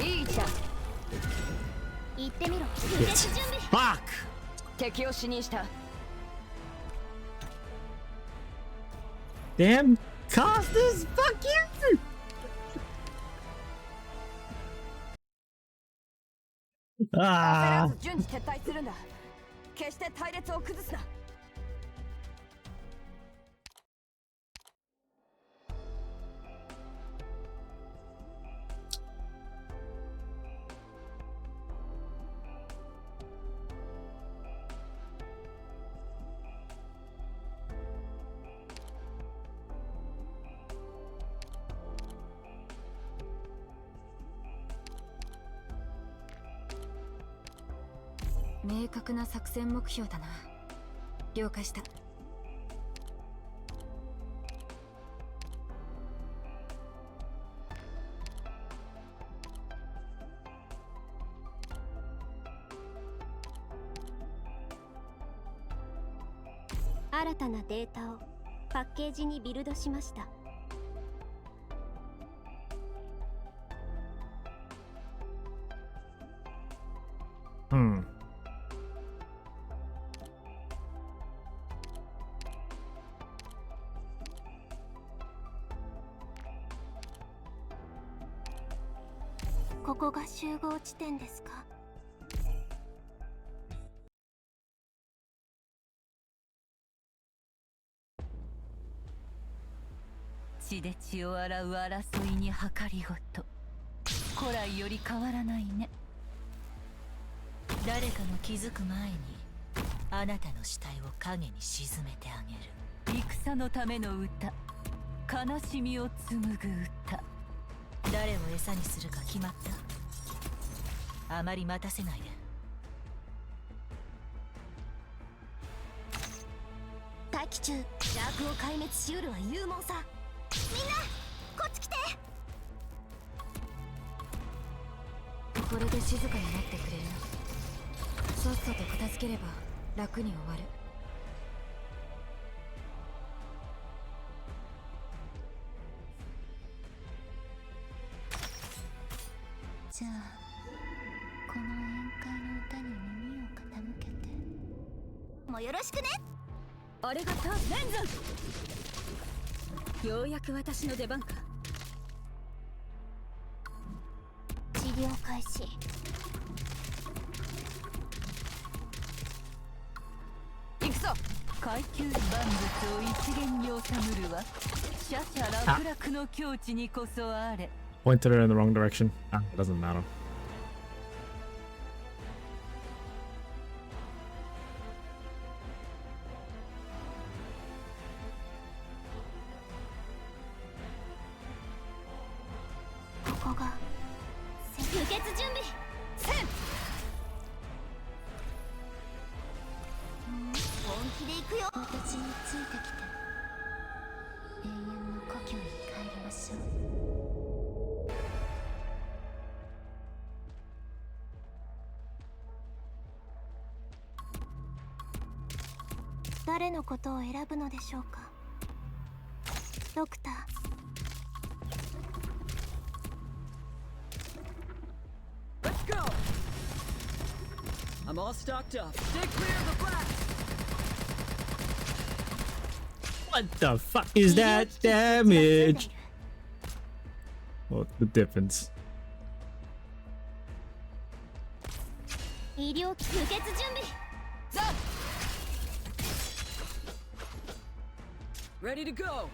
Speaker 4: いいじゃん。
Speaker 3: 言ってみろ。無血準備。
Speaker 1: Fuck!
Speaker 4: 敵を死認した。
Speaker 1: Damn casters! Fuck you!
Speaker 4: 焦ら
Speaker 1: Ah!
Speaker 4: ず順次撤退するんだ。決して隊列を崩すな。
Speaker 7: 明確な作戦目標だな。了解した。
Speaker 3: 新たなデータをパッケージにビルドしました。
Speaker 1: Hmm.
Speaker 3: ここが集合地点ですか？
Speaker 4: 血で血を洗う争いに計りごと。古来より変わらないね。
Speaker 9: 誰かの気づく前にあなたの死体を影に沈めてあげる。
Speaker 4: 戦のための歌、悲しみを紡ぐ歌。
Speaker 9: 誰を餌にするか決まった？あまり待たせないで。
Speaker 3: 待機中。邪悪を壊滅しうるは勇猛さ。みんなこっち来て。
Speaker 7: これで静かになってくれる。さっさと片付ければ楽に終わる。
Speaker 3: じゃあこの宴会の歌に耳を傾けてもうよろしくね。
Speaker 6: あれがタレンズン。ようやく私の出番か。
Speaker 3: 治療開始。
Speaker 6: 行くぞ。
Speaker 9: 階級万物を一元に収むるはシャシャ楽々の境地にこそあれ。
Speaker 1: Pointed her in the wrong direction. Ah, it doesn't matter.
Speaker 3: ここが輸血準備。本気で行くよ。私についてきて永遠の故郷に帰りましょう。誰のことを選ぶのでしょうか。ドクター。
Speaker 6: Let's go. I'm all stocked up. Stay clear of the blast.
Speaker 1: What the fuck is that damage? What's the difference?
Speaker 3: 医療機輸血準備。ザ
Speaker 6: Ready to go.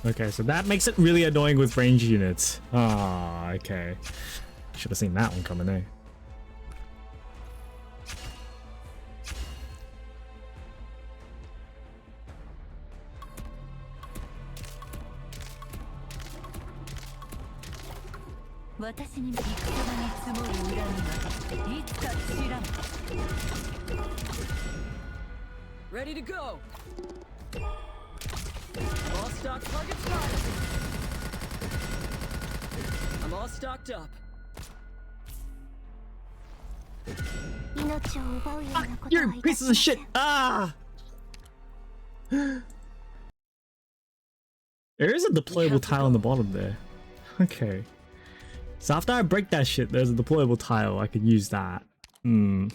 Speaker 1: Okay, so that makes it really annoying with range units. Ah, okay. Should have seen that one coming, eh?
Speaker 9: 私に戦場に積もる恨みはいつか知らん。
Speaker 6: Ready to go. I'm all stocked. Target spotted. I'm all stocked up.
Speaker 3: 命を奪うようなこと
Speaker 1: You're
Speaker 3: はい
Speaker 1: a
Speaker 3: た
Speaker 1: piece
Speaker 3: し
Speaker 1: of
Speaker 3: ません。
Speaker 1: shit! Ah! There is a deployable tile on the bottom there. Okay. So after I break that shit, there's a deployable tile. I could use that. Hmm.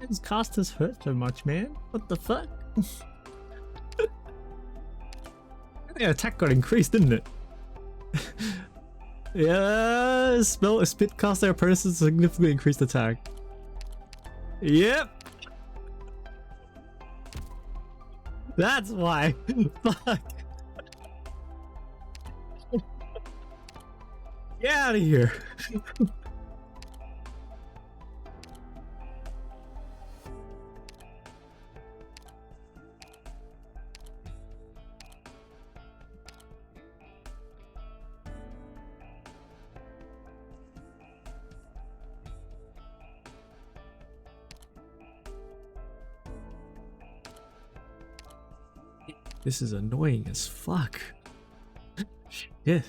Speaker 1: His casters hurt so much, man. What the fuck? The attack got increased, didn't it? Yeah, spell spit cast their opponents significantly increased attack. Yep. That's why. Fuck. Get out of here. This is annoying as fuck. Shit.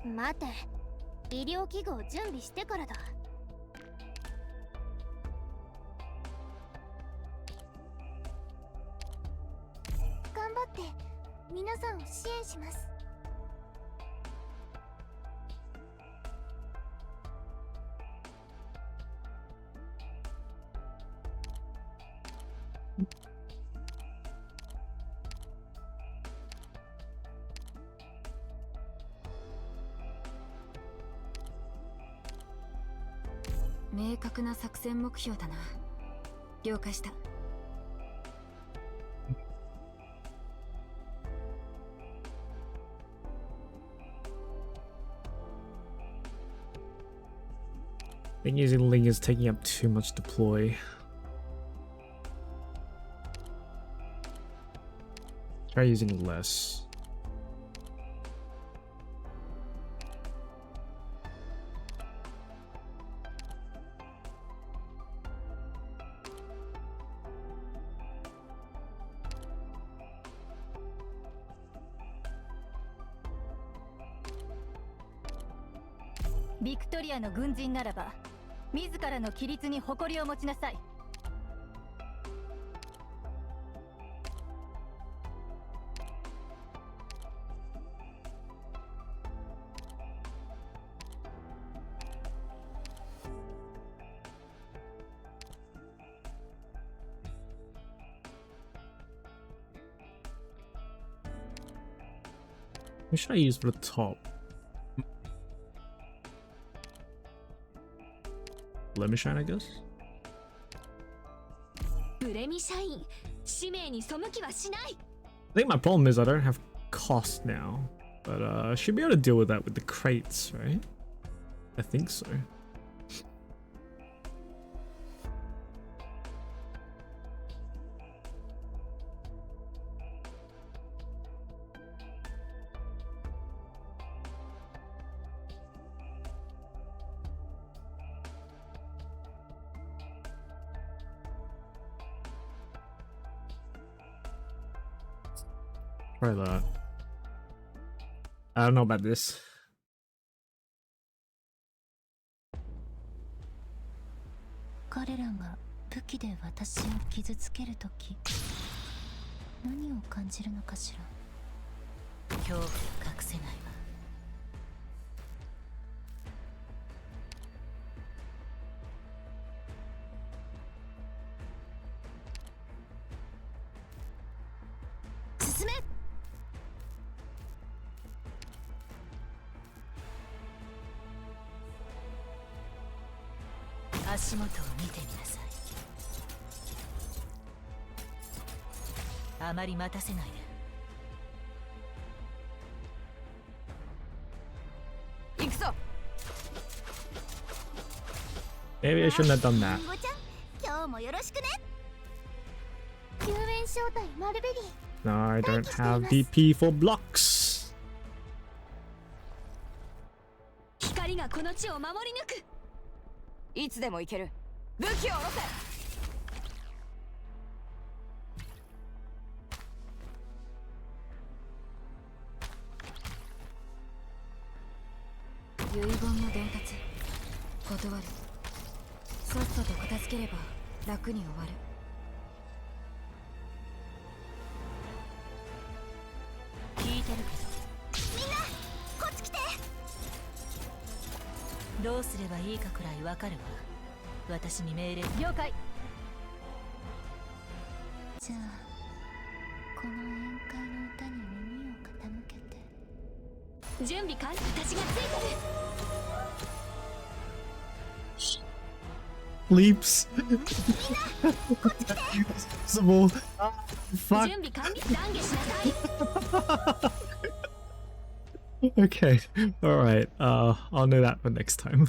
Speaker 3: 待て、医療器具を準備してからだ。頑張って皆さんを支援します。
Speaker 7: 明確な作戦目標だな。了解した。
Speaker 1: think using Ling is taking up too much deploy. Try using less.
Speaker 3: ビクトリアの軍人ならば自らの規律に誇りを持ちなさい。
Speaker 1: What should I use for the top? Lemon shine, I guess.
Speaker 7: ブレミ社員、使命に背きはしない。
Speaker 1: I think my problem is I don't have cost now, but I should be able to deal with that with the crates, right? I think so. Try that. I don't know about this.
Speaker 3: 彼らが武器で私を傷つけるとき、何を感じるのかしら。恐怖が隠せないわ。進め。足元を見てみなさい。あまり待たせないで。行くぞ。
Speaker 1: Maybe I shouldn't have done that.
Speaker 3: 今日もよろしくね。救援招待マルベリー。
Speaker 1: No, I don't have DP for blocks.
Speaker 7: 光がこの地を守り抜く。
Speaker 6: いつでも行ける。武器を下ろせ。遺言の伝達断る。さっさと片付ければ楽に終わる。聞いてるけど。みんなこっち来て。どうすればいいかくらいわかるわ。私に命令。了解。じゃあこの宴会の歌に耳を傾けて。
Speaker 7: 準備完了。私がついてる。
Speaker 1: Leaps. Impossible. Fuck.
Speaker 7: 準備完了。懺悔しなさい。
Speaker 1: Okay. All right. I'll know that for next time.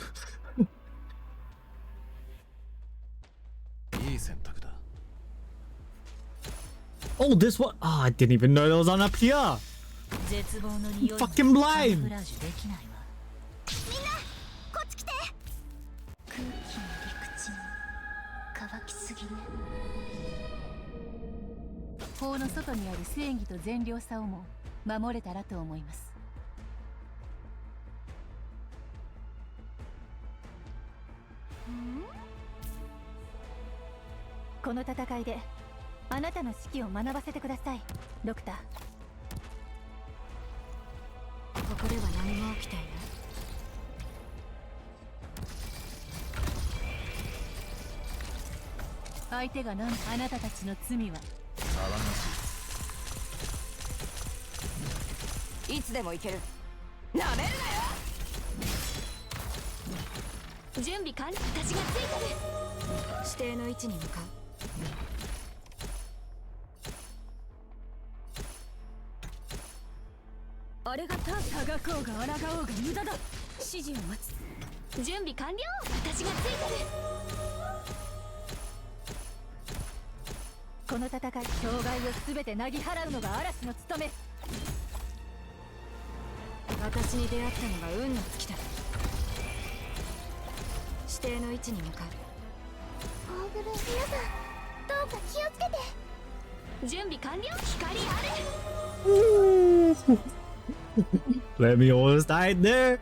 Speaker 1: Oh, this one. Oh, I didn't even know there was one up here. I'm fucking blind.
Speaker 3: みんなこっち来て。空気も陸地も乾きすぎね。法の外にある正義と善良さをも守れたらと思います。この戦いであなたの指揮を学ばせてください、ドクター。ここでは何が起きている？相手が何？あなたたちの罪は騒がしい。いつでも行ける。なめるなよ。
Speaker 7: 準備完了。私がついてる。
Speaker 3: 指定の位置に向かう。あれがたがこうが抗おうが無駄だ。指示を待つ。
Speaker 7: 準備完了。私がついてる。
Speaker 9: この戦い、障害を全てなぎ払うのが嵐の務め。
Speaker 6: 私に出会ったのが運の尽きだ。指定の位置に向かう。
Speaker 3: オーブル皆さんどうか気をつけて。
Speaker 7: 準備完了。光あれ。
Speaker 1: Let me almost die there.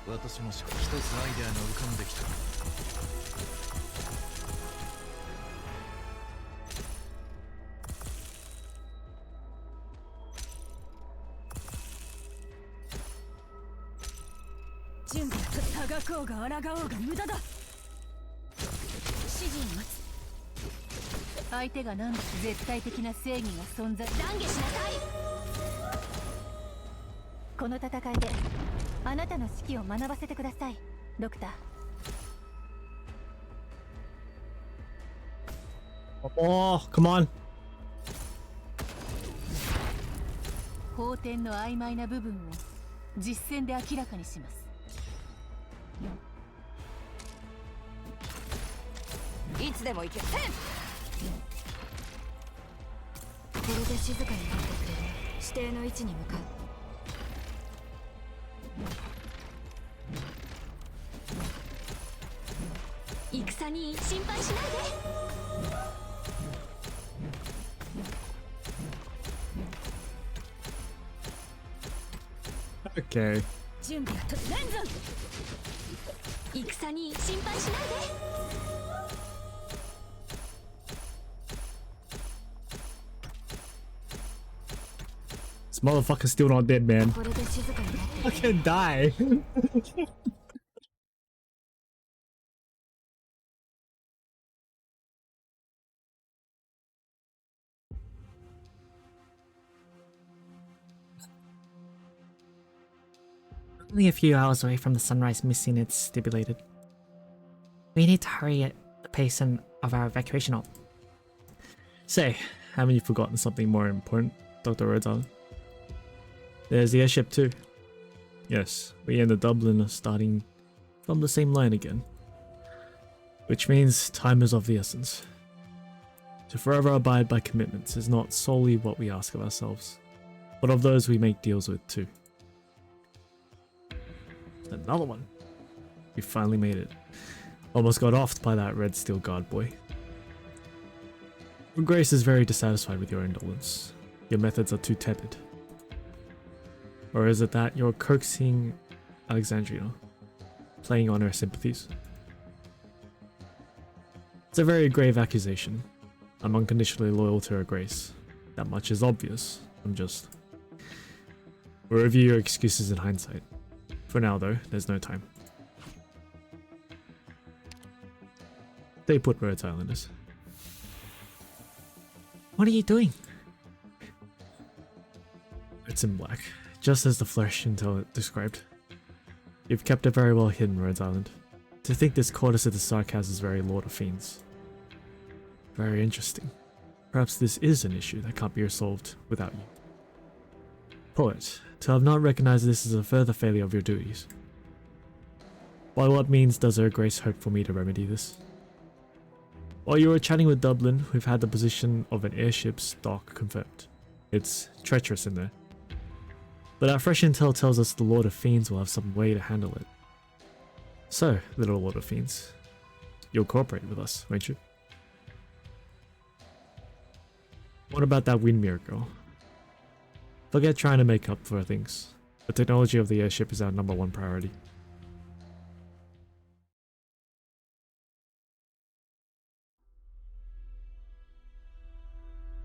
Speaker 10: 私も一つアイデアが浮かんできた。
Speaker 9: 準備とたがこうが抗おうが無駄だ。指示を待つ。相手が何だ絶対的な正義が存在。
Speaker 7: 懺悔しなさい。
Speaker 9: この戦いであなたの指揮を学ばせてください、ドクター。
Speaker 1: Oh, come on.
Speaker 9: 法典の曖昧な部分を実戦で明らかにします。
Speaker 6: いつでも行け。これで静かになってくれる。指定の位置に向かう。
Speaker 7: 戦に心配しない
Speaker 1: で。Okay.
Speaker 9: 準備はとレンズ。
Speaker 7: 戦に心配しないで。
Speaker 1: This motherfucker's still not dead, man.
Speaker 6: これで静かになって
Speaker 1: I can die.
Speaker 2: Only a few hours away from the sunrise missing it's stipulated. We need to hurry at the pace of our evacuation op.
Speaker 1: Say, haven't you forgotten something more important, Dr. Rhodes? There's the airship too. Yes, we and the Dublin are starting from the same line again. Which means time is of the essence. To forever abide by commitments is not solely what we ask of ourselves, but of those we make deals with too. Another one. We finally made it. Almost got offed by that red steel guard boy. Your Grace is very dissatisfied with your indolence. Your methods are too tepid. Or is it that you're coaxing Alexandrina, playing on her sympathies? It's a very grave accusation. I'm unconditionally loyal to Her Grace. That much is obvious. We'll review your excuses in hindsight. For now though, there's no time. They put Rhodes Islanders.
Speaker 2: What are you doing?
Speaker 1: It's in black, just as the flesh intel described. You've kept it very well hidden, Rhodes Island. To think this Cortis of the Sarkaz is very Lord of Fiends. Very interesting. Perhaps this is an issue that can't be resolved without you. Poet, to have not recognized this as a further failure of your duties. By what means does Her Grace hope for me to remedy this? While you were chatting with Dublin, we've had the position of an airship's dock confirmed. It's treacherous in there. But our fresh intel tells us the Lord of Fiends will have some way to handle it. So, little Lord of Fiends, you'll cooperate with us, won't you? What about that Windmere girl? Forget trying to make up for things. The technology of the airship is our #1 priority.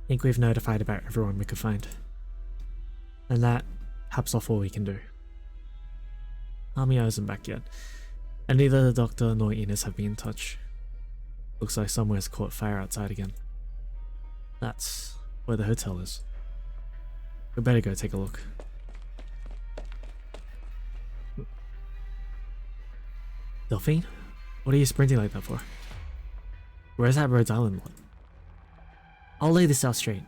Speaker 2: I think we've notified about everyone we could find. And that caps off all we can do. Amio isn't back yet, and neither the doctor nor Ines have been in touch. Looks like somewhere's caught fire outside again. That's where the hotel is. We better go take a look. Delphine? What are you sprinting like that for? Where's that Rhodes Island one? I'll lay this out straight.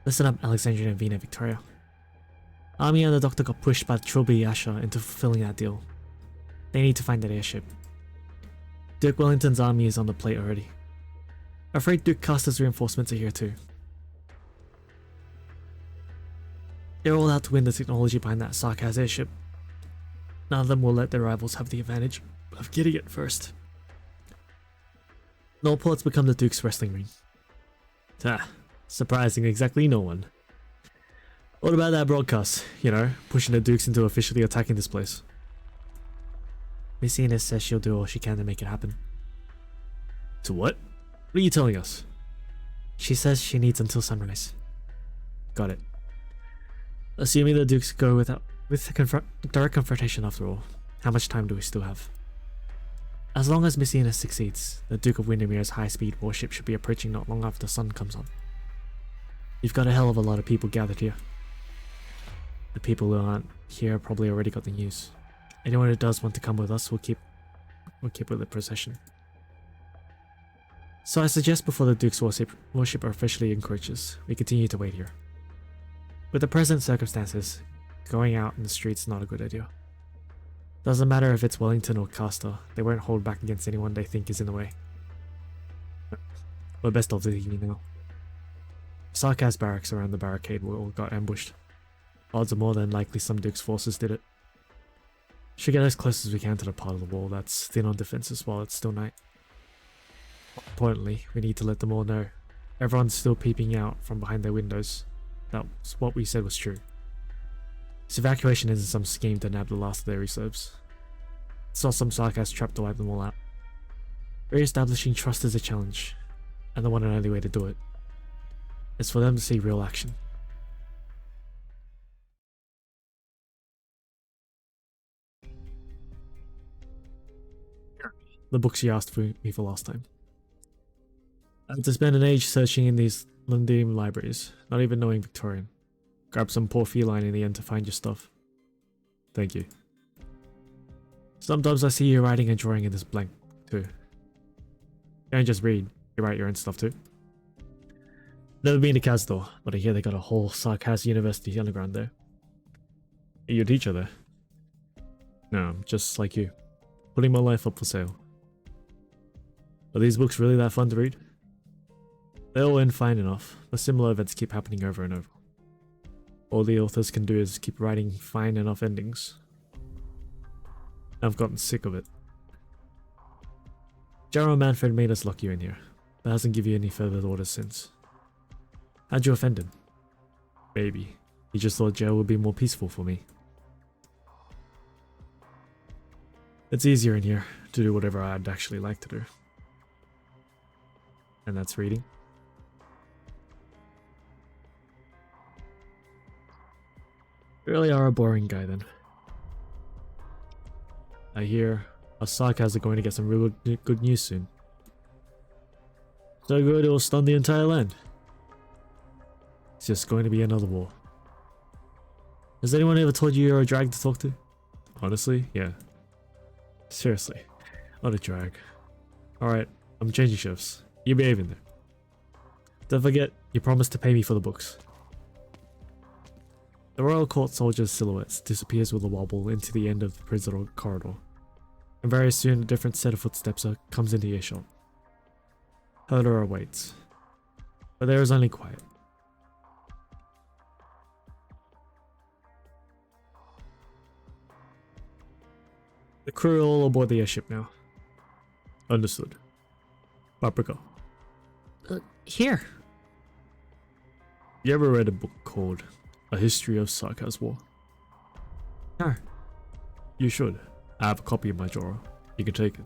Speaker 2: Listen up, Alexandrina, Vina, Victoria. Army and the Doctor got pushed by Trilby Asher into fulfilling that deal. They need to find that airship. Duke Wellington's army is on the plate already. Afraid Duke Caster's reinforcements are here too. They're all out to win the technology behind that Sarkaz airship. None of them will let their rivals have the advantage of getting it first. Nullport's become the Duke's wrestling ring. Surprising exactly no one. What about that broadcast? You know, pushing the Dukes into officially attacking this place. Miss Ines says she'll do all she can to make it happen.
Speaker 1: To what? What are you telling us?
Speaker 2: She says she needs until sunrise. Got it. Assuming the Dukes go with direct confrontation after all, how much time do we still have? As long as Miss Ines succeeds, the Duke of Windermere's high-speed warship should be approaching not long after the sun comes on. You've got a hell of a lot of people gathered here. The people who aren't here probably already got the news. Anyone who does want to come with us will keep with the procession. So I suggest before the Duke's warship officially encroaches, we continue to wait here. With the present circumstances, going out in the streets is not a good idea. Doesn't matter if it's Wellington or Caster, they won't hold back against anyone they think is in the way. We're best off leaving now. Sarkaz barracks around the barricade all got ambushed. Odds are more than likely some Duke's forces did it. Should get as close as we can to the part of the wall that's thin on defenses while it's still night. Importantly, we need to let them all know. Everyone's still peeping out from behind their windows. That's what we said was true. This evacuation isn't some scheme to nab the last of their reserves. It's not some Sarkaz trap to wipe them all out. Re-establishing trust is a challenge, and the one and only way to do it is for them to see real action. The books you asked me for last time. I had to spend an age searching in these Londinium libraries, not even knowing Victorian. Grab some poor feline in the end to find your stuff. Thank you. Sometimes I see you writing and drawing in this blank, too. You don't just read, you write your own stuff too. Never been to Kazdor, but I hear they got a whole Sarkaz University underground there. Are you a teacher there? No, I'm just like you, putting my life up for sale. Are these books really that fun to read? They all end fine enough, but similar events keep happening over and over. All the authors can do is keep writing fine enough endings. I've gotten sick of it. General Manfred made us lock you in here, but hasn't given you any further orders since. How'd you offend him? Maybe. He just thought jail would be more peaceful for me. It's easier in here to do whatever I'd actually like to do. And that's reading. You really are a boring guy then. I hear our Sarkaz are going to get some real good news soon. So good it will stun the entire land. It's just going to be another war. Has anyone ever told you you're a drag to talk to? Honestly, yeah. Seriously, not a drag. Alright, I'm changing shifts. You behave in there. Don't forget, you promised to pay me for the books. The Royal Court soldier's silhouettes disappears with a wobble into the end of the prison corridor, and very soon a different set of footsteps comes into earshot. Herder awaits, but there is only quiet. The crew are all aboard the airship now. Understood. Paprika. Here.
Speaker 1: You ever read a book called A History of Sarkaz War?
Speaker 2: No.
Speaker 1: You should. I have a copy in my drawer. You can take it.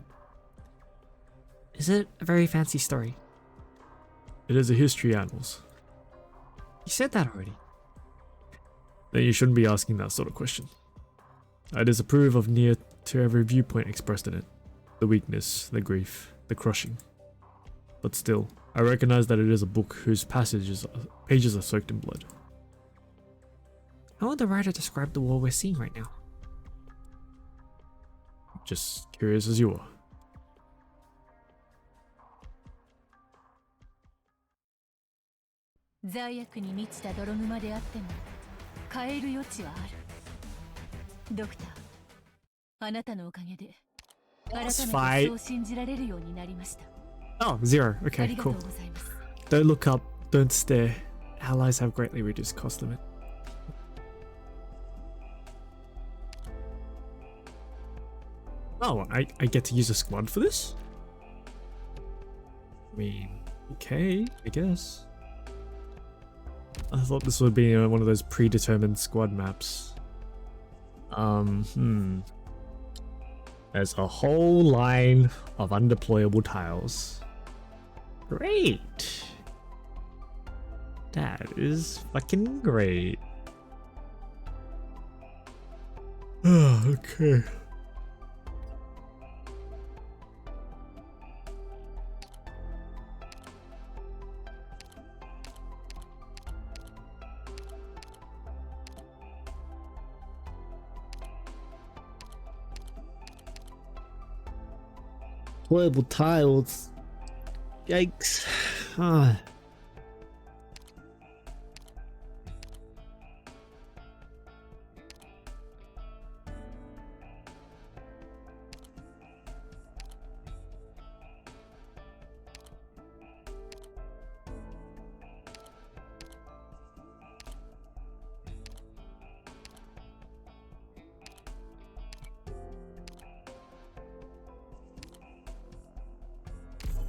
Speaker 2: Is it a very fancy story?
Speaker 1: It is a history annals.
Speaker 2: You said that already.
Speaker 1: Then you shouldn't be asking that sort of question. I disapprove of near to every viewpoint expressed in it. The weakness, the grief, the crushing. But still, I recognize that it is a book whose pages are soaked in blood.
Speaker 2: How would the writer describe the war we're seeing right now?
Speaker 1: Just curious as you are.
Speaker 9: 変える余地はある。ドクター、あなたのおかげで改めてそう信じられるようになりました。
Speaker 1: Oh, 0.
Speaker 9: あ
Speaker 1: Okay,
Speaker 9: りがとう
Speaker 1: cool.
Speaker 9: ございます。
Speaker 1: Don't look up, don't stare. Allies have greatly reduced cost limit. Oh, I get to use a squad for this? I mean, okay, I guess. I thought this would be one of those predetermined squad maps. There's a whole line of undeployable tiles. Great! That is fucking great. Okay. Deployable tiles. Yikes. Ah.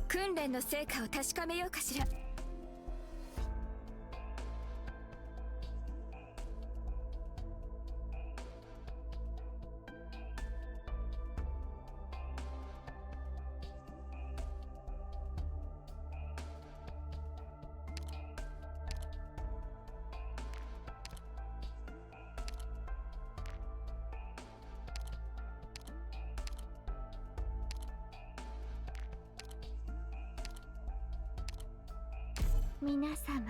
Speaker 3: 訓練の成果を確かめようかしら。皆様、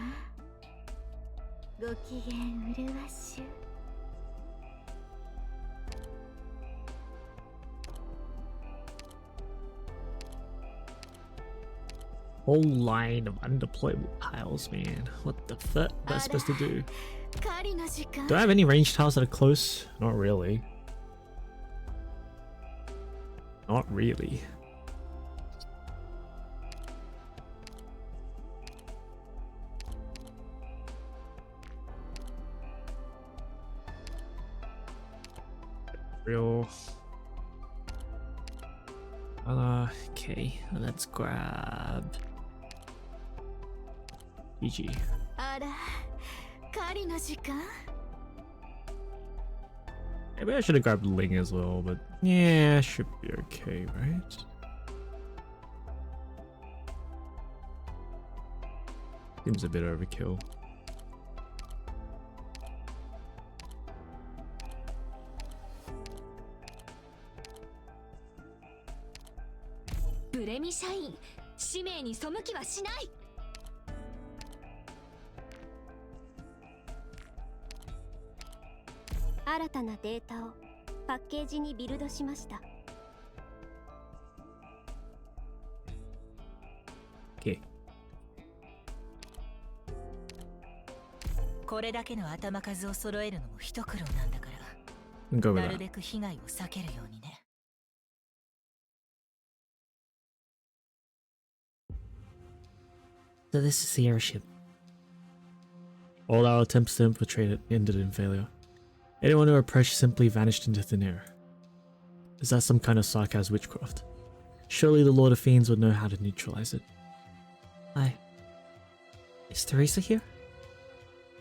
Speaker 3: ご機嫌うるわしゅ。
Speaker 1: Whole line of undeployable tiles, man. What the fuck am I supposed to do? Do I have any range tiles that are close? Not really. Not really. Real. Okay, let's grab GG. Maybe I should have grabbed Ling as well, but yeah, should be okay, right? Seems a bit overkill.
Speaker 7: Bremi 社員、使命に背きはしない。
Speaker 3: 新たなデータをパッケージにビルドしました。
Speaker 1: Okay.
Speaker 9: これだけの頭数を揃えるのも一苦労なんだから、
Speaker 1: Go with
Speaker 9: なる
Speaker 1: that.
Speaker 9: べく被害を避けるようにね。
Speaker 2: So this is the airship.
Speaker 1: All our attempts to infiltrate it ended in failure. Anyone who approached simply vanished into thin air. Is that some kind of sarcasm witchcraft? Surely the Lord of Fiends would know how to neutralize it.
Speaker 2: Is Teresa here?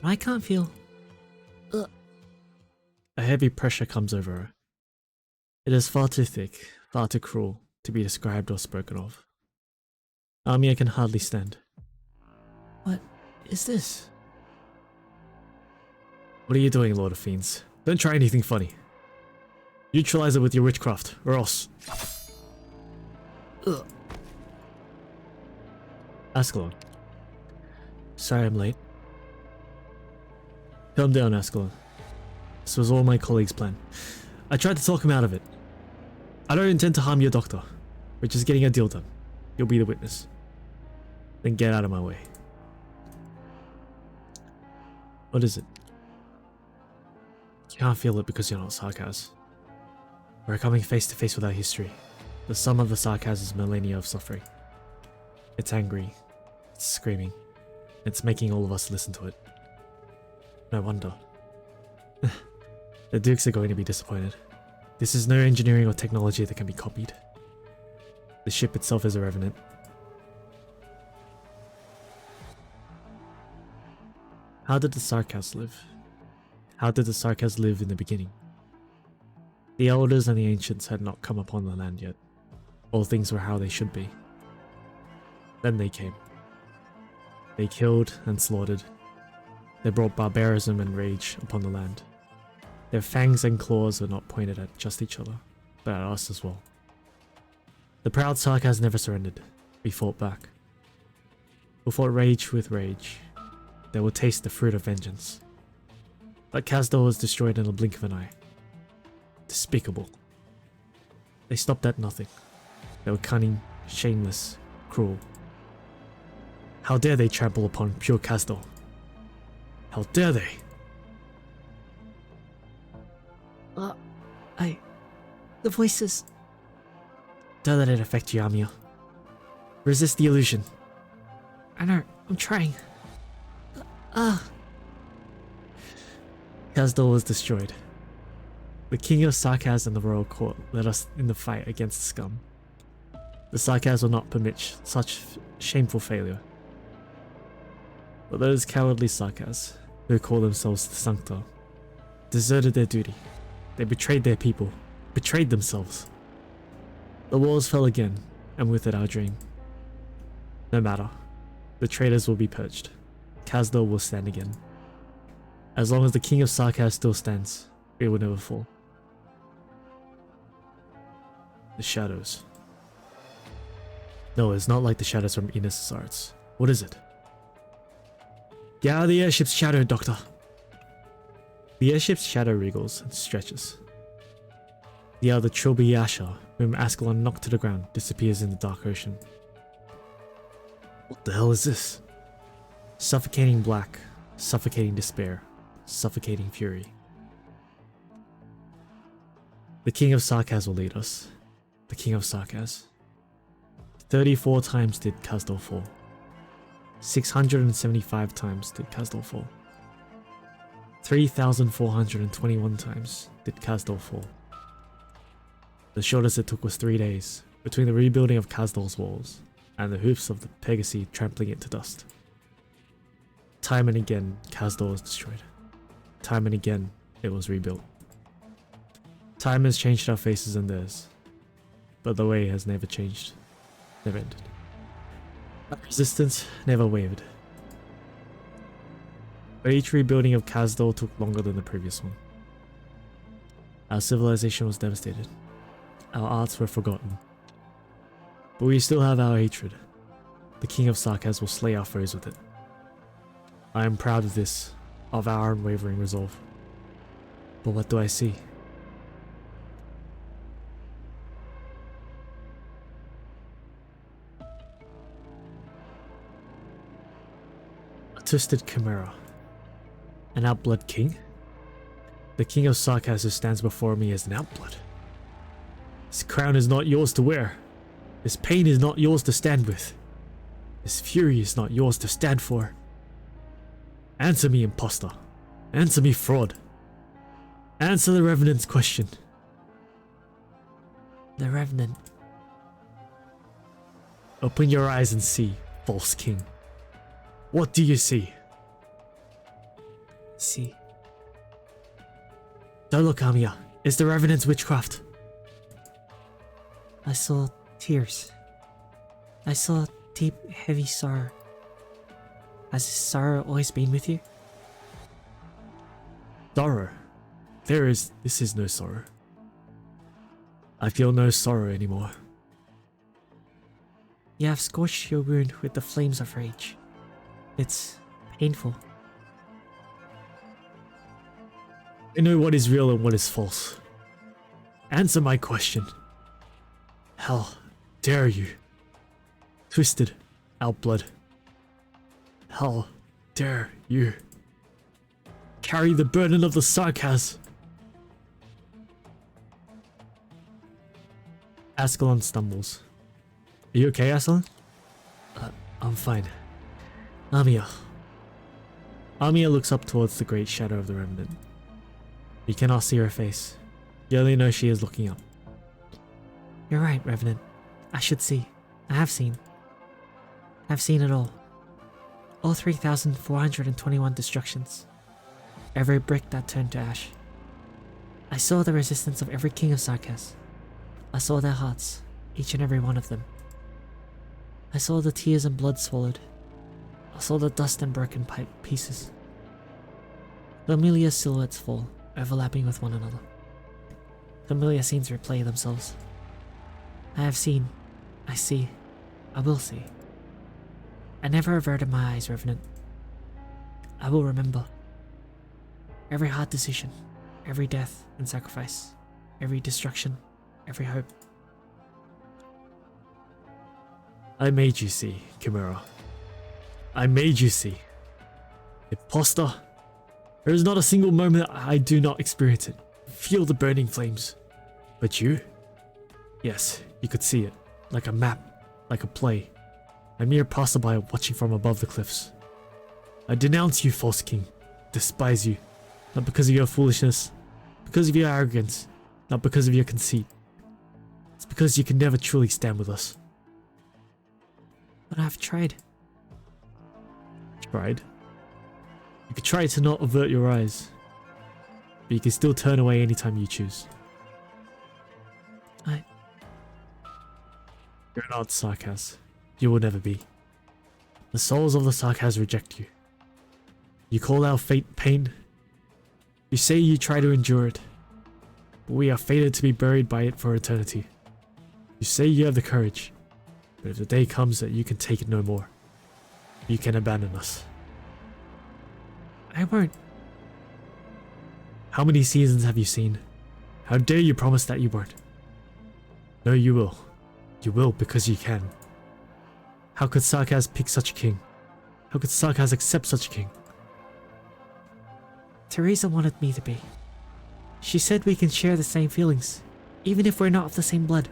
Speaker 2: I can't feel... Ugh.
Speaker 1: A heavy pressure comes over her. It is far too thick, far too cruel, to be described or spoken of. Amia can hardly stand.
Speaker 2: What is this?
Speaker 1: What are you doing, Lord of Fiends? Don't try anything funny. Neutralize it with your witchcraft, or else.
Speaker 2: Ugh.
Speaker 1: Ascalon. Sorry I'm late. Calm down, Ascalon. This was all my colleague's plan. I tried to talk him out of it. I don't intend to harm your doctor. We're just getting a deal done. You'll be the witness. Then get out of my way. What is it? You can't feel it because you're not Sarkaz. We're coming face to face with our history. The sum of the Sarkaz is millennia of suffering. It's angry. It's screaming. It's making all of us listen to it. No wonder. The Dukes are going to be disappointed. This is no engineering or technology that can be copied. The ship itself is a revenant. How did the Sarkaz live? How did the Sarkaz live in the beginning? The elders and the ancients had not come upon the land yet. All things were how they should be. Then they came. They killed and slaughtered. They brought barbarism and rage upon the land. Their fangs and claws were not pointed at just each other, but at us as well. The proud Sarkaz never surrendered. We fought back. We fought rage with rage. They will taste the fruit of vengeance. But Kazdor was destroyed in a blink of an eye. Despicable. They stopped at nothing. They were cunning, shameless, cruel. How dare they trample upon pure Kazdor? How dare they?
Speaker 2: The voices.
Speaker 1: Don't let it affect you, Amiya. Resist the illusion.
Speaker 2: I know, I'm trying.
Speaker 1: Kazdor was destroyed. The King of Sarkaz and the Royal Court led us in the fight against the scum. The Sarkaz will not permit such shameful failure. But those cowardly Sarkaz, who call themselves the Sancta, deserted their duty. They betrayed their people, betrayed themselves. The walls fell again, and with it our dream. No matter, the traitors will be purged. Kazdor will stand again. As long as the King of Sarkaz still stands, it will never fall. The shadows. No, it's not like the shadows from Ines' arts. What is it? Get out of the airship's shadow, Doctor! The airship's shadow wriggles and stretches. The other Trilby Yasha, whom Ascalon knocked to the ground, disappears in the dark ocean. What the hell is this? Suffocating black, suffocating despair, suffocating fury. The King of Sarkaz will lead us. The King of Sarkaz. 34 times did Kazdor fall. 675 times did Kazdor fall. 3,421 times did Kazdor fall. The shortest it took was 3 days, between the rebuilding of Kazdor's walls and the hoofs of the Pegasi trampling it to dust. Time and again, Kazdor was destroyed. Time and again, it was rebuilt. Time has changed our faces and theirs, but the way has never changed, never ended. Our resistance never wavered. But each rebuilding of Kazdor took longer than the previous one. Our civilization was devastated. Our arts were forgotten. But we still have our hatred. The King of Sarkaz will slay our foes with it. I am proud of this, of our unwavering resolve. But what do I see? A twisted chimera. An outblood king? The King of Sarkaz who stands before me is an outblood. This crown is not yours to wear. This pain is not yours to stand with. This fury is not yours to stand for. Answer me, impostor. Answer me, fraud. Answer the Revenant's question.
Speaker 2: The Revenant.
Speaker 1: Open your eyes and see, false king. What do you see?
Speaker 2: See.
Speaker 1: Don't look, Amiya. It's the Revenant's witchcraft.
Speaker 2: I saw tears. I saw deep, heavy sorrow. Has this sorrow always been with you?
Speaker 1: Sorrow? This is no sorrow. I feel no sorrow anymore.
Speaker 2: You have scorched your wound with the flames of rage. It's painful.
Speaker 1: I know what is real and what is false. Answer my question. How dare you? Twisted outblood. How dare you? Carry the burden of the Sarkaz. Ascalon stumbles. Are you okay, Ascalon? I'm fine. Amiya. Amiya looks up towards the great shadow of the remnant. You cannot see her face. You only know she is looking up.
Speaker 2: You're right, Revenant. I should see. I have seen. I've seen it all. All 3,421 destructions. Every brick that turned to ash. I saw the resistance of every king of Sarkaz. I saw their hearts, each and every one of them. I saw the tears and blood swallowed. I saw the dust and broken pipe pieces. Familiar silhouettes fall, overlapping with one another. Familiar scenes replay themselves. I have seen, I see, I will see. I never averted my eyes, Revenant. I will remember. Every hard decision, every death and sacrifice, every destruction, every hope.
Speaker 1: I made you see, Chimera. I made you see. Imposter. There is not a single moment that I do not experience it. Feel the burning flames. But you? Yes, you could see it. Like a map. Like a play. A mere passerby watching from above the cliffs. I denounce you, false king. Despise you. Not because of your foolishness. Because of your arrogance. Not because of your conceit. It's because you can never truly stand with us.
Speaker 2: But I've tried.
Speaker 1: Tried? You could try to not avert your eyes. But you can still turn away anytime you choose. You're not Sarkaz. You will never be. The souls of the Sarkaz reject you. You call out fate pain. You say you try to endure it. But we are fated to be buried by it for eternity. You say you have the courage. But if the day comes that you can take it no more, you can abandon us.
Speaker 2: I won't.
Speaker 1: How many seasons have you seen? How dare you promise that you won't? No, you will. You will because you can. How could Sarkaz pick such a king? How could Sarkaz accept such a king?
Speaker 2: Teresa wanted me to be. She said we can share the same feelings, even if we're not of the same blood.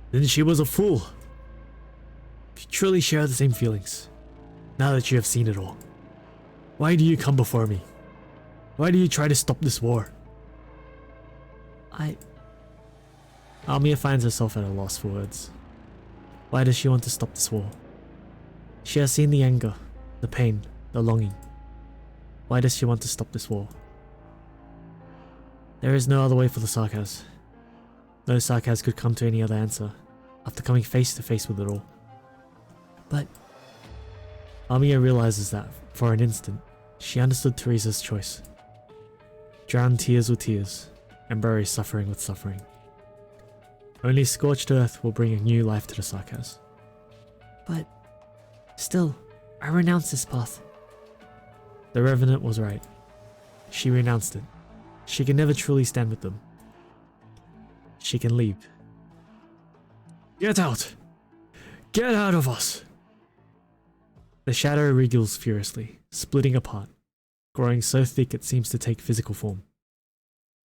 Speaker 1: Then she was a fool. If you truly share the same feelings, now that you have seen it all, why do you come before me? Why do you try to stop this war? Amiya finds herself at a loss for words. Why does she want to stop this war? She has seen the anger, the pain, the longing. Why does she want to stop this war? There is no other way for the Sarkaz. No Sarkaz could come to any other answer after coming face to face with it all. But Amiya realizes that, for an instant, she understood Teresa's choice. Drown tears with tears, and bury suffering with suffering. Only scorched earth will bring a new life to the Sarkaz.
Speaker 2: But still, I renounce this path.
Speaker 1: The Revenant was right. She renounced it. She can never truly stand with them. She can leave. Get out! Get out of us! The shadow wriggles furiously, splitting apart, growing so thick it seems to take physical form.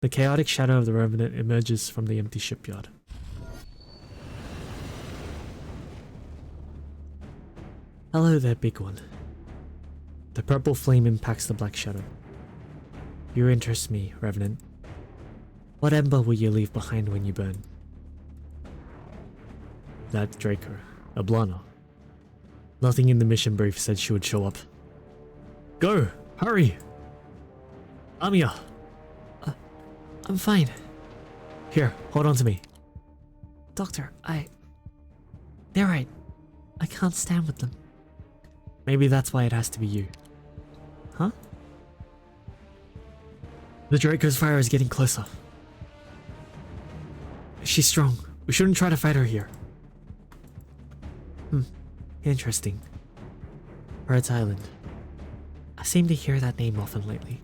Speaker 1: The chaotic shadow of the Revenant emerges from the empty shipyard. Hello there, big one. The purple flame impacts the black shadow. You interest me, Revenant. What ember will you leave behind when you burn? That Draco, Ablana. Nothing in the mission brief said she would show up. Go! Hurry! Amiya!
Speaker 2: I'm fine.
Speaker 1: Here, hold on to me.
Speaker 2: Doctor, they're right. I can't stand with them.
Speaker 1: Maybe that's why it has to be you.
Speaker 2: Huh?
Speaker 1: The Draco's fire is getting closer. She's strong. We shouldn't try to fight her here.
Speaker 2: Interesting. Bird's Island. I seem to hear that name often lately.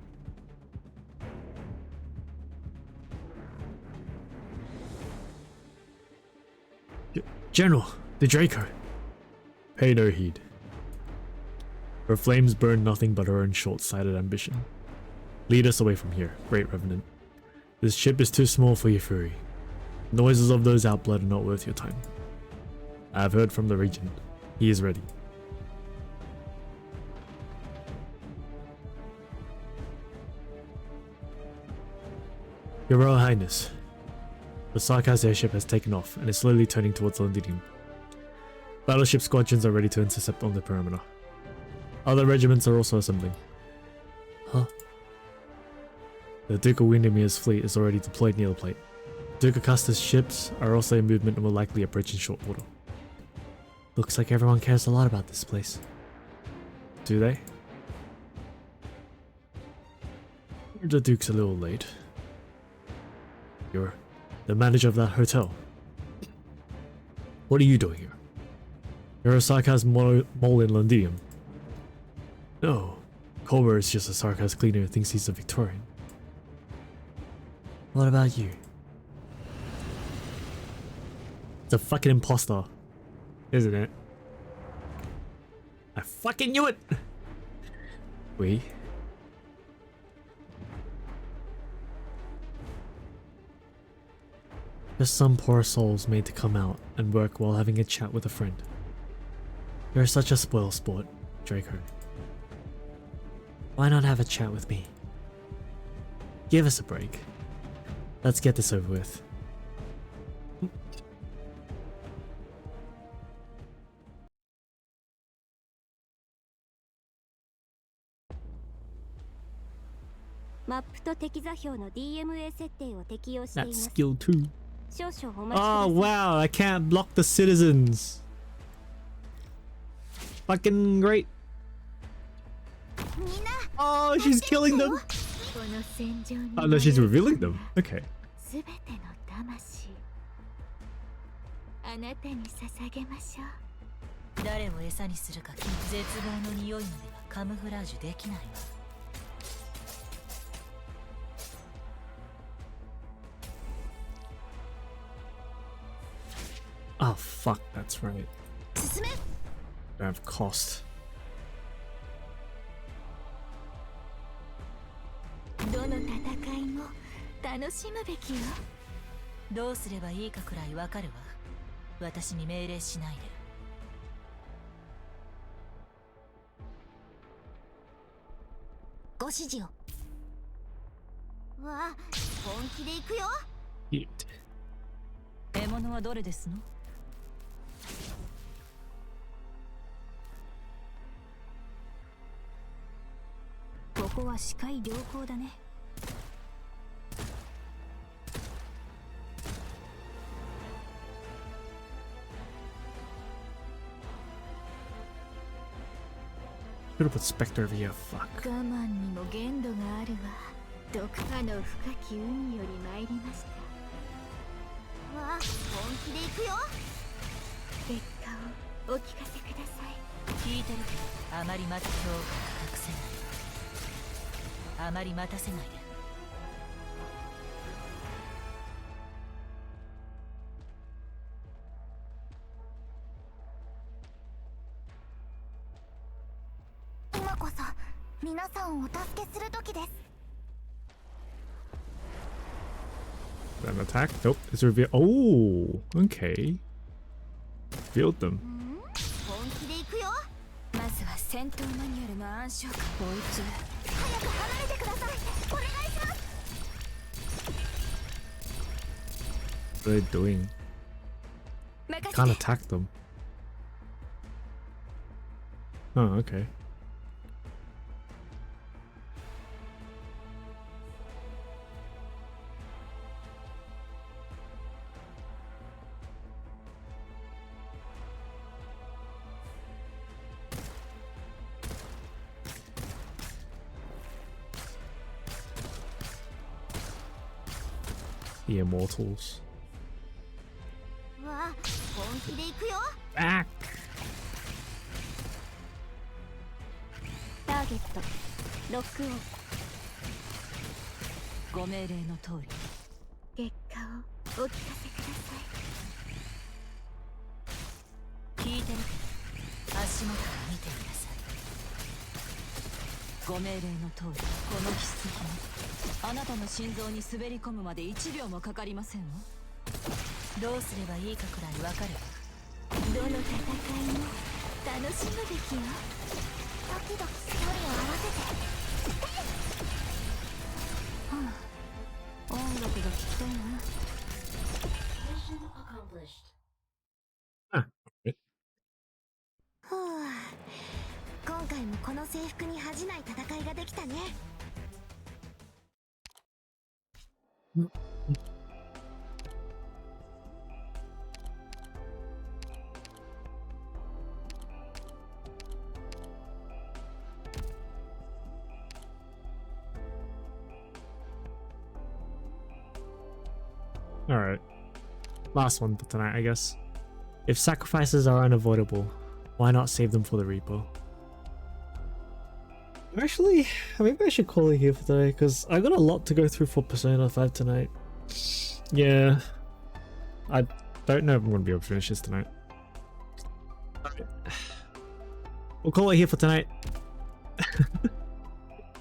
Speaker 1: General, the Draco. Pay no heed. Her flames burn nothing but her own short-sighted ambition. Lead us away from here, Great Revenant. This ship is too small for your fury. Noises of those outblood are not worth your time. I have heard from the regent. He is ready. Your Royal Highness, the Sarkaz airship has taken off and is slowly turning towards Londinium. Battleship squadrons are ready to intercept on the perimeter. Other regiments are also assembling. Huh? The Duke of Windermere's fleet is already deployed near the plate. Duke of Custer's ships are also in movement and will likely approach in short order.
Speaker 2: Looks like everyone cares a lot about this place.
Speaker 1: Do they? The Duke's a little late. You're the manager of that hotel. What are you doing here? You're a Sarkaz mole in Londinium. No, Culver is just a Sarkaz cleaner who thinks he's a Victorian.
Speaker 2: What about you?
Speaker 1: It's a fucking imposter, isn't it? I fucking knew it! We?
Speaker 2: Just some poor souls made to come out and work while having a chat with a friend. You're such a spoil sport, Draco. Why not have a chat with me?
Speaker 1: Give us a break. Let's get this over with. That's skill 2. Oh wow, I can't block the citizens. Fucking great. Oh, she's killing them. Oh no, she's revealing them. Okay.
Speaker 9: 誰を餌にするか絶望の匂いまではカムフラージュできないわ。
Speaker 1: Oh fuck, that's right. I have cost.
Speaker 3: どの戦いも楽しむべきよ。
Speaker 9: どうすればいいかくらいわかるわ。私に命令しないで。
Speaker 3: ご指示を。わあ、本気で行くよ。
Speaker 1: Cute.
Speaker 9: 獲物はどれですの？
Speaker 3: ここは視界良好だね。
Speaker 1: Should have put Spectre over here. Fuck.
Speaker 3: 我慢にも限度があるわ。毒あの深き海より参りました。わあ、本気で行くよ。結果をお聞かせください。
Speaker 9: 聞いてるけど、あまりまた今日隠せない。あまり待たせないで。
Speaker 3: 今こそ皆さんをお助けする時です。
Speaker 1: An attack? Nope. It's revealed. Oh, okay. Revealed them.
Speaker 3: 本気で行くよ。まずは戦闘マニュアルの暗証化を追いつ。早く離れてください。お願いします。
Speaker 1: What are they doing? Can't attack them. Oh, okay. The Immortals.
Speaker 3: わあ、本気で行くよ。
Speaker 1: Back.
Speaker 3: ターゲットロックオン。
Speaker 9: ご命令の通り。
Speaker 3: 結果をお聞かせくださ
Speaker 9: い。聞いてるけど、足元を見てみなさい。ご命令の通り、この筆跡もあなたの心臓に滑り込むまで1秒もかかりませんわ。どうすればいいかくらいわかる。
Speaker 3: どの戦いも楽しむべきよ。ドキドキ距離を合わせて。はあ、音楽が聴きたいな。ふう、今回もこの制服に恥じない戦いができたね。
Speaker 1: Alright. Last one for tonight, I guess. If sacrifices are unavoidable, why not save them for the repo? Actually, maybe I should call it here for today, because I got a lot to go through for Persona 5 tonight. Yeah. I don't know if I'm going to be able to finish this tonight. We'll call it here for tonight.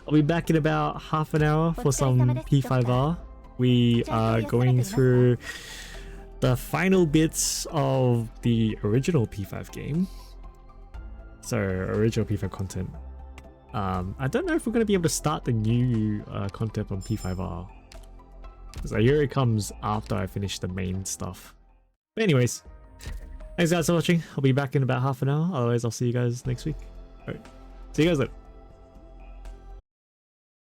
Speaker 1: I'll be back in about half an hour for some P5R. We are going through the final bits of the original P5 game. So, original P5 content. I don't know if we're going to be able to start the new content on P5R. Because I hear it comes after I finish the main stuff. But anyways, thanks guys for watching. I'll be back in about half an hour. Otherwise, I'll see you guys next week. Alright, see you guys later.